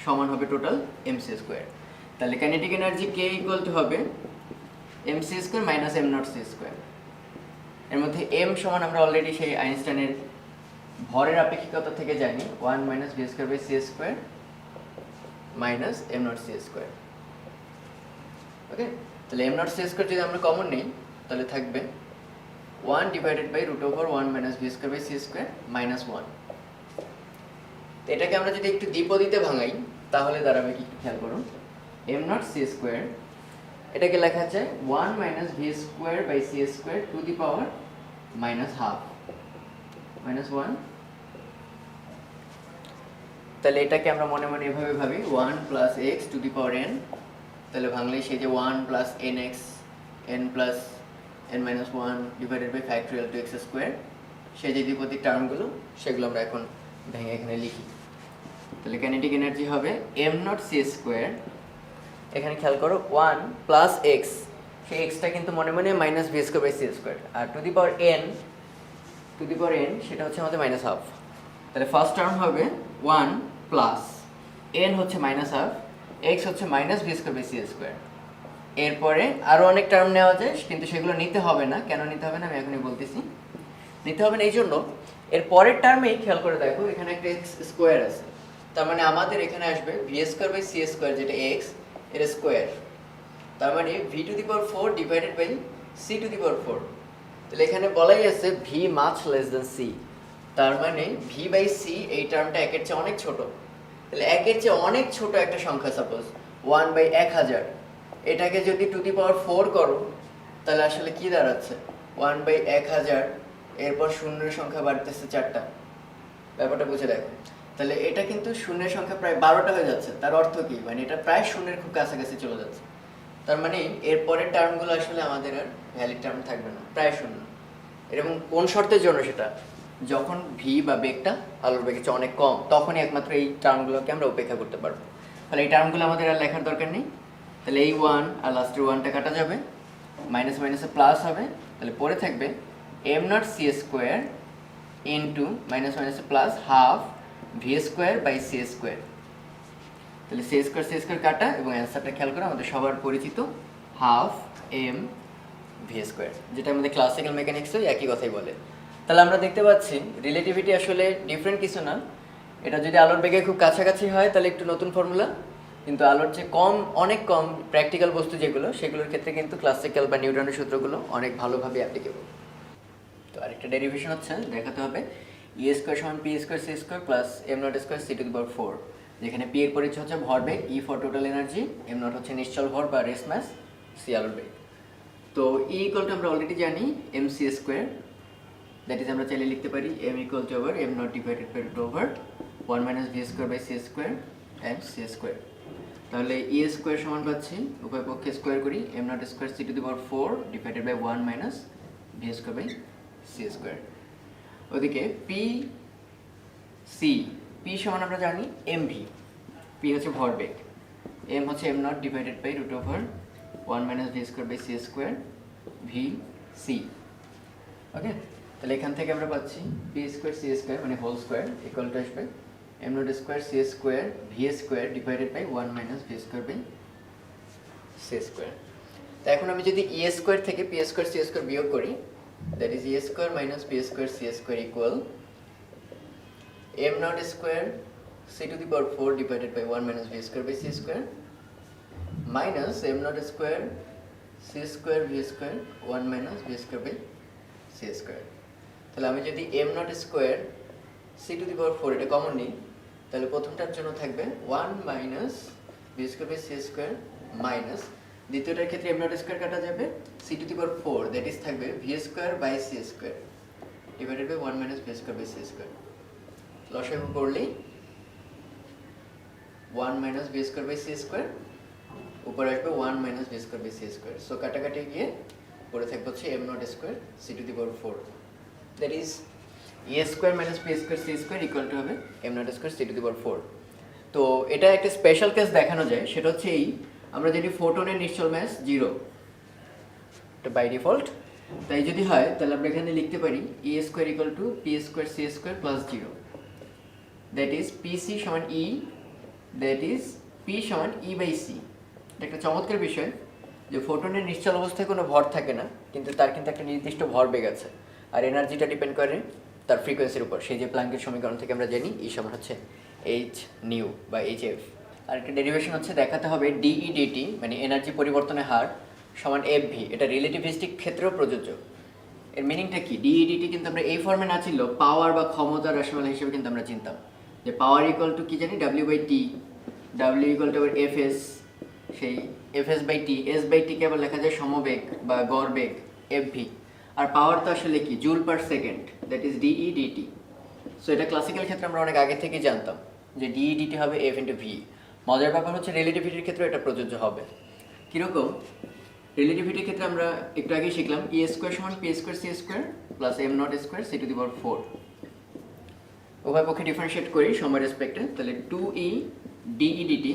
সমান হবে টোটাল এম সি স্কোয়ার। তাহলে kinetic energy K equal to হবে M C square minus M nought C square. এর মধ্যে এম সমান আমরা অলরেডি সেই আইনস্টাইনের ভরের আপেক্ষিকতা থেকে জানি 1 minus V square by C square minus M nought C square. Okay, তাহলে এম নট সি স্কোয়ার যদি আমরা কমন নিই তাহলে থাকবে 1 divided by root over 1 minus V square by C square minus 1। এটাকে আমরা যদি একটু দ্বিপদীতে ভাঙাই তাহলে দাঁড়াবে কি, খেয়াল করুন, এম নট সি স্কোয়ার, এটাকে লেখা যায় 1 minus V square by C square to the power minus half minus 1। তাহলে এটাকে আমরা মনে মনে এভাবে ভাবি 1 plus x to the power n, তাহলে ভাঙলে সেই যে 1 plus n x n plus n minus 1 divided by factorial two x square, সেই যে দ্বিপদী টার্মগুলো সেগুলো আমরা এখন ভেঙে এখানে লিখি। তাহলে কাইনেটিক এনার্জি হবে এম নট সি স্কোয়ার, এখানে খেয়াল করো 1 প্লাস এক্স, সেই এক্সটা কিন্তু মনে মনে minus V square by C square, আর টু দি পাওয়ার এন সেটা হচ্ছে আমাদের মাইনাস হাফ। তাহলে ফার্স্ট টার্ম হবে 1 প্লাস এন হচ্ছে মাইনাস হাফ, এক্স হচ্ছে minus V square by C square. এরপরে আরও অনেক টার্ম নেওয়া যায়, কিন্তু সেগুলো নিতে হবে না। কেন নিতে হবে না আমি এখনই বলতেছি। নিতে হবে না এই জন্য, এর পরের টার্মেই খেয়াল করে দেখো এখানে একটা এক্স স্কোয়ার আছে, তার মানে আমাদের এখানে আসবে V square by C square, যেটা এক্স এর স্কোয়ার, তার মানে V to the power 4 divided by C to the power 4। তাহলে এখানে বলাই আছে V much less than C, তার মানে ভি বাই সি এই টার্মটা একের চেয়ে অনেক ছোট। তাহলে একের চেয়ে অনেক ছোট একটা সংখ্যা, সাপোজ 1 বাই 1000, এটাকে যদি টু দি পাওয়ার 4 করো তাহলে আসলে কি দাঁড়াচ্ছে 1 বাই 1000, এরপর শূন্যের সংখ্যা বাড়তেছে 4টা। ব্যাপারটা বুঝে দেখো, তাহলে এটা কিন্তু শূন্যের সংখ্যা প্রায় 12টা হয়ে যাচ্ছে। তার অর্থ কি, মানে এটা প্রায় শূন্যের খুব কাছাকাছি চলে যাচ্ছে। তার মানে এর পরের টার্মগুলো আসলে আমাদের আর ভ্যালিড টার্ম থাকবে না, প্রায় শূন্য। এরকম কোন শর্তের জন্য? সেটা যখন ভি বা বেগটা আলোর বেগের চেয়ে অনেক কম, তখনই একমাত্র এই টার্মগুলোকে আমরা উপেক্ষা করতে পারবো। তাহলে এই টার্মগুলো আমাদের আর লেখার দরকার নেই। তাহলে এই 1 আর লাস্টের 1টা কাটা যাবে, মাইনাস মাইনাসে প্লাস হবে, তাহলে পরে থাকবে M nought C square into minus মাইনাসে plus half V square by C square. তাহলে সি স্কোয়ার কাটা, এবং অ্যান্সারটা খেয়াল করে আমাদের সবার পরিচিত হাফ এম ভি স্কোয়ার, যেটা আমাদের ক্লাসিক্যাল মেকানিক্সে একই কথাই বলে। তাহলে আমরা দেখতে পাচ্ছি রিলেটিভিটি আসলে ডিফারেন্ট কিছু না। এটা যদি আলোর বেগে খুব কাছাকাছি হয় তাহলে একটু নতুন ফর্মুলা, কিন্তু আলোর চেয়ে কম, অনেক কম প্র্যাকটিক্যাল বস্তু যেগুলো, সেগুলোর ক্ষেত্রে কিন্তু ক্লাসিক্যাল বা নিউটনের সূত্রগুলো অনেক ভালোভাবে অ্যাপ্লিকেবল। তো আরেকটা ডেরিভেশন হচ্ছে দেখাতে হবে ই স্কোয়ার সমান P square C square plus M not square C to the power 4, যেখানে পি এর পরিচয় হচ্ছে ভরবেগ, E for total energy, M nought হচ্ছে নিশ্চল ভর বা রেস ম্যাস, সি আলোর বেগ। তো ই ইকুয়াল টু আমরা অলরেডি জানি m C square, that is আমরা চাইলে লিখতে পারি m equal to over m not divided by root over 1 minus V square by C square and c square. তাহলে ই স্কোয়ার সমান পাচ্ছি, উভয় পক্ষে স্কোয়ার করি, m not square C to the power 4 divided by 1 minus V square by C square. ওদিকে p c, p সমান আমরা জানি এম ভি, পি হচ্ছে ভরবেগ, এম হচ্ছে M not divided by root over 1 minus V square by C square V C. Okay, তাহলে এখান থেকে আমরা পাচ্ছি পি স্কোয়ার সি স্কোয়ার মানে হোল স্কোয়ার ইকুয়াল টু আসবে M not square C square V square divided by 1 minus V square by C square. তো এখন আমি যদি ই স্কোয়ার থেকে পি স্কোয়ার সি স্কোয়ার বিয়োগ করি, that is E square minus P square C square equal M not square C to the power 4 divided by 1 minus V square by C square minus M not square C square V square 1 minus V square by C square. তাহলে আমি যদি M not square C to the power 4 এটা common নিই, তাহলে প্রথমটার জন্য থাকবে 1 minus V square by C square minus দ্বিতীয়টার ক্ষেত্রে এম নট স্কোয়ার কাটা যাবে, C to the power 4 that is থাকবে V square by C square divided by 1 minus V square by C square. লসাগু করলেই 1 minus V square by C square, উপরে আসবে 1 minus V square by C square. So কাটাকাটি গিয়ে পরে থাকবে হচ্ছে m nought square c to the power 4, that is a square minus b square c স্কোয়ার ইকুয়াল টু হবে m nought square c to the power 4। তো এটা একটা স্পেশাল কেস দেখানো যায়, সেটা হচ্ছে এই, আমরা যদি ফোটনের নিশ্চল ম্যাস 0, এটা বাই ডিফল্ট, তাই যদি হয় তাহলে আমরা এখানে লিখতে পারি a square equal two p square c square plus 0, that is pc সমান e, দ্যাট ইজ p সমান e বাই c। এটা একটা চমৎকার বিষয় যে ফোটনের নিশ্চল অবস্থায় কোনো ভর থাকে না, কিন্তু তার কিন্তু একটা নির্দিষ্ট ভরবেগ আছে, আর এনার্জিটা ডিপেন্ড করে তার ফ্রিকোয়েন্সির উপর। সেই যে প্ল্যাঙ্কের সমীকরণ থেকে আমরা জানি E সমান হচ্ছে h নিউ বা hf। আর একটা ডেরিভেশন হচ্ছে দেখাতে হবে ডিই ডিটি মানে এনার্জি পরিবর্তনের হার সমান fv, এটা রিলেটিভিস্টিক ক্ষেত্রেও প্রযোজ্য। এর মিনিংটা কি? ডিই ডিটি কিন্তু আমরা এই ফর্মে না ছিল পাওয়ার বা ক্ষমতার রাশিমালা হিসেবে কিন্তু আমরা চিনতাম যে পাওয়ার ইকুয়াল টু কি জানি w by T, w equal to fs, সেই fs by T, s by T কে আবার লেখা যায় সমবেগ বা গড় বেগ fv, আর পাওয়ার তো আসলে কি joule per second, that is d e d t. So এটা ক্লাসিক্যাল ক্ষেত্রে আমরা অনেক আগে থেকেই জানতাম যে ডিই ডিটি হবে f ইন্টু ভি। মজার ব্যাপার হচ্ছে রিলেটিভিটির ক্ষেত্রে এটা প্রযোজ্য হবে। কীরকম? রিলেটিভিটির ক্ষেত্রে আমরা একটু আগেই শিখলাম e স্কোয়ার সমান p square c square plus m nought square c to the power 4। উভয় পক্ষে ডিফারেন্সিয়েট করি সময় রেসপেক্টে, তাহলে 2e DE DT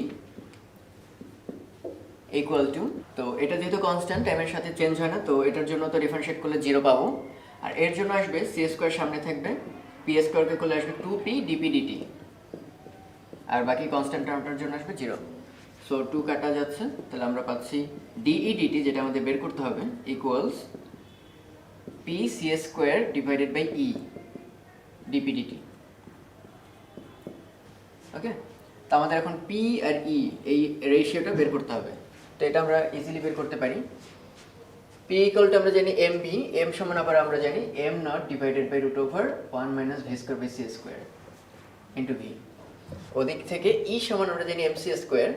equal to, তো এটা যেহেতু কনস্ট্যান্ট টাইমের সাথে চেঞ্জ হয় না, তো এটার জন্য তো ডিফারেন্সিয়েট করলে 0 পাবো, আর এর জন্য আসবে c স্কোয়ার সামনে থাকবে, p স্কোয়ারকে করলে আসবে 2p ডিপি ডিটি, আর বাকি কনস্ট্যান্ট টার্মটার জন্য আসবে 0। সো 2 কাটা যাচ্ছে, তাহলে আমরা পাচ্ছি ডিই ডিটি যেটা আমাদের বের করতে হবে equals p c square divided by e DP DT. Okay, তো আমাদের এখন p আর e এই রেশিওটা বের করতে হবে। তো এটা আমরা ইজিলি বের করতে পারি। p ইকুয়াল টু আমরা জানি mv, m সমান আবার আমরা জানি m naught divided by root over 1 minus v square by c square into v। ওদিক থেকে e সমান আমরা জানি mc স্কোয়ার,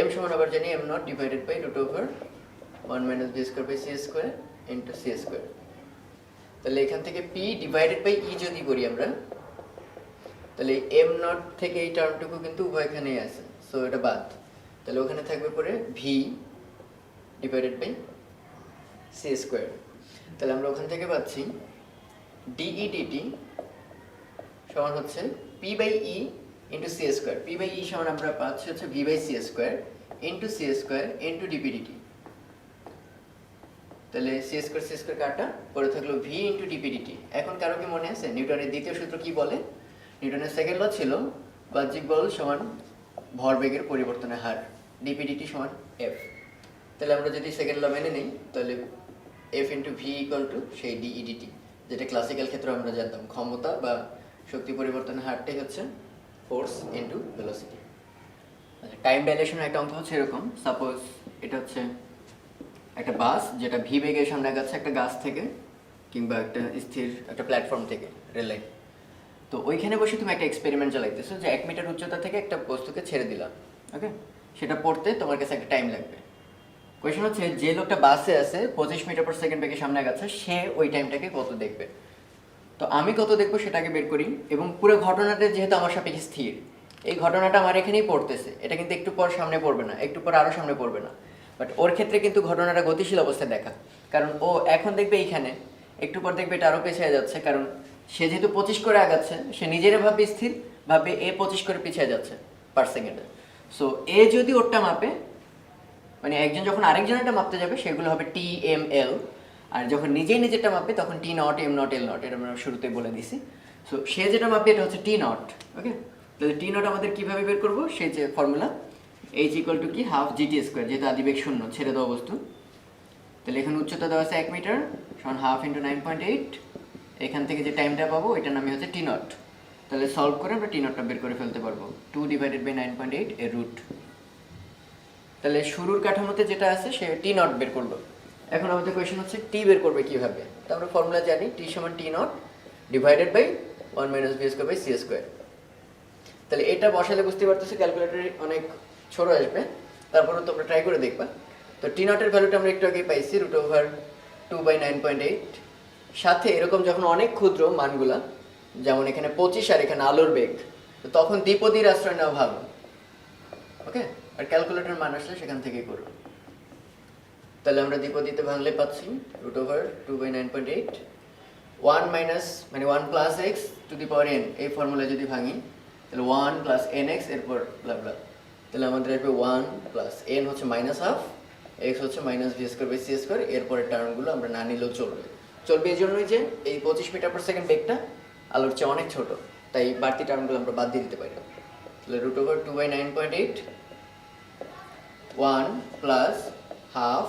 m সমান আবার জানি m naught divided by root over 1 minus v square by c square into c square. তাহলে এখান থেকে p ডিভাইডেড বাই e যদি করি আমরা, তাহলে m নট থেকে এই টার্মটুকু কিন্তু উভয় এখানেই আছে, সো এটা বাদ। তাহলে ওখানে থাকবে পরে v divided by c square. তাহলে আমরা ওখান থেকে পাচ্ছি ডিই ডিটি সমান হচ্ছে p by e into c square. p by e সমান আমরা পাচ্ছি হচ্ছে v by c square into c square into d p d t. তাহলে c স্কোয়ার কাটা, পরে থাকলো v ইন্টু ডিপি ডিটি। এখন কারো কি মনে আছে নিউটনের দ্বিতীয় সূত্র কি বলে? নিউটনের সেকেন্ড ল ছিল বাহ্যিক বল সমান ভরবেগের পরিবর্তনের হার, ডিপি ডিটি সমান f। তাহলে আমরা যদি সেকেন্ড ল মেনে নিই তাহলে f into V equal two সেই ডিই ডিটি, যেটা ক্লাসিক্যাল ক্ষেত্রে আমরা জানতাম ক্ষমতা বা শক্তি পরিবর্তনের হারটাই হচ্ছে ফোর্স ইন্টু ভেলোসিটি। আচ্ছা, টাইম ডাইলেশনের একটা অঙ্ক হচ্ছে এরকম, সাপোজ এটা হচ্ছে একটা বাস যেটা ভি বেগে সামনে যাচ্ছে একটা গাছ থেকে কিংবা একটা স্থির একটা প্ল্যাটফর্ম থেকে, রেল লাইন। তো ওইখানে বসে তুমি একটা এক্সপেরিমেন্ট চালাইতেছো যে 1 মিটার উচ্চতা থেকে একটা বস্তুকে ছেড়ে দিলাম, ওকে? সেটা পড়তে তোমার কাছে একটা টাইম লাগবে। কোয়েশ্চেন হচ্ছে যে লোকটা বাসে আছে 25 মিটার পার সেকেন্ড বেগে সামনে যাচ্ছে, সে ওই টাইমটাকে কত দেখবে। তো আমি কত দেখবো সেটাকে বের করি, এবং পুরো ঘটনাটা যেহেতু আমার সাপেক্ষে স্থির, এই ঘটনাটা আমার এখানেই পড়তেছে, এটা কিন্তু একটু পর সামনে পড়বে না, একটু পর আরও সামনে পড়বে না, বাট ওর ক্ষেত্রে কিন্তু ঘটনাটা গতিশীল অবস্থায় দেখা, কারণ ও এখন দেখবে এইখানে, একটু পর দেখবে এটা আরও পেছিয়ে যাচ্ছে, কারণ সে যেহেতু 25 করে আগাচ্ছে, সে নিজেরা ভাবে স্থির, ভাবে এ 25 করে পিছিয়ে যাচ্ছে পার সেকেন্ডে। সো এ যদি ওরটা মাপে, মানে একজন যখন আরেকজনেরটা মাপতে যাবে সেগুলো হবে টি এম এল, আর যখন নিজেই নিজেরটা মাপবে তখন T not M nought L nought, এটা আমরা শুরুতেই বলে দিছি। সো সে যেটা মাপবে এটা হচ্ছে টি নট, ওকে? তাহলে টি নট আমাদের কীভাবে বের করবো? সেই যে ফর্মুলা এইচ ইকুয়াল টু কি হাফ জিটি স্কোয়ার, যেহেতু আদিবেগ শূন্য ছেড়ে দেওয়া বস্তু। তাহলে এখানে উচ্চতা দেওয়া আছে 1 মিটার সমান হাফ ইন্টু 9.8, এখান থেকে যে টাইমটা পাবো এটার নামই হচ্ছে টি নট। তাহলে সলভ করে আমরা টি নটটা বের করে ফেলতে পারবো, 2 ডিভাইডেড বাই 9.8 এর রুট। তাহলে শুরুর কাঠামোতে যেটা আছে সে টি নট বের করলো। এখন আমাদের কোয়েশ্চেন হচ্ছে টি বের করবে কীভাবে? তো আমরা ফর্মুলা জানি টি সমান T not divided by 1 minus V square by C square. তাহলে এটা বসালে বুঝতে পারতেছি ক্যালকুলেটরে অনেক ছোট আসবে, তারপরে তোমরা ট্রাই করে দেখবা। তো টি নটের ভ্যালুটা আমরা একটু আগেই পাইছি রুট ওভার 2 বাই 9.8, সাথে এরকম যখন অনেক ক্ষুদ্র মানগুলা, যেমন এখানে 25 আর এখানে আলোর বেগ, তো তখন দ্বিপদীর আশ্রয় নেওয়া ভালো, ওকে? আর ক্যালকুলেটর মান আসলে সেখান থেকেই করো। তাহলে আমরা দ্বিপদীতে ভাঙলে পাচ্ছি √2/9.8 1 মাইনাস মানে 1 plus x to the power N, এই ফর্মুলা যদি ভাঙি তাহলে 1 প্লাস এন এক্স এরপর ব্লা ব্লা, তাহলে আমাদের আসবে 1 প্লাস এন হচ্ছে মাইনাস হাফ, এক্স হচ্ছে minus V square by C square. এরপরের টার্মগুলো আমরা না নিলেও চলবে এই জন্যই যে এই 25 মিটার পার সেকেন্ড বেগটা আলোর চেয়ে অনেক ছোট, তাই বাড়তি টার্মগুলো আমরা বাদ দিয়ে দিতে পারি। তাহলে √2/9.8 1 plus half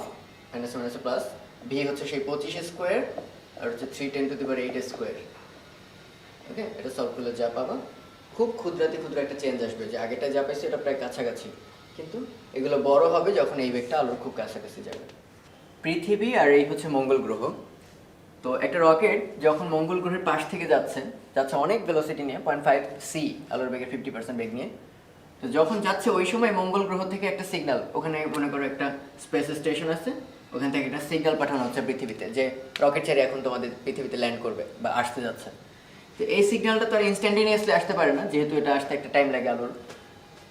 minus minus plus V হচ্ছে সেই 25 স্কোয়ার আর হচ্ছে 3×10⁸ স্কোয়ার। ওকে, এটা সলভ করলে যা পাবা খুব ক্ষুদ্র একটা চেঞ্জ আসবে, যে আগেটা যা পাইছে এটা প্রায় কাছাকাছি, কিন্তু এগুলো বড় হবে যখন এই বেগটা আলোর খুব কাছাকাছি যাবে। পৃথিবী আর এই হচ্ছে মঙ্গল গ্রহ। তো একটা রকেট যখন মঙ্গল গ্রহের পাশ থেকে যাচ্ছে অনেক ভেলোসিটি নিয়ে 0.5 সি আলোর বেগের 50% বেগ নিয়ে, তো যখন যাচ্ছে ওই সময় মঙ্গল গ্রহ থেকে একটা সিগন্যাল, ওখানে মনে করো একটা স্পেস স্টেশন আছে, ওখান থেকে একটা সিগন্যাল পাঠানো হচ্ছে পৃথিবীতে যে রকেট ছেড়ে এখন তোমাদের পৃথিবীতে ল্যান্ড করবে বা আসতে যাচ্ছে। তো এই সিগন্যালটা তো আর ইনস্ট্যান্টেনিয়াসলি আসতে পারে না, যেহেতু এটা আসতে একটা টাইম লাগে আলোর।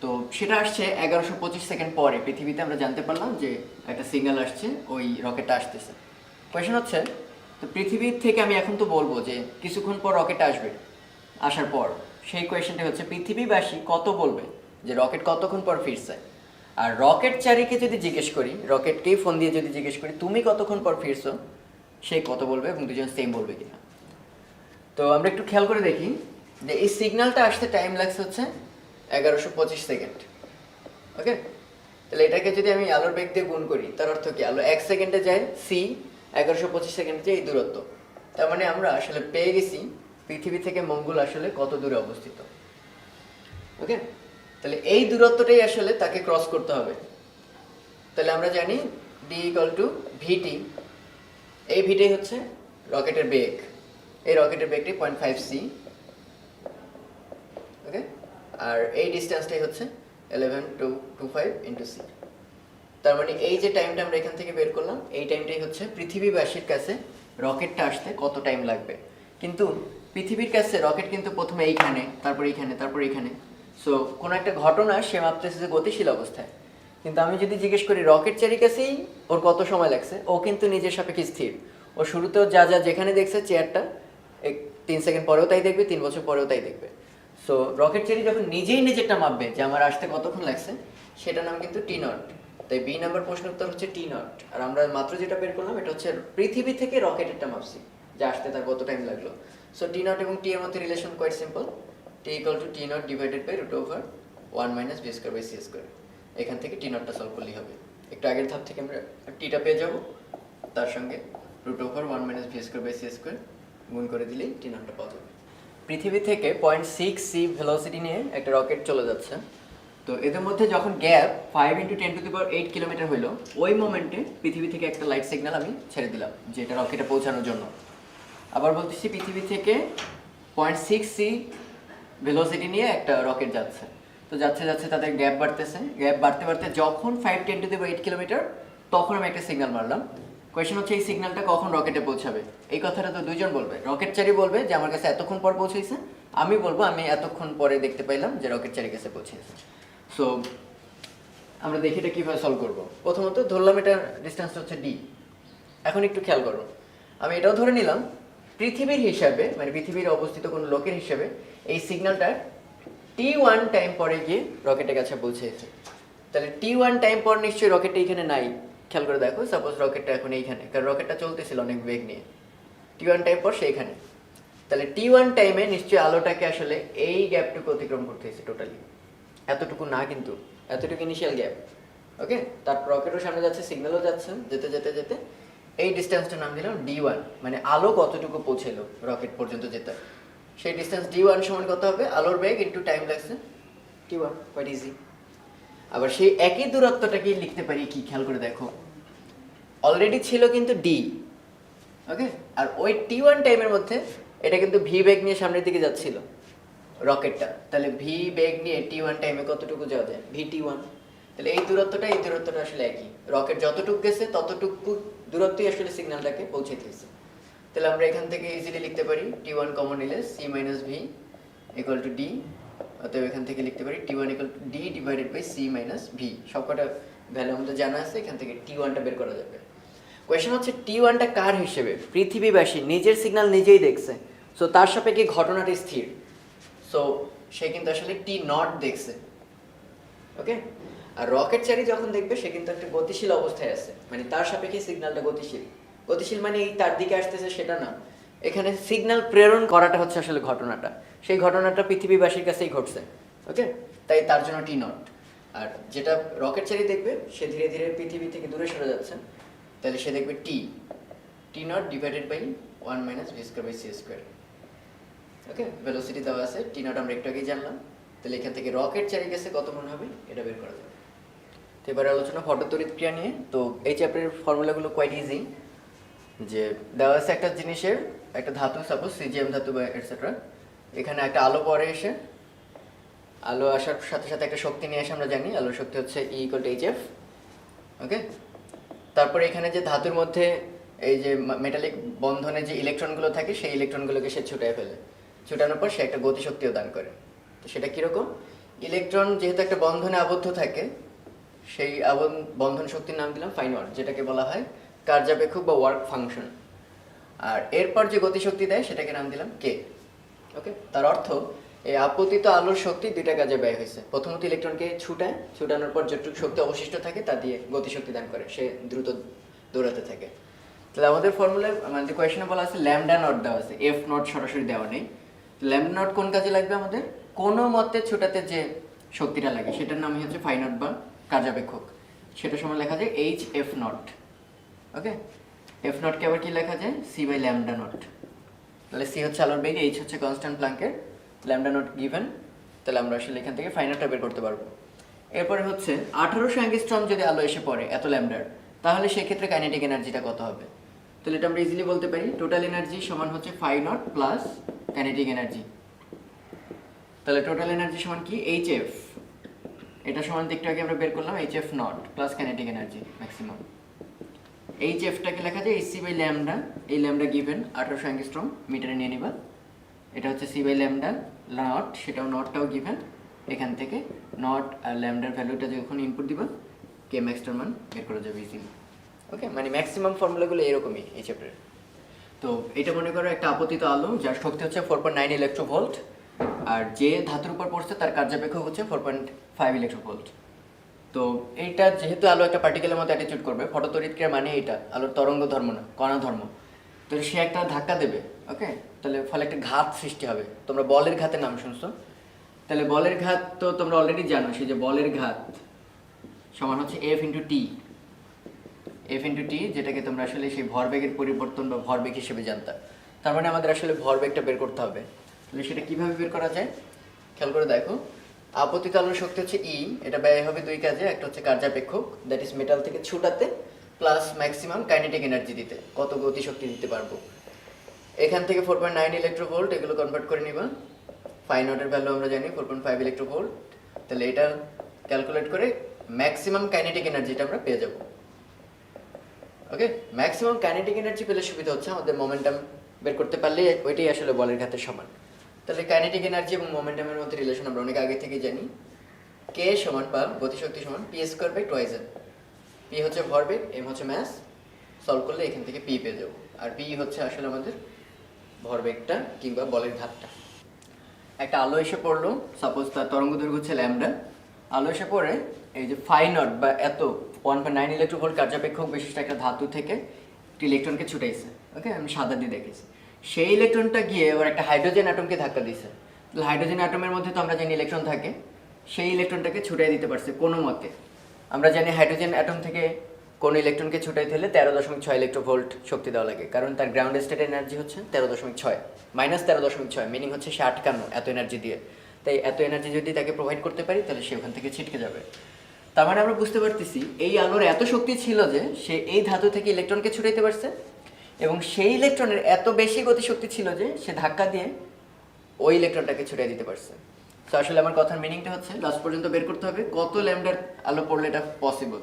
তো সেটা আসছে 1125 সেকেন্ড পরে পৃথিবীতে আমরা জানতে পারলাম যে একটা সিগন্যাল আসছে, ওই রকেটটা আসতেছে। কোয়েশ্চেন হচ্ছে, তো পৃথিবীর থেকে আমি এখন তো বলবো যে কিছুক্ষণ পর রকেট আসবে, আসার পর সেই কোয়েশ্চেনটা হচ্ছে পৃথিবীবাসী কত বলবে যে রকেট কতক্ষণ পর ফিরছে। আর রকেট চারিকে যদি জিজ্ঞেস করি, রকেটকেই ফোন দিয়ে যদি জিজ্ঞেস করি তুমি কতক্ষণ পর ফিরছো, সে কত বলবে এবং দুজন সেম বলবে কিনা। তো আমরা একটু খেয়াল করে দেখি যে এই সিগন্যালটা আসতে টাইম লাগছে হচ্ছে 1125 সেকেন্ড। ওকে, তাহলে এটাকে যদি আমি আলোর বেগ দিয়ে গুণ করি, তার অর্থ কি আলো 1 সেকেন্ডে যায় সি, 1125 সেকেন্ডে যায় এই দূরত্ব। তার মানে আমরা আসলে পেয়ে গেছি পৃথিবী থেকে মঙ্গল আসলে কত দূরে অবস্থিত। ওকে, তাহলে এই দূরত্বটাই আসলে তাকে ক্রস করতে হবে। তাহলে আমরা জানি ডি ইকুয়াল টু ভিটি, এই ভিটাই হচ্ছে রকেটের বেগ, এই রকেটের বেগটি 0.5 সি। ওকে, আর এই ডিস্টেন্সটাই হচ্ছে 11.25 ইন্টু সি। তার মানে এই যে টাইমটা আমরা এখান থেকে বের করলাম, এই টাইমটাই হচ্ছে পৃথিবীবাসীর কাছে রকেটটা আসতে কত টাইম লাগবে। কিন্তু পৃথিবীর কাছে রকেট কিন্তু প্রথমে এইখানে, তারপর এইখানে, তারপর এইখানে। সো কোনো একটা ঘটনা সে মাপতেছে যে গতিশীল অবস্থায়, কিন্তু আমি যদি জিজ্ঞেস করি রকেট চারি কাছেই ওর কত সময় লাগছে, ও কিন্তু নিজের সাপেক্ষে স্থির। ও শুরুতেও যা যেখানে দেখছে চেয়ারটা 3 সেকেন্ড পরেও তাই দেখবে, 3 বছর পরেও তাই দেখবে। সো রকেট চারি যখন নিজেরটা মাপবে যে আমার আসতে কতক্ষণ লাগছে, সেটার নাম কিন্তু টি নট। তাই বি নাম্বার প্রশ্ন উত্তর হচ্ছে টি নট। আর আমরা মাত্র যেটা বের করলাম এটা হচ্ছে পৃথিবী থেকে রকেটেরটা মাপছি যে আসতে তার কত টাইম লাগলো। সো টি নট এবং টি এর মধ্যে relation quite simple, t equal to t not divided by √1 minus V square by C square. এখান থেকে টি নটটা সলভ করলেই হবে। একটু আগের ধাপ থেকে আমরা টিটা পেয়ে যাব, তার সঙ্গে √1 minus V square by C square গুণ করে দিলেই টি নটটা পাওয়া যাবে। পৃথিবী থেকে 0.6 সি ভেলোসিটি নিয়ে একটা রকেট চলে যাচ্ছে। তো এদের মধ্যে যখন গ্যাপ 5 × 10⁸ কিলোমিটার হইলো, ওই মোমেন্টে পৃথিবী থেকে একটা লাইট সিগন্যাল আমি ছেড়ে দিলাম যেটা রকেটে পৌঁছানোর জন্য। আবার বলতেছি পৃথিবী থেকে 0.6 সি ভেলোসিটি নিয়ে একটা রকেট যাচ্ছে। তো যাচ্ছে তাদের গ্যাপ বাড়তেছে, গ্যাপ বাড়তে যখন 5 × 10⁸ কিলোমিটার, তখন আমি একটা সিগন্যাল মারলাম। কোয়েশ্চেন হচ্ছে এই সিগন্যালটা কখন রকেটে পৌঁছাবে। এই কথাটা তো দুইজন বলবে, রকেট চারি বলবে যে আমার কাছে এতক্ষণ পর পৌঁছেছে, আমি বলবো আমি এতক্ষণ পরে দেখতে পাইলাম যে রকেট চারি কাছে পৌঁছেছে। সো আমরা দেখি এটা কীভাবে সলভ করবো। প্রথমত ধরলাম এটা ডিস্টেন্সটা হচ্ছে ডি। এখন একটু খেয়াল করো, আমি এটাও ধরে নিলাম পৃথিবীর হিসাবে, মানে পৃথিবীর অবস্থিত কোনো লোকের হিসাবে এই সিগন্যালটা T1 টাইম পরে গিয়ে রকেটের কাছে পৌঁছেছে। তাহলে T1 টাইম পর নিশ্চয়ই রকেটটা এখানে নাই। খেয়াল করে দেখো, সাপোজ রকেটটা এখন এইখানে, কারণ রকেটটা চলতেছিল অনেক বেগ নিয়ে, T1 টাইম পর সেইখানে। তাহলে T1 টাইমে নিশ্চয়ই আলোটাকে আসলে এই গ্যাপটুকু অতিক্রম করতে হয়েছে টোটালি, এতটুকু না কিন্তু, এতটুকু ইনিশিয়াল গ্যাপ। ওকে, তারপর রকেটও সামনে যাচ্ছে, সিগন্যালও যাচ্ছে, যেতে এই ডিস্টেন্সটার নাম দিলাম D1, মানে আলো কতটুকু পৌঁছেলো রকেট পর্যন্ত যেতে। সেই ডিস্টেন্স D1 সমান কত হবে, আলোর বেগ ইন্টু টাইম লাগছে T1, কোয়াইট ইজি। আবার সেই একই দূরত্বটাকে লিখতে পারি কি, খেয়াল করে দেখো, অলরেডি ছিল কিন্তু ডি। ওকে, আর ওই T1 টাইমের মধ্যে এটা কিন্তু ভি বেগ নিয়ে সামনের দিকে যাচ্ছিল রকেটটা। তাহলে ভি বেগ নিয়ে T1 টাইমে কতটুকু যাওয়া যায়, VT1। তাহলে এই দূরত্বটা আসলে একই, রকেট যতটুকু গেছে ততটুকু দূরত্বই আসলে সিগন্যালটাকে পৌঁছে দিয়েছে। তাহলে আমরা এখান থেকে ইজিলি লিখতে পারি T1 কমন নিলে C minus v equal to d. অতএব এখান থেকে লিখতে পারি T1 equal to D divided by C minus v. সবকটা ভ্যালু আমাদের জানা আছে, এখান থেকে T1টা বের করা যাবে। কোয়েশ্চেন হচ্ছে T1টা কার হিসেবে? পৃথিবীবাসী নিজের সিগন্যাল নিজেই দেখছে, সো তার সাপেক্ষে ঘটনাটি স্থির, সো সে কিন্তু আসলে T0 দেখছে। ওকে, আর রকেট চারি যখন দেখবে সে কিন্তু একটা গতিশীল অবস্থায় আছে, মানে তার সাপেক্ষে সিগন্যালটা গতিশীল। গতিশীল মানে এই তার দিকে আসতেছে সেটা না, এখানে সিগন্যাল প্রেরণ করাটা হচ্ছে আসলে ঘটনাটা, সেই ঘটনাটা পৃথিবীবাসীর কাছেই ঘটছে। ওকে, তাই তার জন্য T0। আর যেটা রকেট চারি দেখবে সে ধীরে ধীরে পৃথিবী থেকে দূরে সরে যাচ্ছে, তাহলে সে দেখবে T0 divided by 1 minus v square by c square. Okay, velocity দেওয়া আছে, T0 আমরা একটু আগেই জানলাম, তাহলে এখান থেকে রকেট চারি গেছে কত মনে হবে এটা বের করা যাবে। তো এবার আলোচনা ফটো তড়িৎক্রিয়া নিয়ে। তো এই চ্যাপ্টারের ফর্মুলাগুলো কোয়াইট ইজি, যে দেওয়া আছে একটা জিনিসের, একটা ধাতু, সাপোজ সিজিএম ধাতু বা এটসেট্রা, এখানে একটা আলো পরে এসে, আলো আসার সাথে সাথে একটা শক্তি নিয়ে এসে, আমরা জানি আলোর শক্তি হচ্ছে E=hf। ওকে, তারপরে এখানে যে ধাতুর মধ্যে এই যে মেটালিক বন্ধনে যে ইলেকট্রনগুলো থাকে সেই ইলেকট্রনগুলোকে সে ছুটায় ফেলে, ছুটানোর পর সে একটা গতিশক্তিও দান করে। তো সেটা কীরকম? ইলেকট্রন যেহেতু একটা বন্ধনে আবদ্ধ থাকে, সেই বন্ধন শক্তির নাম দিলাম ফাইনওয়ার্ক, যেটাকে বলা হয় কার্যাপেক্ষক বা ওয়ার্ক ফাংশন। আর এরপর যে গতিশক্তি দেয় সেটাকে নাম দিলাম কে। ওকে, তার অর্থ এই আপতিত আলোর শক্তি দুইটা কাজে ব্যয় হয়েছে। প্রথমত ইলেকট্রনকে ছুটায়, ছুটানোর পর যেটুকু শক্তি অবশিষ্ট থাকে তা দিয়ে গতিশক্তি দান করে, সে দ্রুত দৌড়াতে থাকে। তাহলে আমাদের ফর্মুলায়, আমাদের কোয়েশনে বলা আছে ল্যামডা নট দেওয়া আছে, এফ নট সরাসরি দেওয়া নেই। ল্যামডা নট কোন কাজে লাগবে আমাদের? কোনো মতে ছুটাতে যে শক্তিটা লাগে সেটার নামই হচ্ছে ফাই নট বা কার্যাপেক্ষক, সেটা সময় লেখা যায় H F nought. Okay, F নটকে আবার কি লেখা যায়? C by lambda nought. তাহলে সি হচ্ছে আলোর বেগ, এইচ হচ্ছে কনস্ট্যান্ট প্ল্যাঙ্কের, ল্যামডা নট গিভেন। তাহলে আমরা আসলে এখান থেকে ফাই নটটা বের করতে পারবো। এরপরে হচ্ছে 1800 অ্যাংস্ট্রম যদি আলো এসে পড়ে এত ল্যামডার, তাহলে সেক্ষেত্রে কাইনেটিক এনার্জিটা কত হবে? তাহলে এটা আমরা ইজিলি বলতে পারি, টোটাল এনার্জি সমান হচ্ছে phi not plus kinetic energy. তাহলে টোটাল এনার্জি সমান কি? এইচ এফ, এটা সমান একটু আগে আমরা বের করলাম, H F nought plus kinetic energy maximum. H এফটাকে লেখা যায় সি বাই ল্যামডা, এই ল্যামডা গিভেন 1800 অ্যাংস্ট্রম, মিটারে নিয়ে নিবা। এটা হচ্ছে সি বাই ল্যামডা নট, সেটাও নটটাও গিভেন, এখান থেকে নট আর ল্যামডার ভ্যালুটা যখন ইনপুট দিবা কে ম্যাক্সটার মান বের করা যাবে ইজিলি। ওকে, মানে ম্যাক্সিমাম ফর্মুলাগুলো এরকমই এই চ্যাপ্টারে। তো এটা মনে করো একটা আপতিত আলো যার শক্তি হচ্ছে 4.9 ইলেকট্রোভোল্ট, আর যে ধাতুর উপর পড়ছে তার কার্যাপেক্ষক হচ্ছে 4.5 ইলেকট্রোভোল্ট। তো এইটা যেহেতু আলো একটা পার্টিকেলের মধ্যে অ্যাটিটিউড করবে, ফটোতড়িৎক্রিয়া মানে এটা আলোর তরঙ্গ ধর্ম না, কণা ধর্ম। তো সে একটা ধাক্কা দেবে, ওকে, তাহলে ফলে একটা ঘাত সৃষ্টি হবে। তোমরা বলের ঘাতের নাম শুনছো, তাহলে বলের ঘাত তো তোমরা অলরেডি জানো, সেই যে বলের ঘাত সমান হচ্ছে F into T. F into T, যেটাকে তোমরা আসলে সেই ভরবেগের পরিবর্তন বা ভরবেগ হিসেবে জানতা। তার মানে আমাদের আসলে ভরবেগটা বের করতে হবে। তাহলে সেটা কিভাবে বের করা যায় খেয়াল করে দেখো। আপতিত আলোর শক্তি হচ্ছে ই, এটা ব্যয় হবে দুই কাজে, একটা হচ্ছে কার্যাপেক্ষক, দ্যাট ইজ মেটাল থেকে ছুটাতে, প্লাস ম্যাক্সিমাম কাইনেটিক এনার্জি দিতে, কত গতিশক্তি দিতে পারবো। এখান থেকে 4.9 ইলেকট্রোভোল্ট এগুলো কনভার্ট করে নিবা, ফাই নটের ভ্যালু আমরা জানি 4.5 ইলেকট্রোভোল্ট। তাহলে এটা ক্যালকুলেট করে ম্যাক্সিমাম কাইনেটিক এনার্জিটা আমরা পেয়ে যাব। ওকে, ম্যাক্সিমাম কাইনেটিক এনার্জি পেলে সুবিধা হচ্ছে আমাদের মোমেন্টাম বের করতে পারলে ওইটাই আসলে বলের ঘাতের সমান। তাহলে কাইনেটিক এনার্জি এবং মোমেন্টামের মধ্যে রিলেশন আমরা অনেক আগে থেকেই জানি, কে সমান বা গতিশক্তি সমান P square by twice m. P হচ্ছে ভরবেগ, এম হচ্ছে ম্যাস, সলভ করলে এখান থেকে পি পেয়ে যাবো। আর পি হচ্ছে আসলে আমাদের ভরবেগটা কিংবা বলের ঘাতটা। একটা আলো এসে পড়লো, সাপোজ তার তরঙ্গ দৈর্ঘ্য হচ্ছে ল্যামডা, আলো এসে পড়ে এই যে ফাই নট বা এত 1.9 ইলেকট্রোভোল্ট কার্যাপেক্ষক বিশিষ্ট একটা ধাতু থেকে একটি ইলেকট্রনকে ছুটাইছে। ওকে, আমি সাদা দিয়ে দেখেছি। সেই ইলেকট্রনটা গিয়ে এবার একটা হাইড্রোজেন অ্যাটমকে ধাক্কা দিয়েছে। তাহলে হাইড্রোজেন অ্যাটমের মধ্যে তো আমরা জানি ইলেকট্রন থাকে, সেই ইলেকট্রনটাকে ছুটাই দিতে পারছে কোনো মতে। আমরা জানি হাইড্রোজেন অ্যাটম থেকে কোনো ইলেকট্রনকে ছুটাইতে হলে 13.6 ইলেকট্রোভোল্ট শক্তি দেওয়া লাগে, কারণ তার গ্রাউন্ড স্টেট এনার্জি হচ্ছে 13.6 মাইনাস 13.6, মিনিং হচ্ছে সে আটকানো এত এনার্জি দিয়ে। তাই এত এনার্জি যদি তাকে প্রোভাইড করতে পারি তাহলে সে ওখান থেকে ছিটকে যাবে। তার মানে আমরা বুঝতে পারতেছি এই আলোর এত শক্তি ছিল যে সে এই ধাতু থেকে ইলেকট্রনকে ছুটাইতে পারছে, এবং সেই ইলেকট্রনের এত বেশি গতিশক্তি ছিল যে সে ধাক্কা দিয়ে ওই ইলেকট্রনটাকে ছুটাই দিতে পারছে। তো আসলে আমার কথার মিনিংটা হচ্ছে লাস্ট পর্যন্ত বের করতে হবে কত ল্যামডার আলো পড়লে এটা পসিবল।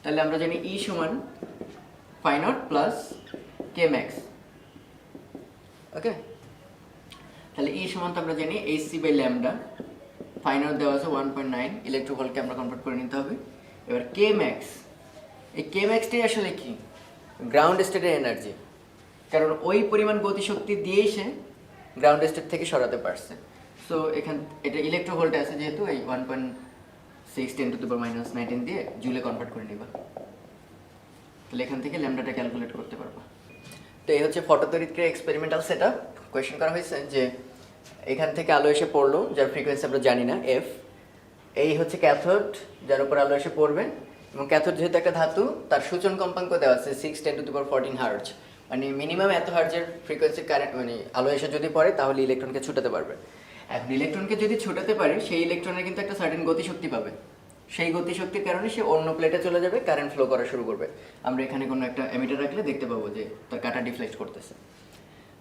তাহলে আমরা জানি ই সমান phi not plus K max. Okay, তাহলে ই সমান তো আমরা জানি H C by lambda, phi nought দেওয়া আছে 1.9 ইলেকট্রোভোল্টকে আমরা কনভার্ট করে নিতে হবে। এবার কে ম্যাক্স, এই কে ম্যাক্সটাই আসলে কি? গ্রাউন্ড স্টেটের এনার্জি, কারণ ওই পরিমাণ গতিশক্তি দিয়েই সে গ্রাউন্ড স্টেট থেকে সরাতে পারছে। সো এটা ইলেকট্রোভোল্টে আছে যেহেতু এই 1.6 10⁻⁻19 দিয়ে জুলে কনভার্ট করে নিবা, তাহলে এখান থেকে ল্যামডাটা ক্যালকুলেট করতে পারবা। তো এই হচ্ছে ফটোতড়িৎক্রিয়া এক্সপেরিমেন্টাল সেট আপ। কোয়েশ্চেন করা হয়েছে যে এখান থেকে আলো এসে পড়লো, যার ফ্রিকোয়েন্সি আমরা জানি না এফ। এই হচ্ছে ক্যাথোড, যার উপর আলো এসে পড়বে, এবং ক্যাথোড যেহেতু একটা ধাতু, তার সূচন কম্পাঙ্ক দেওয়া আছে 6 10⁻14 হার্জ, মানে মিনিমাম এত হার্জের ফ্রিকোয়েন্সি কারেন্ট, মানে আলো এসে যদি পড়ে তাহলে ইলেকট্রনকে ছুটাতে পারবে। এখন ইলেকট্রনকে যদি ছুটাতে পারে, সেই ইলেকট্রনের কিন্তু একটা সার্টেন গতিশক্তি পাবে, সেই গতিশক্তির কারণে সে অন্য প্লেটে চলে যাবে, কারেন্ট ফ্লো করা শুরু করবে। আমরা এখানে কোনো একটা এমিটার রাখলে দেখতে পাবো যে তার কাটা ডিফ্লেক্ট করতেছে।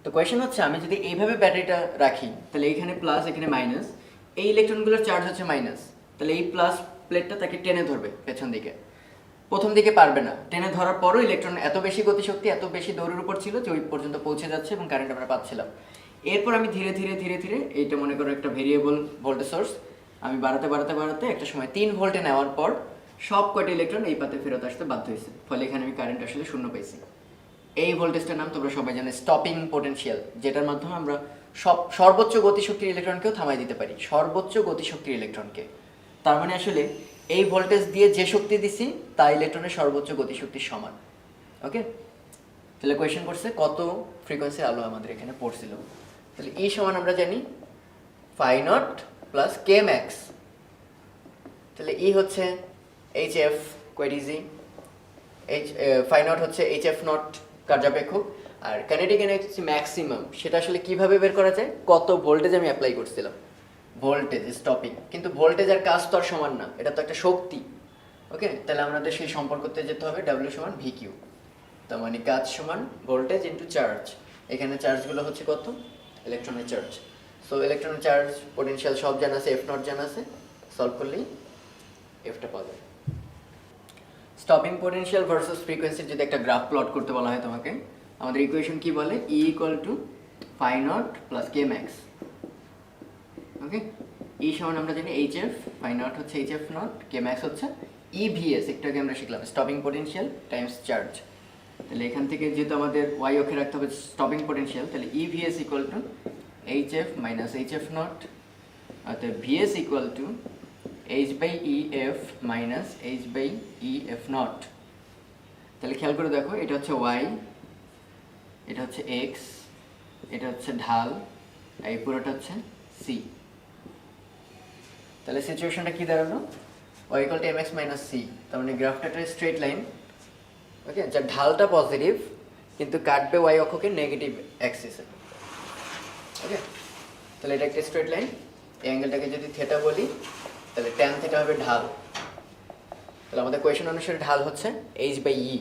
তো কোয়েশ্চেন হচ্ছে, আমি যদি এইভাবে ব্যাটারিটা রাখি, তাহলে এইখানে প্লাস এখানে মাইনাস, এই ইলেকট্রনগুলোর চার্জ হচ্ছে মাইনাস, তাহলে এই প্লাস প্লেটটা তাকে টেনে ধরবে পেছন দিকে। প্রথম দিকে পারবে না, টেনে ধরার পরও ইলেকট্রন এত বেশি গতিশক্তি, এত বেশি দৌড়ের উপর ছিল যে ওই পর্যন্ত পৌঁছে যাচ্ছে এবং কারেন্ট আমরা পাচ্ছিলাম। এরপর আমি ধীরে ধীরে ধীরে ধীরে, এইটা মনে করো একটা ভেরিয়েবল ভোল্টেজ সোর্স, আমি বাড়াতে বাড়াতে বাড়াতে একটা সময় 3 ভোল্টে নেওয়ার পর সব কয়টা ইলেকট্রন এই পাতে ফেরত আসতে বাধ্য হয়েছে, ফলে এখানে আমি কারেন্ট আসলে শূন্য পাইছি। এই ভোল্টেজটার নাম তোমরা সবাই জানো স্টপিং পোটেনশিয়াল, যেটার মাধ্যমে আমরা সর্বোচ্চ গতিশক্তির ইলেকট্রনকেও থামাই দিতে পারি, সর্বোচ্চ গতিশক্তির ইলেকট্রনকে। তার মানে আসলে এই ভোল্টেজ দিয়ে যে শক্তি দিছি তা ইলেকট্রনের সর্বোচ্চ গতিশক্তির সমান। ওকে, তাহলে কোয়েশ্চেন করছে কত ফ্রিকোয়েন্সির আলো আমাদের এখানে পড়ছিল। তাহলে এই সমান আমরা জানি phi not plus K max. তাহলে ই হচ্ছে H F, quite easy. Phi nought হচ্ছে এইচ এফ নট কার্যাপেক্ষক, আর কাইনেটিক এনার্জি ম্যাক্সিমাম সেটা আসলে কিভাবে বের করা যায়, কত ভোল্টেজ আমি অ্যাপ্লাই করছিলাম, ভোল্টেজ স্টপিং। কিন্তু ভোল্টেজ আর কাজ তো আর সমান না, এটা তো একটা শক্তি। ওকে, তাহলে আমাদের সেই সম্পর্কতে যেতে হবে, ডাব্লিউ সমান ভি কিউ, তার মানে কাজ সমান ভোল্টেজ ইন্টু চার্জ। এখানে চার্জগুলো হচ্ছে কত, ইলেকট্রনের চার্জ। সো ইলেকট্রনের চার্জ, পোটেনশিয়াল সব জানা আছে, এফ নট জানা আছে, সলভ করলেই এফটা পাওয়া যাবে। স্টপিং পোটেনশিয়াল ভার্সেস ফ্রিকোয়েন্সির যদি একটা গ্রাফ প্লট করতে বলা হয় তোমাকে, আমাদের ইকুয়েশন কি বলে, E equal to phi not plus K max. Okay, E সমান আমরা জানি এইচ এফ, ফাই নট হচ্ছে H F nought, K max হচ্ছে ই ভিএস, একটু আগে আমরা শিখলাম স্টপিং পোটেনশিয়াল টাইমস চার্জ। তাহলে এখান থেকে যেহেতু আমাদের ওয়াই অক্ষে রাখতে হবে স্টপিং পোটেনশিয়াল, তাহলে E VS equal to H F minus H F nought, অর্থাৎ VS equal to H by E F minus H by E F nought. তাহলে খেয়াল করে দেখো, এটা হচ্ছে ওয়াই, এটা হচ্ছে এক্স, এটা হচ্ছে ঢাল, এই পুরোটা হচ্ছে সি। তাহলে সিচুয়েশনটা কি দাঁড়ালো, y equal to M x minus c. তার মানে গ্রাফটা একটা স্ট্রেট লাইন, ওকে, যার ঢালটা পজিটিভ কিন্তু কাটবে ওয়াই অক্ষকে নেগেটিভ অ্যাক্সিসে। ওকে, তাহলে এটা একটা স্ট্রেট লাইন, এই অ্যাঙ্গেলটাকে যদি থেটা বলি তাহলে ট্যান থেটা হবে ঢাল। তাহলে আমাদের কোয়েশন অনুসারে ঢাল হচ্ছে এইচ বাই ই,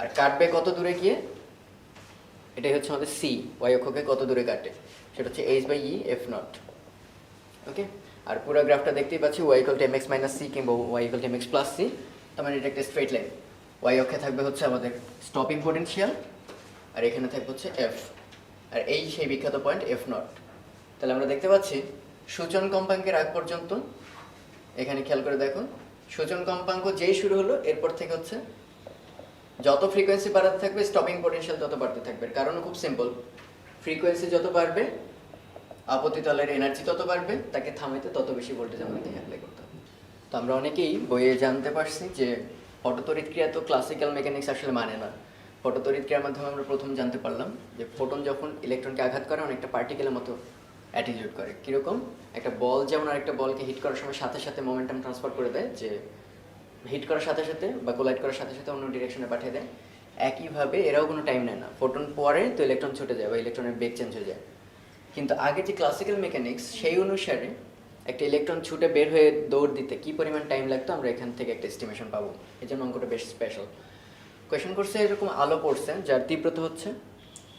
আর কাটবে কত দূরে গিয়ে, এটাই হচ্ছে আমাদের সি, ওয়াই অক্ষকে কত দূরে কাটে সেটা হচ্ছে H by E F nought. Okay, আর পুরো গ্রাফটা দেখতেই পাচ্ছি Y equal to M x minus C কিংবা Y equal to M X plus C. তার মানে এটা একটা স্ট্রেট লাইন, ওয়াই অক্ষে থাকবে হচ্ছে আমাদের স্টপিং পোটেনশিয়াল, আর এখানে থাকবে হচ্ছে এফ, আর এই সেই বিখ্যাত পয়েন্ট এফ নট। তাহলে আমরা দেখতে পাচ্ছি সূচন কম্পাঙ্কের আগ পর্যন্ত, এখানে খেয়াল করে দেখো সূচন কম্পাঙ্ক যেই শুরু হলো এরপর থেকে হচ্ছে যত ফ্রিকোয়েন্সি বাড়াতে থাকবে স্টপিং পোটেনশিয়াল তত বাড়তে থাকবে। কারণ খুব সিম্পল, ফ্রিকোয়েন্সি যত বাড়বে আপতিতলের এনার্জি তত বাড়বে, তাকে থামাইতে তত বেশি ভোল্টেজ আমাদের অ্যাপ্লাই করতে হবে। তো আমরা অনেকেই বইয়ে জানতে পারছি যে ফটোতড়িৎক্রিয়া তো ক্লাসিক্যাল মেকানিক্স আসলে মানে না। ফটোতড়িৎক্রিয়ার মাধ্যমে আমরা প্রথম জানতে পারলাম যে ফোটন যখন ইলেকট্রনকে আঘাত করে অনেকটা পার্টিকেলের মতো অ্যাটিটিউড করে। কীরকম, একটা বল যেমন আরেকটা বলকে হিট করার সময় সাথে সাথে মোমেন্টাম ট্রান্সফার করে দেয়, যে হিট করার সাথে সাথে বা কোলাইড করার সাথে সাথে অন্য ডিরেকশনে পাঠিয়ে দেয়, একইভাবে এরাও কোনো টাইম নেয় না। ফোটন পরে তো ইলেকট্রন ছুটে যায় বা ইলেকট্রনের বেগ চেঞ্জ হয়ে যায়। কিন্তু আগে যে ক্লাসিক্যাল মেকানিক্স সেই অনুসারে একটা ইলেকট্রন ছুটে বের হয়ে দৌড় দিতে কী পরিমাণ টাইম লাগতো আমরা এখান থেকে একটা এস্টিমেশন পাবো। এই জন্য অঙ্কটা বেশ স্পেশাল। কোয়েশন করছে এরকম আলো পড়ছে যার তীব্রতা হচ্ছে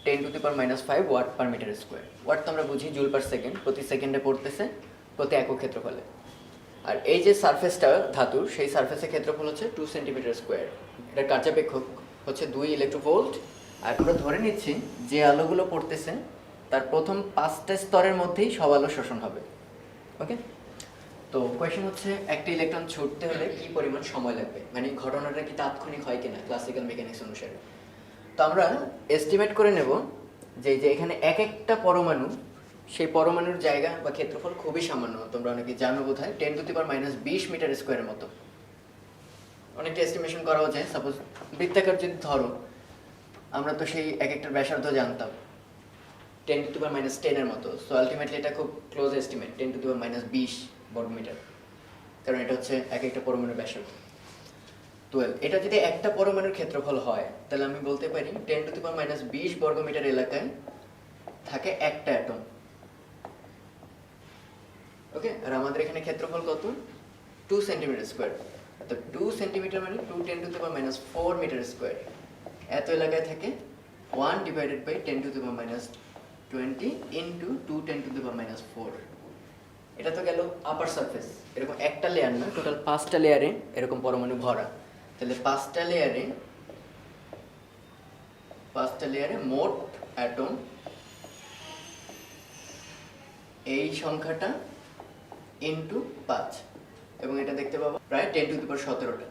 10⁻⁵ watt per metre square. Watt তো আমরা বুঝি জুল পার সেকেন্ড, প্রতি সেকেন্ডে পড়তেছে প্রতি একক ক্ষেত্রফলে। আর এই যে সারফেসটা ধাতুর, সেই সারফেসের ক্ষেত্রফল হচ্ছে 2 সেন্টিমিটার স্কোয়ার। এটার কার্যাপেক্ষক হচ্ছে 2 ইলেকট্রোভোল্ট। আর আমরা ধরে নিচ্ছি যে আলোগুলো পড়তেছে তার প্রথম 5টা স্তরের মধ্যেই সব আলো শোষণ হবে। ওকে, তো কোয়েশ্চেন হচ্ছে একটা ইলেকট্রন ছুটতে হলে কি পরিমাণ সময় লাগবে, মানে ঘটনাটা কি তাৎক্ষণিক হয় কিনা ক্লাসিক্যাল মেকানিক্স অনুসারে। তো আমরা এস্টিমেট করে নেব যে এখানে এক একটা পরমাণু, সেই পরমাণুর জায়গা বা ক্ষেত্রফল খুবই সামান্য, তোমরা অনেকে জানো বোধহয় 10⁻20 মিটার স্কোয়ারের মতো। অনেকটা এস্টিমেশন করাও যায়। সাপোজ বৃত্তাকার যদি ধরো, আমরা তো সেই এক একটার ব্যাসার্ধ জানতাম 10⁻10 এর মতো। সো আলটিমেটলি এটা খুব ক্লোজ এস্টিমেট, 10⁻20 বর্গমিটার, কারণ এটা হচ্ছে এক একটা পরমাণুর ব্যাসার্ধ 12। এটা যদি একটা পরমাণুর ক্ষেত্রফল হয়, তাহলে আমি বলতে পারি 10⁻20 বর্গমিটার এলাকায় থাকে একটা অ্যাটম। ওকে, আর আমাদের এখানে ক্ষেত্রফল কত? 2 সেন্টিমিটার স্কোয়ার। তো 2 সেন্টিমিটার মানে 2 10⁻4 মিটার স্কোয়ার। এত এলাকায় থাকে 1/10⁻20 ইন্টু 2 10⁻4। এটা তো গেল আপার সারফেস। এরকম একটা লেয়ার না, টোটাল 5টা লেয়ারে এরকম পরমাণু ভরা। তাহলে 5টা লেয়ারে মোট অ্যাটম এই সংখ্যাটা ইন্টু 5, এবং এটা দেখতে পাবো প্রায় 10⁻17টা।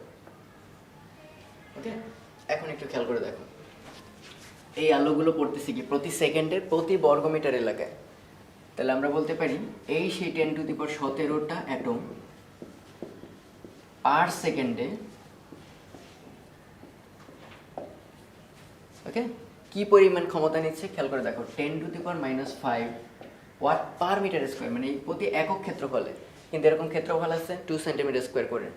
ওকে, এখন একটু খেয়াল করে দেখো, এই আলোগুলো পড়তেছে কি প্রতি সেকেন্ডে প্রতি বর্গমিটার এলাকায়। তাহলে আমরা বলতে পারি এই সেই 10⁻17টা অ্যাটম পার সেকেন্ডে, ওকে, কি পরিমাণ ক্ষমতা নিচ্ছে খেয়াল করে দেখো। 10⁻5 ওয়াট পার মিটার স্কোয়ার, মানে প্রতি একক ক্ষেত্রফলে। কিন্তু এরকম ক্ষেত্রফল আছে 2 সেন্টিমিটার স্কোয়ার করে,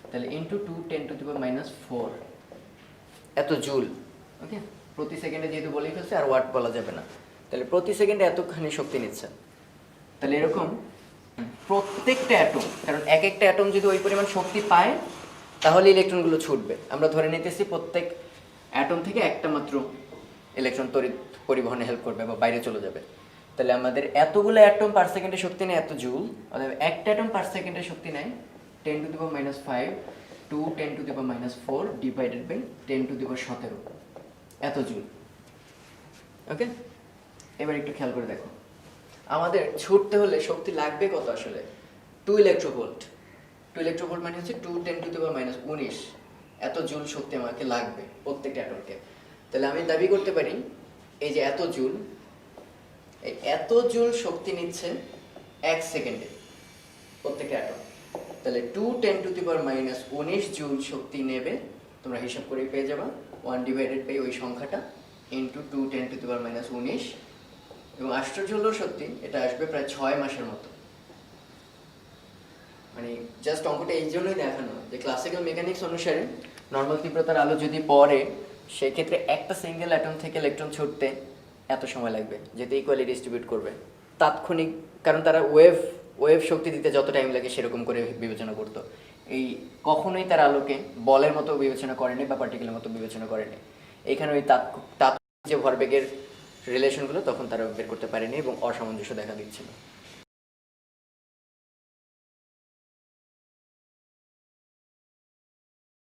তাহলে ইন্টু 2 10⁻4 এত জুল। ওকে, প্রতি সেকেন্ডে যেহেতু বলেই ফেলছে, আর ওয়াট বলা যাবে না, তাহলে প্রতি সেকেন্ডে এতখানি শক্তি নিচ্ছে। তাহলে এরকম প্রত্যেকটা অ্যাটম, কারণ এক একটা অ্যাটম যদি ওই পরিমাণ শক্তি পায় তাহলে ইলেকট্রনগুলো ছুটবে। আমরা ধরে নিতেছি প্রত্যেক অ্যাটম থেকে একটা মাত্র ইলেকট্রন তড়িৎ পরিবহনে হেল্প করবে বা বাইরে চলে যাবে। তাহলে আমাদের এতগুলো অ্যাটম পার সেকেন্ডে শক্তি নেয় এত জুল, অর্থাৎ একটা অ্যাটম পার সেকেন্ডে শক্তি নেয় 10⁻5 2 10⁻4 ডিভাইডেড বাই 10⁻17 এত জুল। ওকে, এবার একটু খেয়াল করে দেখো, আমাদের ছুটতে হলে শক্তি লাগবে কত আসলে? 2 ইলেকট্রোভোল্ট। 2 ইলেকট্রোভোল্ট মানে হচ্ছে 2 10⁻19 এত জুল শক্তি আমাকে লাগবে প্রত্যেকটা অ্যাটমকে। তাহলে আমি দাবি করতে পারি এই যে এত জুল, এই এত জুল শক্তি নিচ্ছে 1 সেকেন্ডে প্রত্যেকটা অ্যাটম। তাহলে 2 10⁻19 জুল শক্তি নেবে, তোমরা হিসাব করে পেয়ে যাবা 1 ডিভাইডেড বাই ওই সংখ্যাটা ইন্টু 2 10⁻19। এবং আশ্চর্য হলো সত্যি, এটা আসবে প্রায় 6 মাসের মতো। মানে জাস্ট অঙ্কটা এই জন্যই দেখানো যে ক্লাসিক্যাল মেকানিক্স অনুসারে নর্মাল তীব্রতার আলো যদি পড়ে, সেই ক্ষেত্রে একটা সিঙ্গেল অ্যাটম থেকে ইলেকট্রন ছুটতে এত সময় লাগবে, যেতে ইকুয়ালি ডিস্ট্রিবিউট করবে তাৎক্ষণিক। কারণ তারা ওয়েভ শক্তি দিতে যত টাইম লাগে সেরকম করে বিবেচনা করতো। এই কখনোই তার আলোকে বলের মতো বিবেচনা করেনি বা পার্টিকেলের মতো বিবেচনা করেনি। এইখানে ওই যে ভরবেগের রিলেশনগুলো তখন তারা বের করতে পারেনি এবং অসামঞ্জস্য দেখা দিচ্ছিল।